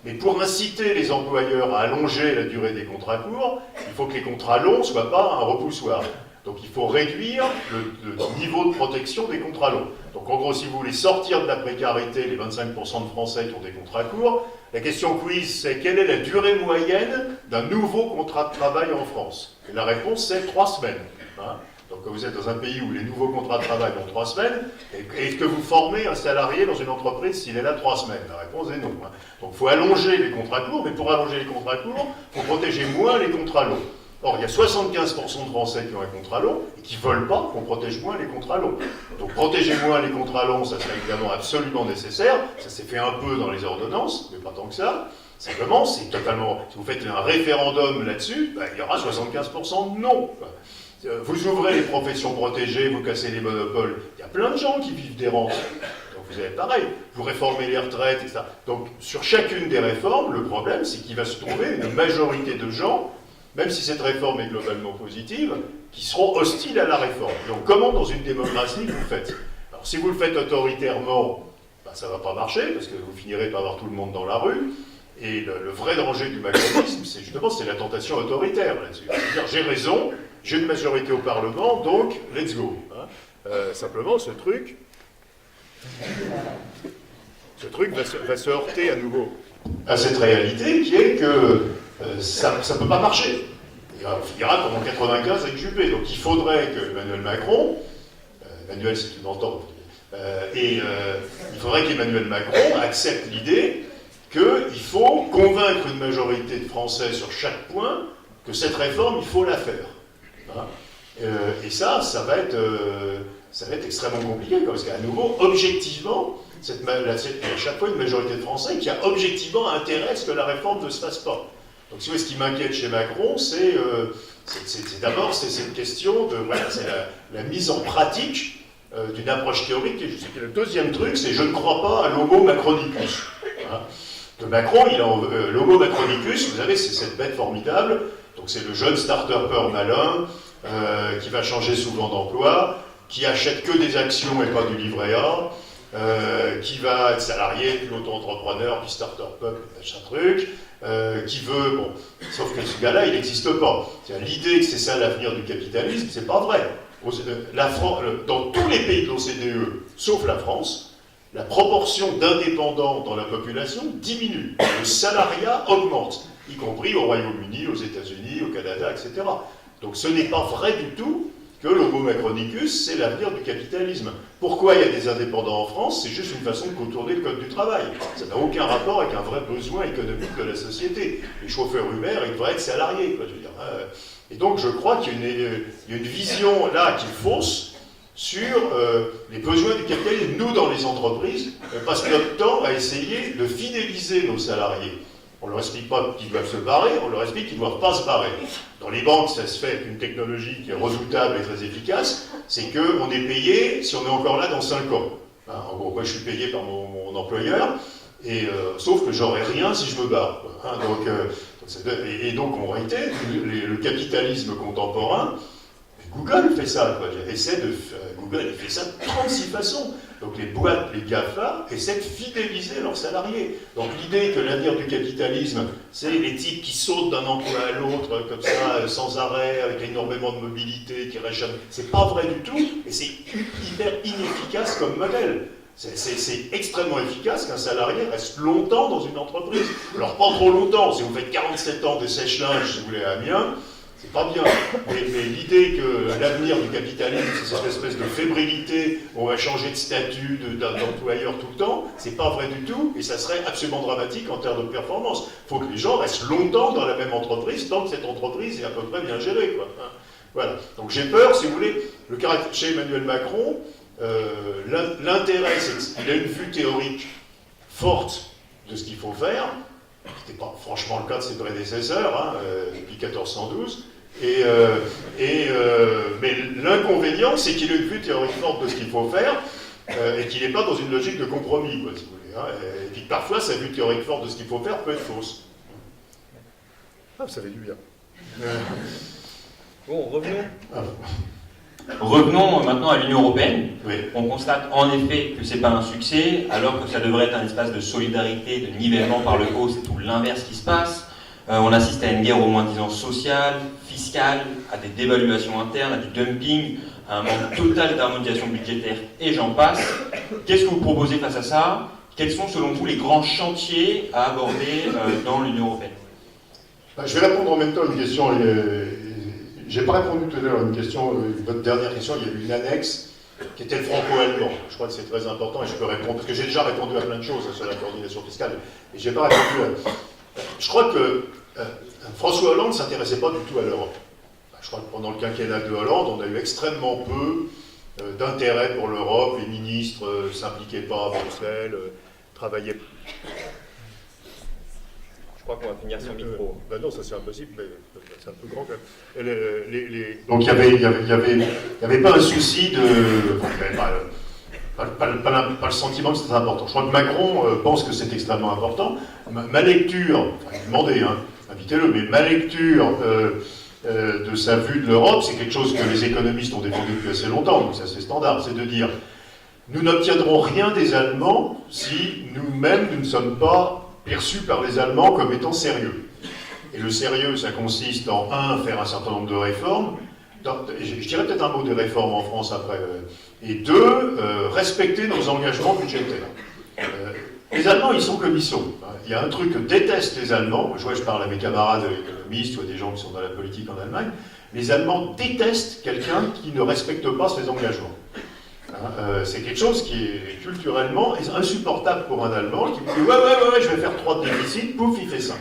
Mais pour inciter les employeurs à allonger la durée des contrats courts, il faut que les contrats longs ne soient pas un repoussoir. Donc il faut réduire le niveau de protection des contrats longs. Donc en gros, si vous voulez sortir de la précarité, les 25% de Français qui ont des contrats courts, la question quiz, c'est quelle est la durée moyenne d'un nouveau contrat de travail en France? Et la réponse, c'est 3 semaines. Hein. Donc vous êtes dans un pays où les nouveaux contrats de travail ont 3 semaines, est-ce que vous formez un salarié dans une entreprise s'il est là 3 semaines? La réponse est non. Hein. Donc il faut allonger les contrats courts, mais pour allonger les contrats courts, il faut protéger moins les contrats longs. Or, il y a 75% de Français qui ont un contrat long et qui ne veulent pas qu'on protège moins les contrats longs. Donc protéger moins les contrats longs, ça serait évidemment absolument nécessaire. Ça s'est fait un peu dans les ordonnances, mais pas tant que ça. Simplement, c'est totalement... Si vous faites un référendum là-dessus, ben, il y aura 75% de non. Vous ouvrez les professions protégées, vous cassez les monopoles. Il y a plein de gens qui vivent des rentes. Donc vous avez pareil. Vous réformez les retraites, etc. Donc sur chacune des réformes, le problème, c'est qu'il va se trouver une majorité de gens, même si cette réforme est globalement positive, qui seront hostiles à la réforme. Donc comment, dans une démocratie, vous faites? Alors si vous le faites autoritairement, ben, ça ne va pas marcher, parce que vous finirez par avoir tout le monde dans la rue. Et le vrai danger du macronisme, c'est justement la tentation autoritaire là-dessus. C'est-à-dire, j'ai raison, j'ai une majorité au Parlement, donc let's go. Hein. Simplement, ce truc va se heurter à nouveau à cette réalité qui est que ça ne peut pas marcher. On finira comme en 95 avec Juppé. Donc il faudrait que Emmanuel Macron, Emmanuel c'est une entente, il faudrait qu'Emmanuel Macron accepte l'idée qu'il faut convaincre une majorité de Français sur chaque point que cette réforme, il faut la faire. Hein. Et ça va être extrêmement compliqué, parce qu'à nouveau, objectivement, il y a à chaque fois une majorité de Français qui a objectivement intérêt à ce que la réforme ne se fasse pas. Donc, si vous voulez, ce qui m'inquiète chez Macron, c'est d'abord cette question de la mise en pratique d'une approche théorique. Et je sais que le deuxième truc, c'est je ne crois pas à l'homo macronicus. Hein. De Macron, l'homo macronicus, vous savez, c'est cette bête formidable. Donc, c'est le jeune start-upper malin qui va changer souvent d'emploi, qui achète que des actions et pas du livret A. Qui va être salarié, puis auto-entrepreneur, puis start-up, machin truc, qui veut... Bon, sauf que ce gars-là, il n'existe pas. L'idée que c'est ça l'avenir du capitalisme, c'est pas vrai. Dans tous les pays de l'OCDE, sauf la France, la proportion d'indépendants dans la population diminue. Le salariat augmente, y compris au Royaume-Uni, aux États-Unis, au Canada, etc. Donc ce n'est pas vrai du tout que l'homo macronicus, c'est l'avenir du capitalisme. Pourquoi il y a des indépendants en France? C'est juste une façon de contourner le code du travail. Ça n'a aucun rapport avec un vrai besoin économique de la société. Les chauffeurs Uber, ils devraient être salariés, quoi, je veux dire. Et donc je crois qu'il y a une vision là qui est fausse sur les besoins du capitalisme. Nous, dans les entreprises, on passe notre temps à essayer de fidéliser nos salariés. On ne leur explique pas qu'ils doivent se barrer, on leur explique qu'ils ne doivent pas se barrer. Dans les banques, ça se fait avec une technologie qui est redoutable et très efficace, c'est qu'on est payé si on est encore là dans 5 ans. Hein, en gros, moi je suis payé par mon employeur, sauf que j'aurai rien si je me barre. Hein, donc en réalité, le capitalisme contemporain, Google fait ça. Google fait ça de 36 façons. Donc les boîtes, les GAFA, essaient de fidéliser leurs salariés. Donc l'idée que l'avenir du capitalisme, c'est les types qui sautent d'un emploi à l'autre, comme ça, sans arrêt, avec énormément de mobilité, qui restent jamais. C'est pas vrai du tout, et c'est hyper inefficace comme modèle. C'est extrêmement efficace qu'un salarié reste longtemps dans une entreprise. Alors pas trop longtemps, si vous faites 47 ans de sèche-linge, si vous voulez, à Amiens, c'est pas bien. Mais l'idée que l'avenir du capitalisme, c'est cette espèce de fébrilité, où on va changer de statut d'employeur tout le temps, c'est pas vrai du tout, et ça serait absolument dramatique en termes de performance. Il faut que les gens restent longtemps dans la même entreprise, tant que cette entreprise est à peu près bien gérée, quoi. Voilà. Donc j'ai peur, si vous voulez, chez Emmanuel Macron, l'intérêt, c'est qu'il a une vue théorique forte de ce qu'il faut faire. Ce n'était pas franchement le cas de ses prédécesseurs, depuis 1412. Mais l'inconvénient, c'est qu'il a une vue théorique forte de ce qu'il faut faire, et qu'il n'est pas dans une logique de compromis, quoi, si vous voulez. Hein, et puis parfois, sa vue théorique forte de ce qu'il faut faire peut être fausse. Ah, ça fait du bien. Bon, revenons. Revenons maintenant à l'Union européenne. On constate en effet que ce n'est pas un succès, alors que ça devrait être un espace de solidarité, de nivellement par le haut, c'est tout l'inverse qui se passe. On assiste à une guerre au moins-disant sociale, fiscale, à des dévaluations internes, à du dumping, à un manque total d'harmonisation budgétaire, et j'en passe. Qu'est-ce que vous proposez face à ça? Quels sont selon vous les grands chantiers à aborder dans l'Union européenne? Je vais répondre en même temps à une question. J'ai pas répondu tout à l'heure à une question, votre dernière question, il y a eu une annexe qui était le franco-allemand. Je crois que c'est très important et je peux répondre, parce que j'ai déjà répondu à plein de choses sur la coordination fiscale, et j'ai pas répondu à... Je crois que François Hollande ne s'intéressait pas du tout à l'Europe. Je crois que pendant le quinquennat de Hollande, on a eu extrêmement peu d'intérêt pour l'Europe, les ministres ne s'impliquaient pas à Bruxelles, travaillaient... Je crois qu'on va finir sur micro. Ben non, ça c'est impossible, mais c'est un peu grand quand même. Donc il n'y avait pas un souci de... Pas le sentiment que c'était important. Je crois que Macron pense que c'est extrêmement important. Ma lecture, enfin, demandez, hein, invitez-le, mais ma lecture de sa vue de l'Europe, c'est quelque chose que les économistes ont défendu depuis assez longtemps, donc ça c'est standard, c'est de dire nous n'obtiendrons rien des Allemands si nous-mêmes nous ne sommes pas perçus par les Allemands comme étant sérieux. Et le sérieux, ça consiste en, faire un certain nombre de réformes, je dirais peut-être un mot des réformes en France après, et deux, respecter nos engagements budgétaires. Les Allemands, ils sont comme ils sont. Il y a un truc que détestent les Allemands, je parle à mes camarades économistes ou à des gens qui sont dans la politique en Allemagne, les Allemands détestent quelqu'un qui ne respecte pas ses engagements. C'est quelque chose qui est culturellement insupportable pour un Allemand qui dit ouais, je vais faire 3 de déficit, pouf, il fait 5.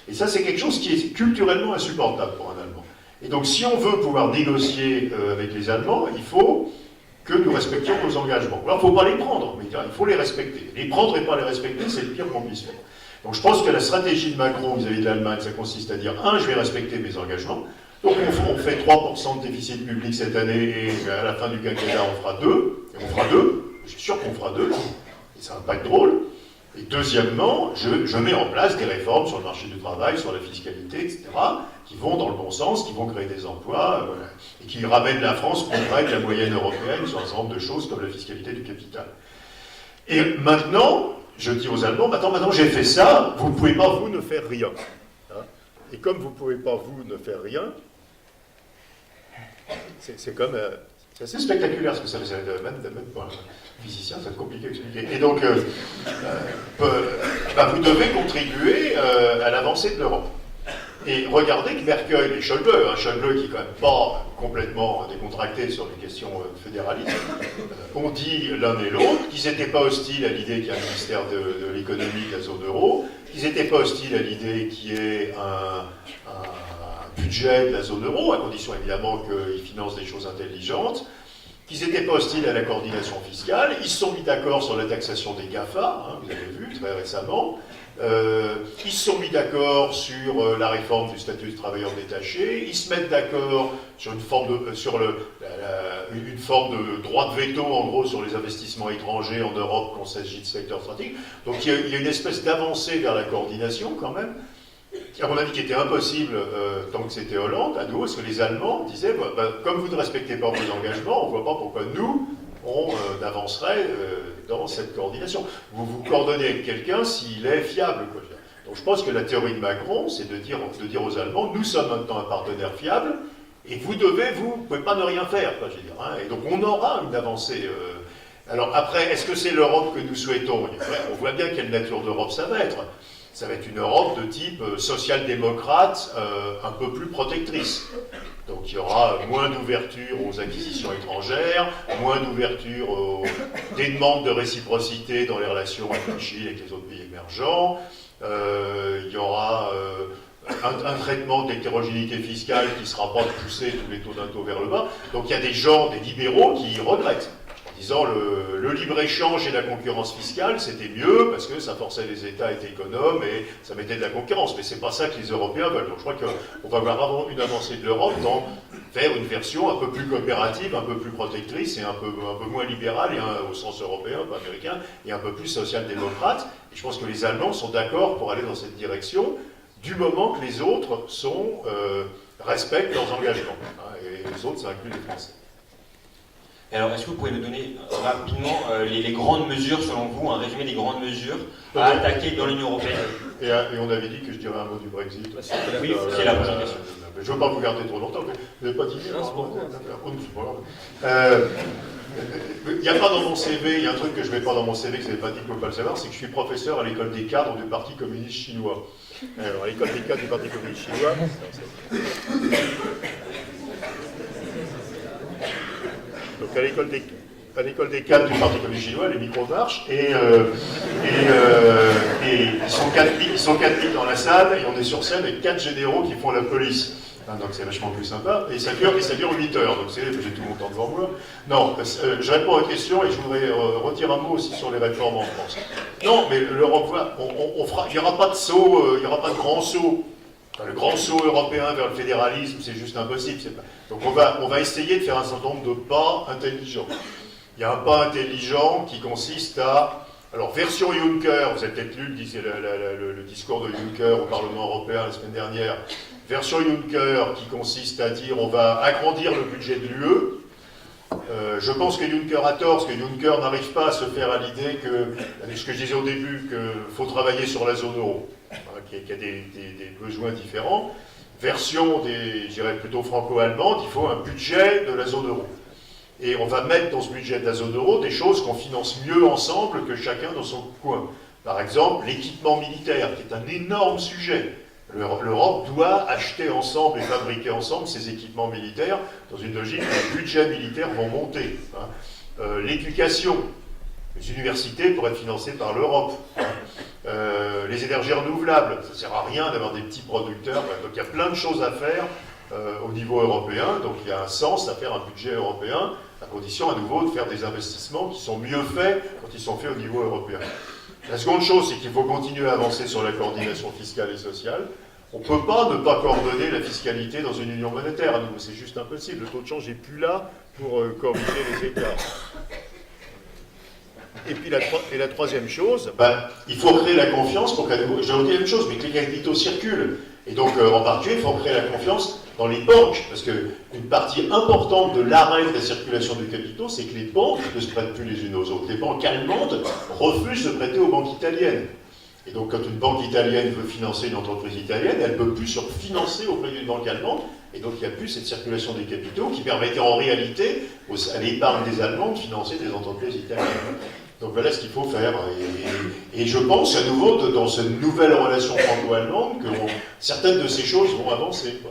Et ça, c'est quelque chose qui est culturellement insupportable pour un Allemand. Et donc, si on veut pouvoir négocier avec les Allemands, il faut que nous respections nos engagements. Alors, il ne faut pas les prendre, mais il faut les respecter. Les prendre et pas les respecter, c'est le pire qu'on puisse faire. Donc, je pense que la stratégie de Macron vis-à-vis de l'Allemagne, ça consiste à dire, je vais respecter mes engagements. Donc, on fait 3% de déficit public cette année, et à la fin du quinquennat, on fera 2. Et on fera 2. Je suis sûr qu'on fera 2. Et ça ne va pas être drôle. Et deuxièmement, je mets en place des réformes sur le marché du travail, sur la fiscalité, etc., qui vont dans le bon sens, qui vont créer des emplois, et qui ramènent la France plus près de la moyenne européenne sur un certain nombre de choses comme la fiscalité du capital. Et maintenant, je dis aux Allemands, maintenant j'ai fait ça, vous ne pouvez pas, vous, ne faire rien. Et comme vous ne pouvez pas, vous, ne faire rien, c'est comme... c'est assez spectaculaire ce que ça fait, même pour un physicien, c'est compliqué à expliquer. Et donc, vous devez contribuer à l'avancée de l'Europe. Et regardez que Merkel et Schäuble, Schäuble qui est quand même pas complètement décontracté sur les questions fédéralistes, ont dit l'un et l'autre qu'ils n'étaient pas hostiles à l'idée qu'il y a un ministère de l'économie de la zone euro, qu'ils n'étaient pas hostiles à l'idée qu'il y ait un budget de la zone euro, à condition évidemment qu'ils financent des choses intelligentes, qu'ils n'étaient pas hostiles à la coordination fiscale. Ils se sont mis d'accord sur la taxation des GAFA, vous avez vu très récemment. Ils se sont mis d'accord sur la réforme du statut de travailleur détaché. Ils se mettent d'accord sur une forme de droit de veto, en gros, sur les investissements étrangers en Europe quand il s'agit de secteurs stratégiques. Donc il y a une espèce d'avancée vers la coordination quand même, à mon avis, qui était impossible tant que c'était Hollande, à nous, parce que les Allemands disaient, comme vous ne respectez pas vos engagements, on ne voit pas pourquoi nous, on avancerait dans cette coordination. Vous vous coordonnez avec quelqu'un s'il est fiable. Quoi. Donc je pense que la théorie de Macron, c'est de dire aux Allemands, nous sommes maintenant un partenaire fiable, et vous ne pouvez pas ne rien faire. Quoi, je veux dire, Et donc on aura une avancée. Alors après, est-ce que c'est l'Europe que nous souhaitons? On voit bien quelle nature d'Europe ça va être. Ça va être une Europe de type social-démocrate, un peu plus protectrice. Donc il y aura moins d'ouverture aux acquisitions étrangères, moins d'ouverture aux des demandes de réciprocité dans les relations avec la Chine et avec les autres pays émergents. Il y aura un traitement d'hétérogénéité fiscale qui ne sera pas de pousser tous les taux d'impôt vers le bas. Donc il y a des gens, des libéraux qui regrettent. disant le libre-échange et la concurrence fiscale, c'était mieux parce que ça forçait les États à être économes et ça mettait de la concurrence. Mais c'est pas ça que les Européens veulent. Donc je crois qu'on va avoir une avancée de l'Europe vers une version un peu plus coopérative, un peu plus protectrice et un peu moins libérale, au sens européen, pas américain, et un peu plus social-démocrate. Et je pense que les Allemands sont d'accord pour aller dans cette direction, du moment que les autres respectent leurs engagements. Et les autres, ça inclut les Français. Et alors, est-ce que vous pouvez nous donner rapidement les grandes mesures, selon vous, un résumé des grandes mesures à attaquer dans l'Union européenne? Et on avait dit que je dirais un mot du Brexit. Oui, c'est la prochaine question. Je ne veux pas vous garder trop longtemps, mais vous n'avez pas dit. Il n'y a pas dans mon CV, il y a un truc que je ne mets pas dans mon CV que vous n'avez pas dit, que vous ne pouvez pas le savoir, c'est que je suis professeur à l'école des cadres du Parti communiste chinois. Alors, à l'école des cadres du Parti communiste chinois. Donc à l'école des cadres du Parti communiste chinois, les micros marchent, et ils sont 4 dans la salle, et on est sur scène avec 4 généraux qui font la police. Donc c'est vachement plus sympa, et ça dure 8 heures, donc j'ai tout mon temps devant moi. Non, je réponds à la question, et je voudrais retirer un mot aussi sur les réformes en France. Non, mais l'Europe, il n'y aura pas de saut, il n'y aura pas de grand saut. Enfin, le grand saut européen vers le fédéralisme, c'est juste impossible. Donc on va essayer de faire un certain nombre de pas intelligents. Il y a un pas intelligent qui consiste à... Alors, version Juncker, vous avez peut-être lu le discours de Juncker au Parlement européen la semaine dernière. Version Juncker qui consiste à dire on va agrandir le budget de l'UE. Je pense que Juncker a tort, parce que Juncker n'arrive pas à se faire à l'idée que, ce que je disais au début, qu'il faut travailler sur la zone euro, qui a des besoins différents. Version, je dirais plutôt franco-allemande, il faut un budget de la zone euro. Et on va mettre dans ce budget de la zone euro des choses qu'on finance mieux ensemble que chacun dans son coin. Par exemple, l'équipement militaire, qui est un énorme sujet. L'Europe doit acheter ensemble et fabriquer ensemble ses équipements militaires dans une logique où les budgets militaires vont monter. L'éducation, les universités pourraient être financées par l'Europe. Les énergies renouvelables, ça ne sert à rien d'avoir des petits producteurs. Donc il y a plein de choses à faire au niveau européen. Donc il y a un sens à faire un budget européen, à condition à nouveau de faire des investissements qui sont mieux faits quand ils sont faits au niveau européen. La seconde chose, c'est qu'il faut continuer à avancer sur la coordination fiscale et sociale. On ne peut pas ne pas coordonner la fiscalité dans une union monétaire. C'est juste impossible. Le taux de change n'est plus là pour corriger les écarts. Et puis la troisième chose, il faut créer la confiance pour qu'à nouveau, je dis la même chose, mais que les capitaux circulent. Et donc, en particulier, il faut créer la confiance dans les banques, parce qu'une partie importante de l'arrêt de la circulation des capitaux, c'est que les banques ne se prêtent plus les unes aux autres. Les banques allemandes refusent de prêter aux banques italiennes. Et donc, quand une banque italienne veut financer une entreprise italienne, elle ne peut plus se financer auprès d'une banque allemande, et donc il n'y a plus cette circulation des capitaux qui permettait en réalité à l'épargne des Allemands de financer des entreprises italiennes. Donc voilà ce qu'il faut faire. Et je pense à nouveau, dans cette nouvelle relation franco-allemande, que certaines de ces choses vont avancer.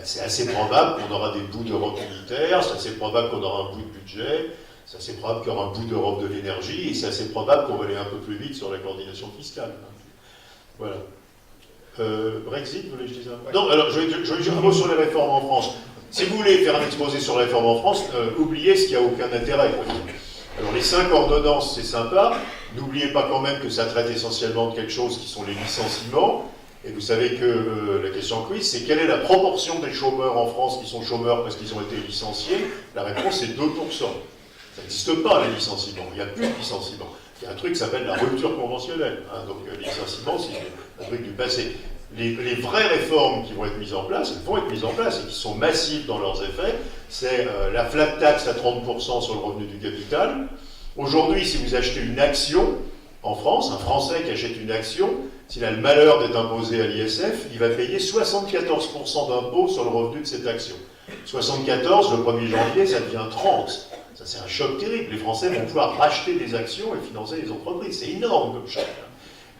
C'est assez probable qu'on aura des bouts d'Europe militaire, c'est assez probable qu'on aura un bout de budget, c'est assez probable qu'il y aura un bout d'Europe de l'énergie, et c'est assez probable qu'on va aller un peu plus vite sur la coordination fiscale. Voilà. Brexit, vous voulez que je dise un mot ? Non, alors je vais dire un mot sur les réformes en France. Si vous voulez faire un exposé sur les réformes en France, oubliez ce qui n'a aucun intérêt. Alors les 5 ordonnances, c'est sympa. N'oubliez pas quand même que ça traite essentiellement de quelque chose qui sont les licenciements. Et vous savez que la question quiz, c'est quelle est la proportion des chômeurs en France qui sont chômeurs parce qu'ils ont été licenciés? La réponse est 2%. Ça n'existe pas, les licenciements. Il n'y a plus de licenciements. Il y a un truc qui s'appelle la rupture conventionnelle. Donc les licenciements, c'est un truc du passé. Les vraies réformes qui vont être mises en place, elles vont être mises en place et qui sont massives dans leurs effets, c'est la flat tax à 30% sur le revenu du capital. Aujourd'hui, si vous achetez une action en France, un Français qui achète une action, s'il a le malheur d'être imposé à l'ISF, il va payer 74% d'impôt sur le revenu de cette action. 74, le 1er janvier, ça devient 30. Ça, c'est un choc terrible. Les Français vont pouvoir racheter des actions et financer les entreprises. C'est énorme comme choc.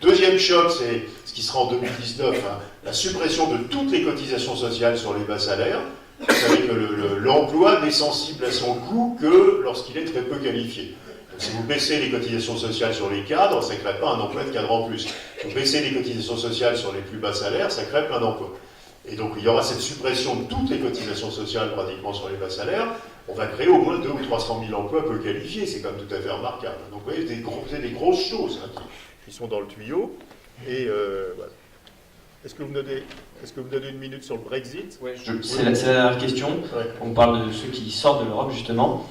Deuxième choc, c'est ce qui sera en 2019, la suppression de toutes les cotisations sociales sur les bas salaires. Vous savez que l'emploi n'est sensible à son coût que lorsqu'il est très peu qualifié. Donc, si vous baissez les cotisations sociales sur les cadres, ça ne crée pas un emploi de cadre en plus. Si vous baissez les cotisations sociales sur les plus bas salaires, ça crée plein d'emplois. Et donc il y aura cette suppression de toutes les cotisations sociales pratiquement sur les bas salaires. on va créer au moins 200 ou 300 000 emplois peu qualifiés. C'est quand même tout à fait remarquable. Donc vous voyez, vous avez des grosses choses hein, qui sont dans le tuyau. Et voilà. Est-ce que vous me donnez une minute sur le Brexit? C'est la dernière question. Ouais. On parle de ceux qui sortent de l'Europe, justement.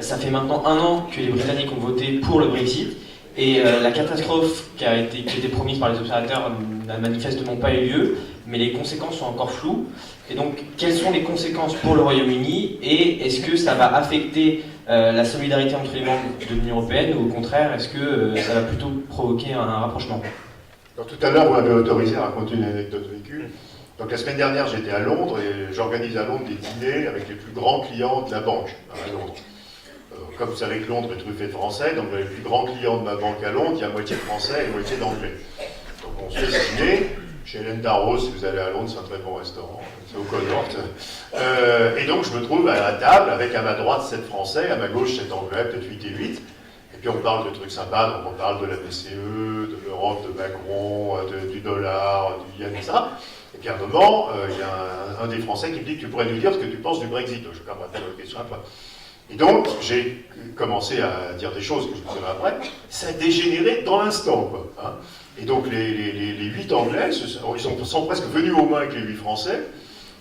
Ça fait maintenant 1 an que les Britanniques ont voté pour le Brexit. Et la catastrophe qui était promise par les observateurs n'a manifestement pas eu lieu, mais les conséquences sont encore floues. Et donc, quelles sont les conséquences pour le Royaume-Uni et est-ce que ça va affecter la solidarité entre les membres de l'Union européenne ou au contraire, est-ce que ça va plutôt provoquer un rapprochement? Alors, tout à l'heure, vous m'avez autorisé à raconter une anecdote vécue. Donc la semaine dernière, j'étais à Londres et j'organise à Londres des dîners avec les plus grands clients de la banque à Londres. Comme vous savez que Londres est truffé de français, donc les plus grands clients de ma banque à Londres, il y a moitié de français et moitié d'anglais. Donc on se fait ce dîner chez Hélène Darroze, si vous allez à Londres, c'est un très bon restaurant, c'est au Connaught. Et donc je me trouve à la table avec à ma droite 7 français, à ma gauche 7 anglais, peut-être 8 et 8. Et puis on parle de trucs sympas, donc on parle de la BCE, de l'Europe, de Macron, du dollar, du yen, etc. Et puis à un moment, il y a un des Français qui me dit que tu pourrais nous dire ce que tu penses du Brexit. Je vais quand même répondre à la question après. Et donc, j'ai commencé à dire des choses que je vous dirai après. Ça a dégénéré dans l'instant, quoi. Hein. Et donc, les 8 Anglais, ils sont presque venus aux mains avec les 8 Français,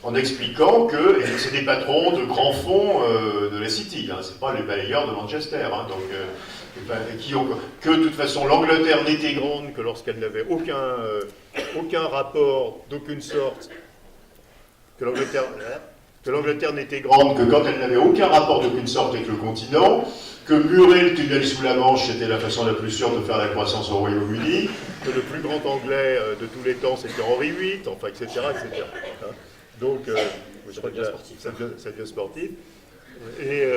en expliquant que c'est des patrons de grands fonds de la City, hein, c'est pas les balayeurs de Manchester. Hein, donc, que de toute façon, l'Angleterre n'était grande que lorsqu'elle n'avait aucun rapport d'aucune sorte, que l'Angleterre n'était grande que quand elle n'avait aucun rapport d'aucune sorte avec le continent, que murer le tunnel sous la Manche, c'était la façon la plus sûre de faire la croissance au Royaume-Uni, que le plus grand anglais de tous les temps, c'était Henri VIII, enfin, etc. etc. Hein. Donc, ça devient sportif. Et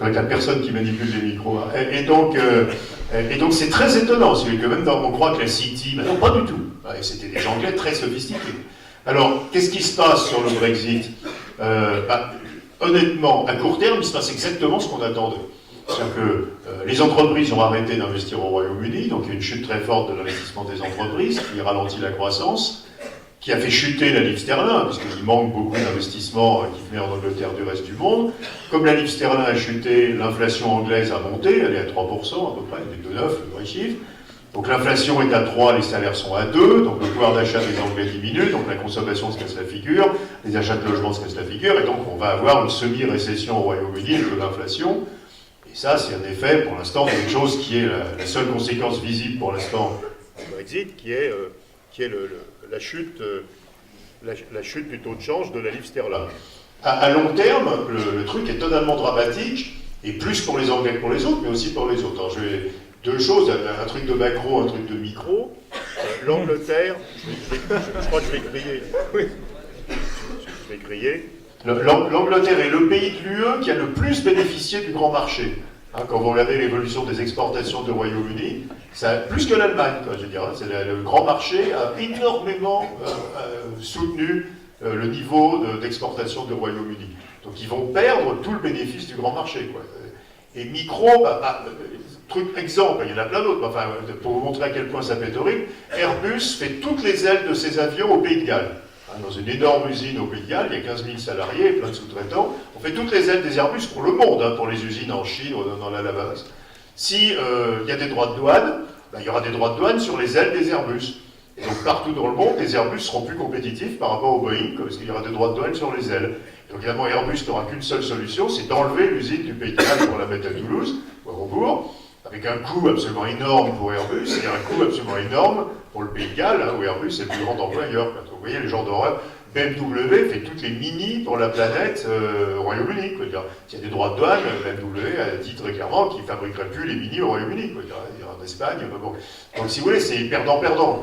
il n'y a personne qui manipule les micros. Hein. Et donc, c'est très étonnant, c'est que même on croit que la City, non, pas du tout. Et c'était des Anglais très sophistiqués. Alors, qu'est-ce qui se passe sur le Brexit? Honnêtement, à court terme, il se passe exactement ce qu'on attendait. C'est-à-dire que les entreprises ont arrêté d'investir au Royaume-Uni, donc il y a une chute très forte de l'investissement des entreprises qui ralentit la croissance, qui a fait chuter la livre sterling, puisqu'il manque beaucoup d'investissements qui venaient en Angleterre du reste du monde. Comme la livre sterling a chuté, l'inflation anglaise a monté, elle est à 3% à peu près, elle est de 9, le vrai chiffre. Donc l'inflation est à 3, les salaires sont à 2, donc le pouvoir d'achat des Anglais diminue, donc la consommation se casse la figure, les achats de logements se cassent la figure, et donc on va avoir une semi-récession au Royaume-Uni de l'inflation. Et ça, c'est un effet, pour l'instant, d'une chose qui est la seule conséquence visible pour l'instant du Brexit, qui est la chute du taux de change de la livre sterling. À long terme, le truc est totalement dramatique, et plus pour les Anglais que pour les autres, mais aussi pour les autres. Alors, deux choses, un truc de macro, un truc de micro. L'Angleterre, je crois que je vais crier. Oui, je vais crier. L'Angleterre est le pays de l'UE qui a le plus bénéficié du grand marché. Hein, quand vous regardez l'évolution des exportations du Royaume-Uni, plus que l'Allemagne, je veux dire. Hein, le grand marché a énormément soutenu le niveau d'exportation du Royaume-Uni. Donc ils vont perdre tout le bénéfice du grand marché, quoi. Et micro, truc exemple, il y en a plein d'autres, enfin, pour vous montrer à quel point ça peut être horrible, Airbus fait toutes les ailes de ses avions au Pays de Galles. Dans une énorme usine au Pays de Galles, il y a 15 000 salariés, plein de sous-traitants. On fait toutes les ailes des Airbus pour le monde, hein, pour les usines en Chine ou dans l'Alabama. Si il y a des droits de douane, il y aura des droits de douane sur les ailes des Airbus. Et donc partout dans le monde, les Airbus seront plus compétitifs par rapport au Boeing, parce qu'il y aura des droits de douane sur les ailes. Donc évidemment, Airbus n'aura qu'une seule solution, c'est d'enlever l'usine du Pays de Galles pour la mettre à Toulouse, ou à Hambourg, avec un coût absolument énorme pour Airbus, et un coût absolument énorme pour le Pays de Galles, hein, où Airbus est le plus grand employeur. Vous voyez les gens d'horreur. BMW fait toutes les mini pour la planète au Royaume-Uni. S'il y a des droits de douane, BMW a dit très clairement qu'il ne fabriquerait plus les mini au Royaume-Uni. En Espagne, bon. Donc si vous voulez, c'est perdant-perdant.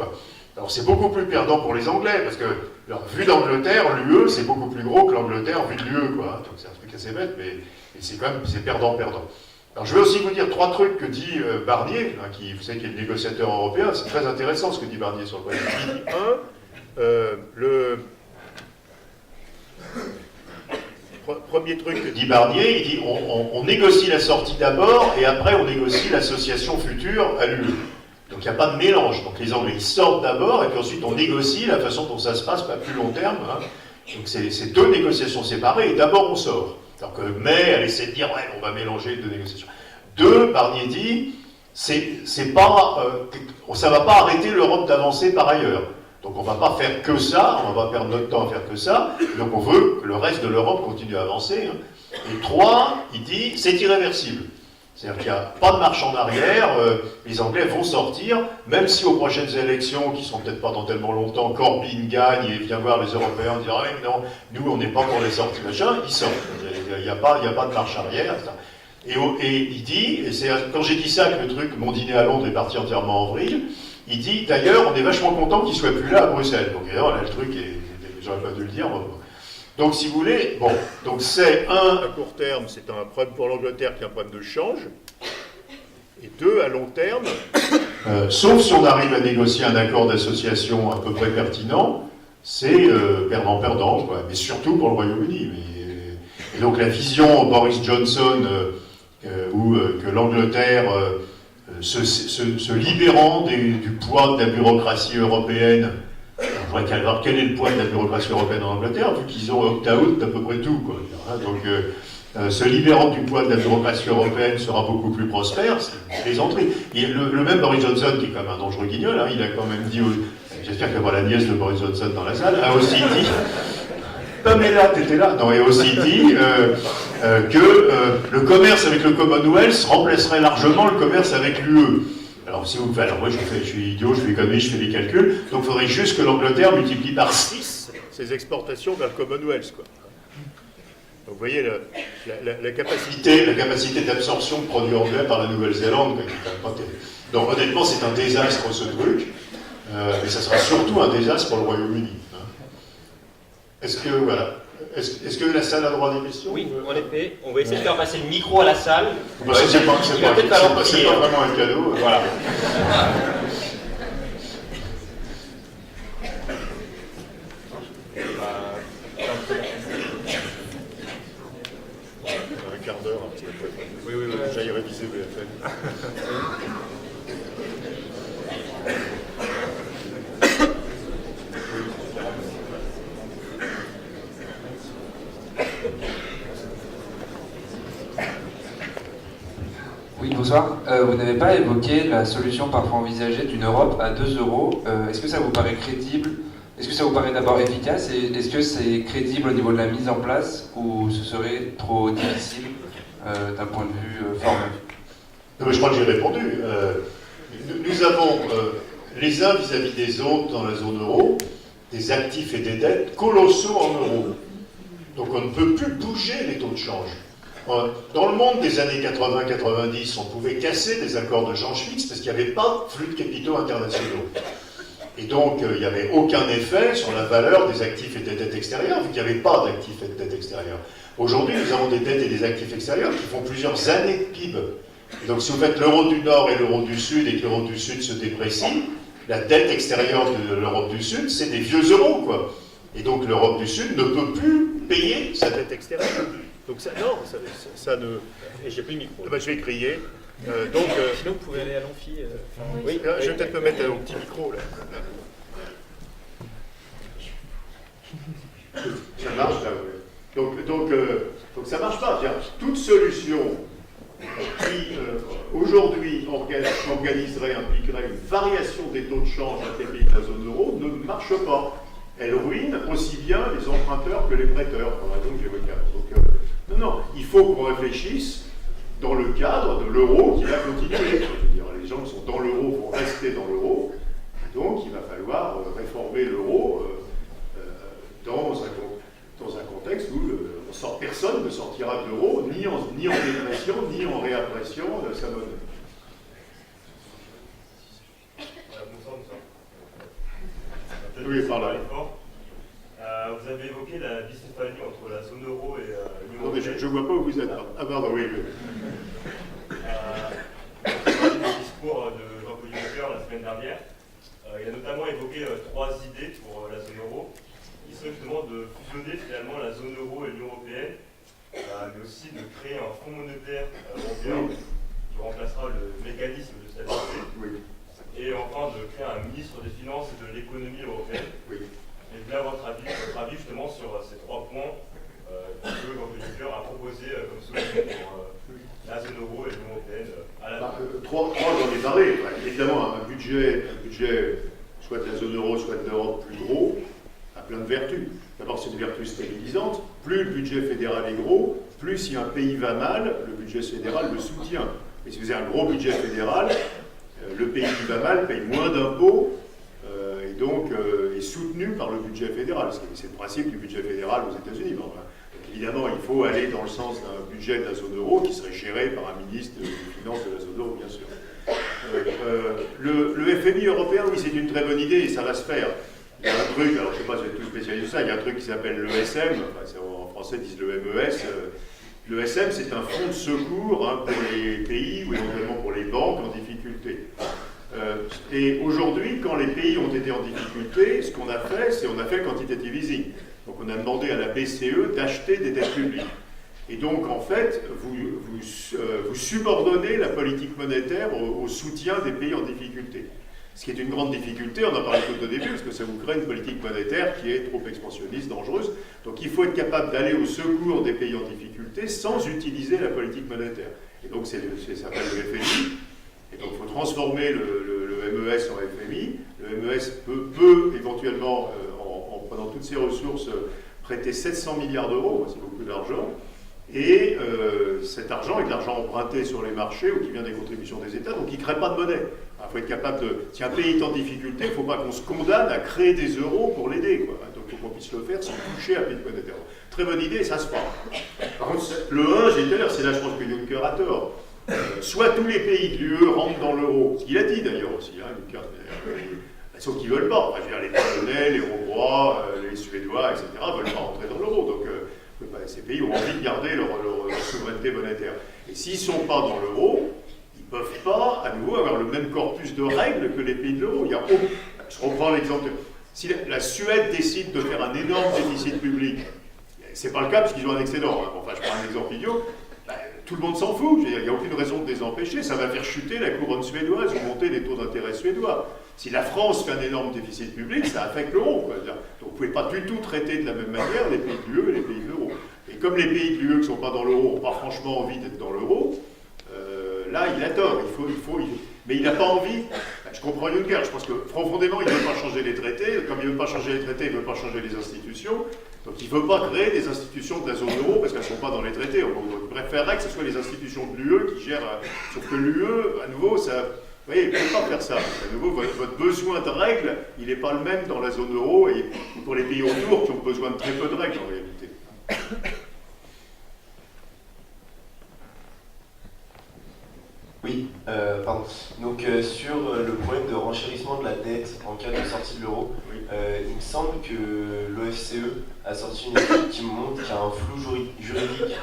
Alors c'est beaucoup plus perdant pour les Anglais, parce que vu d'Angleterre, l'UE, c'est beaucoup plus gros que l'Angleterre vu de l'UE. Donc c'est un truc assez bête, mais c'est quand même perdant-perdant. Alors je vais aussi vous dire 3 trucs que dit Barnier, hein, vous savez qu'il est le négociateur européen. C'est très intéressant ce que dit Barnier sur le Brexit. Il dit premier truc que dit Barnier, il dit on négocie la sortie d'abord et après on négocie l'association future à l'UE. Donc il n'y a pas de mélange. Donc les Anglais ils sortent d'abord et puis ensuite on négocie la façon dont ça se passe à plus long terme. Hein. Donc c'est 2 négociations séparées et d'abord on sort. Alors que mais, elle essaie de dire, ouais, on va mélanger les deux négociations. Deux, Barnier dit, ça ne va pas arrêter l'Europe d'avancer par ailleurs. Donc on ne va pas faire que ça, on ne va pas perdre notre temps à faire que ça, donc on veut que le reste de l'Europe continue à avancer. Et trois, il dit, c'est irréversible. C'est-à-dire qu'il n'y a pas de marche en arrière, les Anglais vont sortir, même si aux prochaines élections, qui ne seront peut-être pas dans tellement longtemps, Corbyn gagne et vient voir les Européens dire « Ah mais non, nous on n'est pas pour les sorties, machin », ils sortent. Il n'y a pas de marche arrière. Et il dit, et c'est quand j'ai dit ça que le truc, mon dîner à Londres est parti entièrement en vrille, il dit d'ailleurs, on est vachement content qu'il ne soit plus là à Bruxelles. Donc d'ailleurs, là le truc, j'aurais pas dû le dire. Donc si vous voulez, bon, donc c'est à court terme, c'est un problème pour l'Angleterre qui est un problème de change. Et deux, à long terme, sauf si on arrive à négocier un accord d'association à peu près pertinent, c'est perdant-perdant, quoi. Mais surtout pour le Royaume-Uni. Et donc la vision Boris Johnson, que l'Angleterre, se libérant du poids de la bureaucratie européenne, on pourrait voir quel est le poids de la bureaucratie européenne en Angleterre, vu qu'ils ont opt-out d'à peu près tout, quoi. Donc, se libérant du poids de la bureaucratie européenne sera beaucoup plus prospère, c'est une plaisanterie. Le même Boris Johnson, qui est comme un dangereux guignol, hein, il a quand même dit, j'espère qu'il y aura la nièce de Boris Johnson dans la salle, a aussi dit, Pamela, t'étais là, non, et aussi dit que le commerce avec le Commonwealth remplacerait largement le commerce avec l'UE. Alors, si vous, alors moi je suis idiot, je fais économiste, je fais des calculs, donc il faudrait juste que l'Angleterre multiplie par 6 ses exportations vers le Commonwealth, quoi. Donc vous voyez la capacité d'absorption de produits anglais par la Nouvelle-Zélande, qui est pas terrible. Donc honnêtement, c'est un désastre ce truc, mais ça sera surtout un désastre pour le Royaume-Uni. Est-ce que la salle a droit à des questions? Oui, en effet. On va essayer de faire passer le micro à la salle. C'est pas vraiment un cadeau. Voilà. Un quart d'heure, un petit peu. Oui, j'aille réviser BFM. Oui, bonsoir. Vous n'avez pas évoqué la solution parfois envisagée d'une Europe à 2 euros. Est-ce que ça vous paraît crédible? Est-ce que ça vous paraît d'abord efficace? Et est-ce que c'est crédible au niveau de la mise en place ou ce serait trop difficile d'un point de vue formel? Non, mais je crois que j'ai répondu. Nous avons les uns vis-à-vis des autres dans la zone euro des actifs et des dettes colossaux en euros. Donc on ne peut plus bouger les taux de change. Dans le monde des années 80-90, on pouvait casser des accords de change fixe parce qu'il n'y avait pas de flux de capitaux internationaux. Et donc, il n'y avait aucun effet sur la valeur des actifs et des dettes extérieures, vu qu'il n'y avait pas d'actifs et de dettes extérieures. Aujourd'hui, nous avons des dettes et des actifs extérieurs qui font plusieurs années de PIB. Et donc, si vous faites l'euro du Nord et l'euro du Sud, et que l'euro du Sud se déprécie, la dette extérieure de l'Europe du Sud, c'est des vieux euros, quoi. Et donc, l'Europe du Sud ne peut plus payer sa dette extérieure. Donc ça, non, ça ne... Et j'ai plus le micro. Je vais crier. Sinon, vous pouvez aller à l'amphi. Oui, je vais peut-être me mettre au petit micro, là. Ça marche, là, oui. Donc ça marche pas. Toute solution qui, aujourd'hui, organiserait, impliquerait une variation des taux de change entre les pays de la zone euro ne marche pas. Elle ruine aussi bien les emprunteurs que les prêteurs, pour la raison que j'évoquais. Donc, non, il faut qu'on réfléchisse dans le cadre de l'euro qui va continuer. Je veux dire, les gens qui sont dans l'euro vont rester dans l'euro, donc il va falloir réformer l'euro dans un contexte où personne ne sortira de l'euro, ni en dépression, ni en réappression de sa monnaie. Oui, par là. Vous avez évoqué la bicéphanie entre la zone euro et l'Union européenne. Je ne vois pas où vous êtes. Ah pardon, oui. Le discours de Jean-Claude Juncker la semaine dernière, il a notamment évoqué 3 idées pour la zone euro, qui serait justement de fusionner finalement la zone euro et l'Union européenne, mais aussi de créer un fonds monétaire européen qui remplacera le mécanisme de stabilité. Oui. Et enfin de créer un ministre des Finances et de l'économie européenne. Oui. Et bien votre avis justement sur ces 3 points que Jean-Claude Juncker a proposé comme solution pour la zone euro et l'Union européenne à la Trois, j'en ai parlé. Évidemment, un budget, soit de la zone euro, soit de l'Europe plus gros, a plein de vertus. D'abord, c'est une vertu stabilisante. Plus le budget fédéral est gros, plus si un pays va mal, le budget fédéral le soutient. Et si vous avez un gros budget fédéral, le pays qui va mal paye moins d'impôts et donc est soutenu par le budget fédéral. C'est le principe du budget fédéral aux États-Unis. Bon, évidemment, il faut aller dans le sens d'un budget de la zone euro qui serait géré par un ministre des Finances de la zone euro, bien sûr. Le FMI européen, oui, c'est une très bonne idée et ça va se faire. Il y a un truc, alors je ne sais pas si vous êtes tous spécialisés de ça, il y a un truc qui s'appelle l'ESM, en français ils disent le MES. L'ESM, c'est un fonds de secours pour les pays ou éventuellement pour les banques en difficulté. Et aujourd'hui, quand les pays ont été en difficulté, ce qu'on a fait, c'est on a fait le quantitative easing. Donc on a demandé à la BCE d'acheter des dettes publiques. Et donc en fait, vous subordonnez la politique monétaire au soutien des pays en difficulté. Ce qui est une grande difficulté, on en parlait tout au début, parce que ça vous crée une politique monétaire qui est trop expansionniste, dangereuse. Donc il faut être capable d'aller au secours des pays en difficulté sans utiliser la politique monétaire. Et donc ça s'appelle le FMI. Et donc il faut transformer le MES en FMI. Le MES peut éventuellement, en prenant toutes ses ressources, prêter 700 milliards d'euros, c'est beaucoup d'argent. Et cet argent est de l'argent emprunté sur les marchés ou qui vient des contributions des États, donc il ne crée pas de monnaie. Il faut être capable de... Si un pays est en difficulté, il ne faut pas qu'on se condamne à créer des euros pour l'aider. Donc il faut qu'on puisse le faire sans toucher à la politique monétaire. Très bonne idée, et ça se fera. Par contre, le 1, j'ai dit tout à l'heure, c'est là je pense que Juncker a tort. Soit tous les pays de l'UE rentrent dans l'euro, ce qu'il a dit d'ailleurs aussi, hein, Juncker, sauf qu'ils ne veulent pas. Enfin, je veux dire, les Polonais, les Hongrois, les Suédois, etc. ne veulent pas rentrer dans l'euro. Donc ces pays ont envie de garder leur souveraineté monétaire. Et s'ils ne sont pas dans l'euro, ils ne peuvent pas à nouveau avoir le même corpus de règles que les pays de l'euro. Je reprends l'exemple. Si la Suède décide de faire un énorme déficit public, ce n'est pas le cas parce qu'ils ont un excédent. Hein. Enfin, je prends un exemple idiot. Tout le monde s'en fout. Il n'y a aucune raison de les empêcher. Ça va faire chuter la couronne suédoise ou monter les taux d'intérêt suédois. Si la France fait un énorme déficit public, ça affecte l'euro. Donc vous ne pouvez pas du tout traiter de la même manière les pays de l'UE et les pays de l'euro. Et comme les pays de l'UE qui ne sont pas dans l'euro n'ont pas franchement envie d'être dans l'euro, là il a tort. Mais il n'a pas envie. Je comprends Juncker. Je pense que profondément il ne veut pas changer les traités. Comme il ne veut pas changer les traités, il ne veut pas changer les institutions. Donc il ne veut pas créer des institutions de la zone euro parce qu'elles ne sont pas dans les traités. On préférerait que ce soit les institutions de l'UE qui gèrent. Sauf que l'UE, à nouveau, ça. Vous voyez, il ne peut pas faire ça. À nouveau, votre besoin de règles, il n'est pas le même dans la zone euro et pour les pays autour qui ont besoin de très peu de règles en réalité. Oui, pardon. Donc sur le problème de renchérissement de la dette en cas de sortie de l'euro, il me semble que l'OFCE a sorti une étude qui montre qu'il y a un flou juridique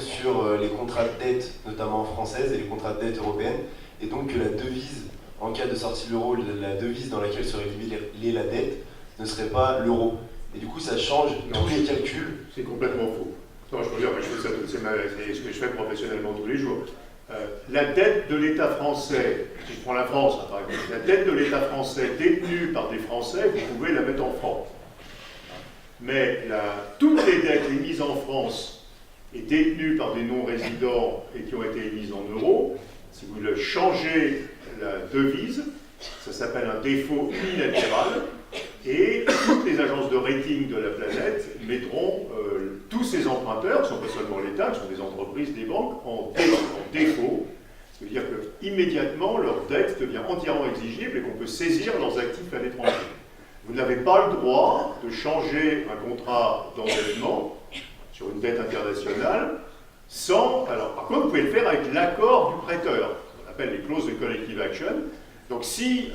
sur les contrats de dette, notamment françaises, et les contrats de dette européennes, et donc que la devise, en cas de sortie de l'euro, la devise dans laquelle serait liée la dette, ne serait pas l'euro. Et du coup, ça change tous les calculs. C'est complètement faux. Non, je peux dire, je fais ça, c'est ce que je fais professionnellement tous les jours. La dette de l'État français, si je prends la France, par exemple, la dette de l'État français détenue par des Français, vous pouvez la mettre en francs. Mais toutes les dettes émises en France et détenues par des non-résidents et qui ont été émises en euros, si vous le changez la devise, ça s'appelle un défaut unilatéral, et toutes les agences de rating de la planète mettront tous ces emprunteurs, qui ne sont pas seulement l'État, qui sont des entreprises, des banques, en défaut. Ça veut dire qu'immédiatement, leur dette devient entièrement exigible et qu'on peut saisir leurs actifs à l'étranger. Vous n'avez pas le droit de changer un contrat d'endettement sur une dette internationale sans... Alors, par contre, vous pouvez le faire avec l'accord du prêteur. On appelle les clauses de collective action. Donc, si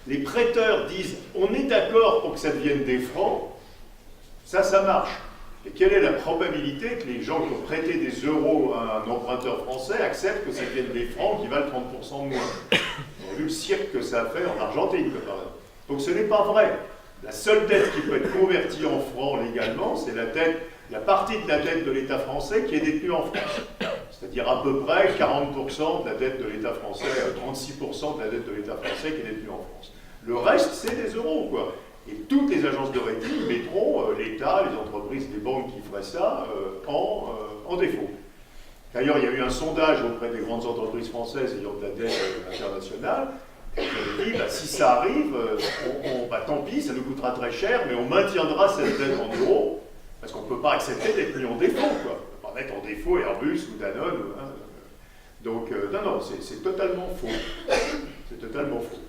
les prêteurs disent « on est d'accord pour que ça devienne des francs », ça marche. Et quelle est la probabilité que les gens qui ont prêté des euros à un emprunteur français acceptent que ça devienne des francs qui valent 30% de moins? On a vu le cirque que ça a fait en Argentine, par exemple. Donc ce n'est pas vrai. La seule dette qui peut être convertie en francs légalement, c'est la partie de la dette de l'État français qui est détenue en France. C'est-à-dire à peu près 40% de la dette de l'État français, 36% de la dette de l'État français qui est détenue en France. Le reste, c'est des euros, quoi. Et toutes les agences de rating mettront l'État, les entreprises, les banques qui feraient ça en défaut. D'ailleurs, il y a eu un sondage auprès des grandes entreprises françaises ayant de la dette internationale. Et on dit, si ça arrive, tant pis, ça nous coûtera très cher, mais on maintiendra cette dette en euros, parce qu'on ne peut pas accepter d'être mis en défaut, quoi. On ne peut pas mettre en défaut Airbus ou Danone. Donc, non, c'est totalement faux. C'est totalement faux.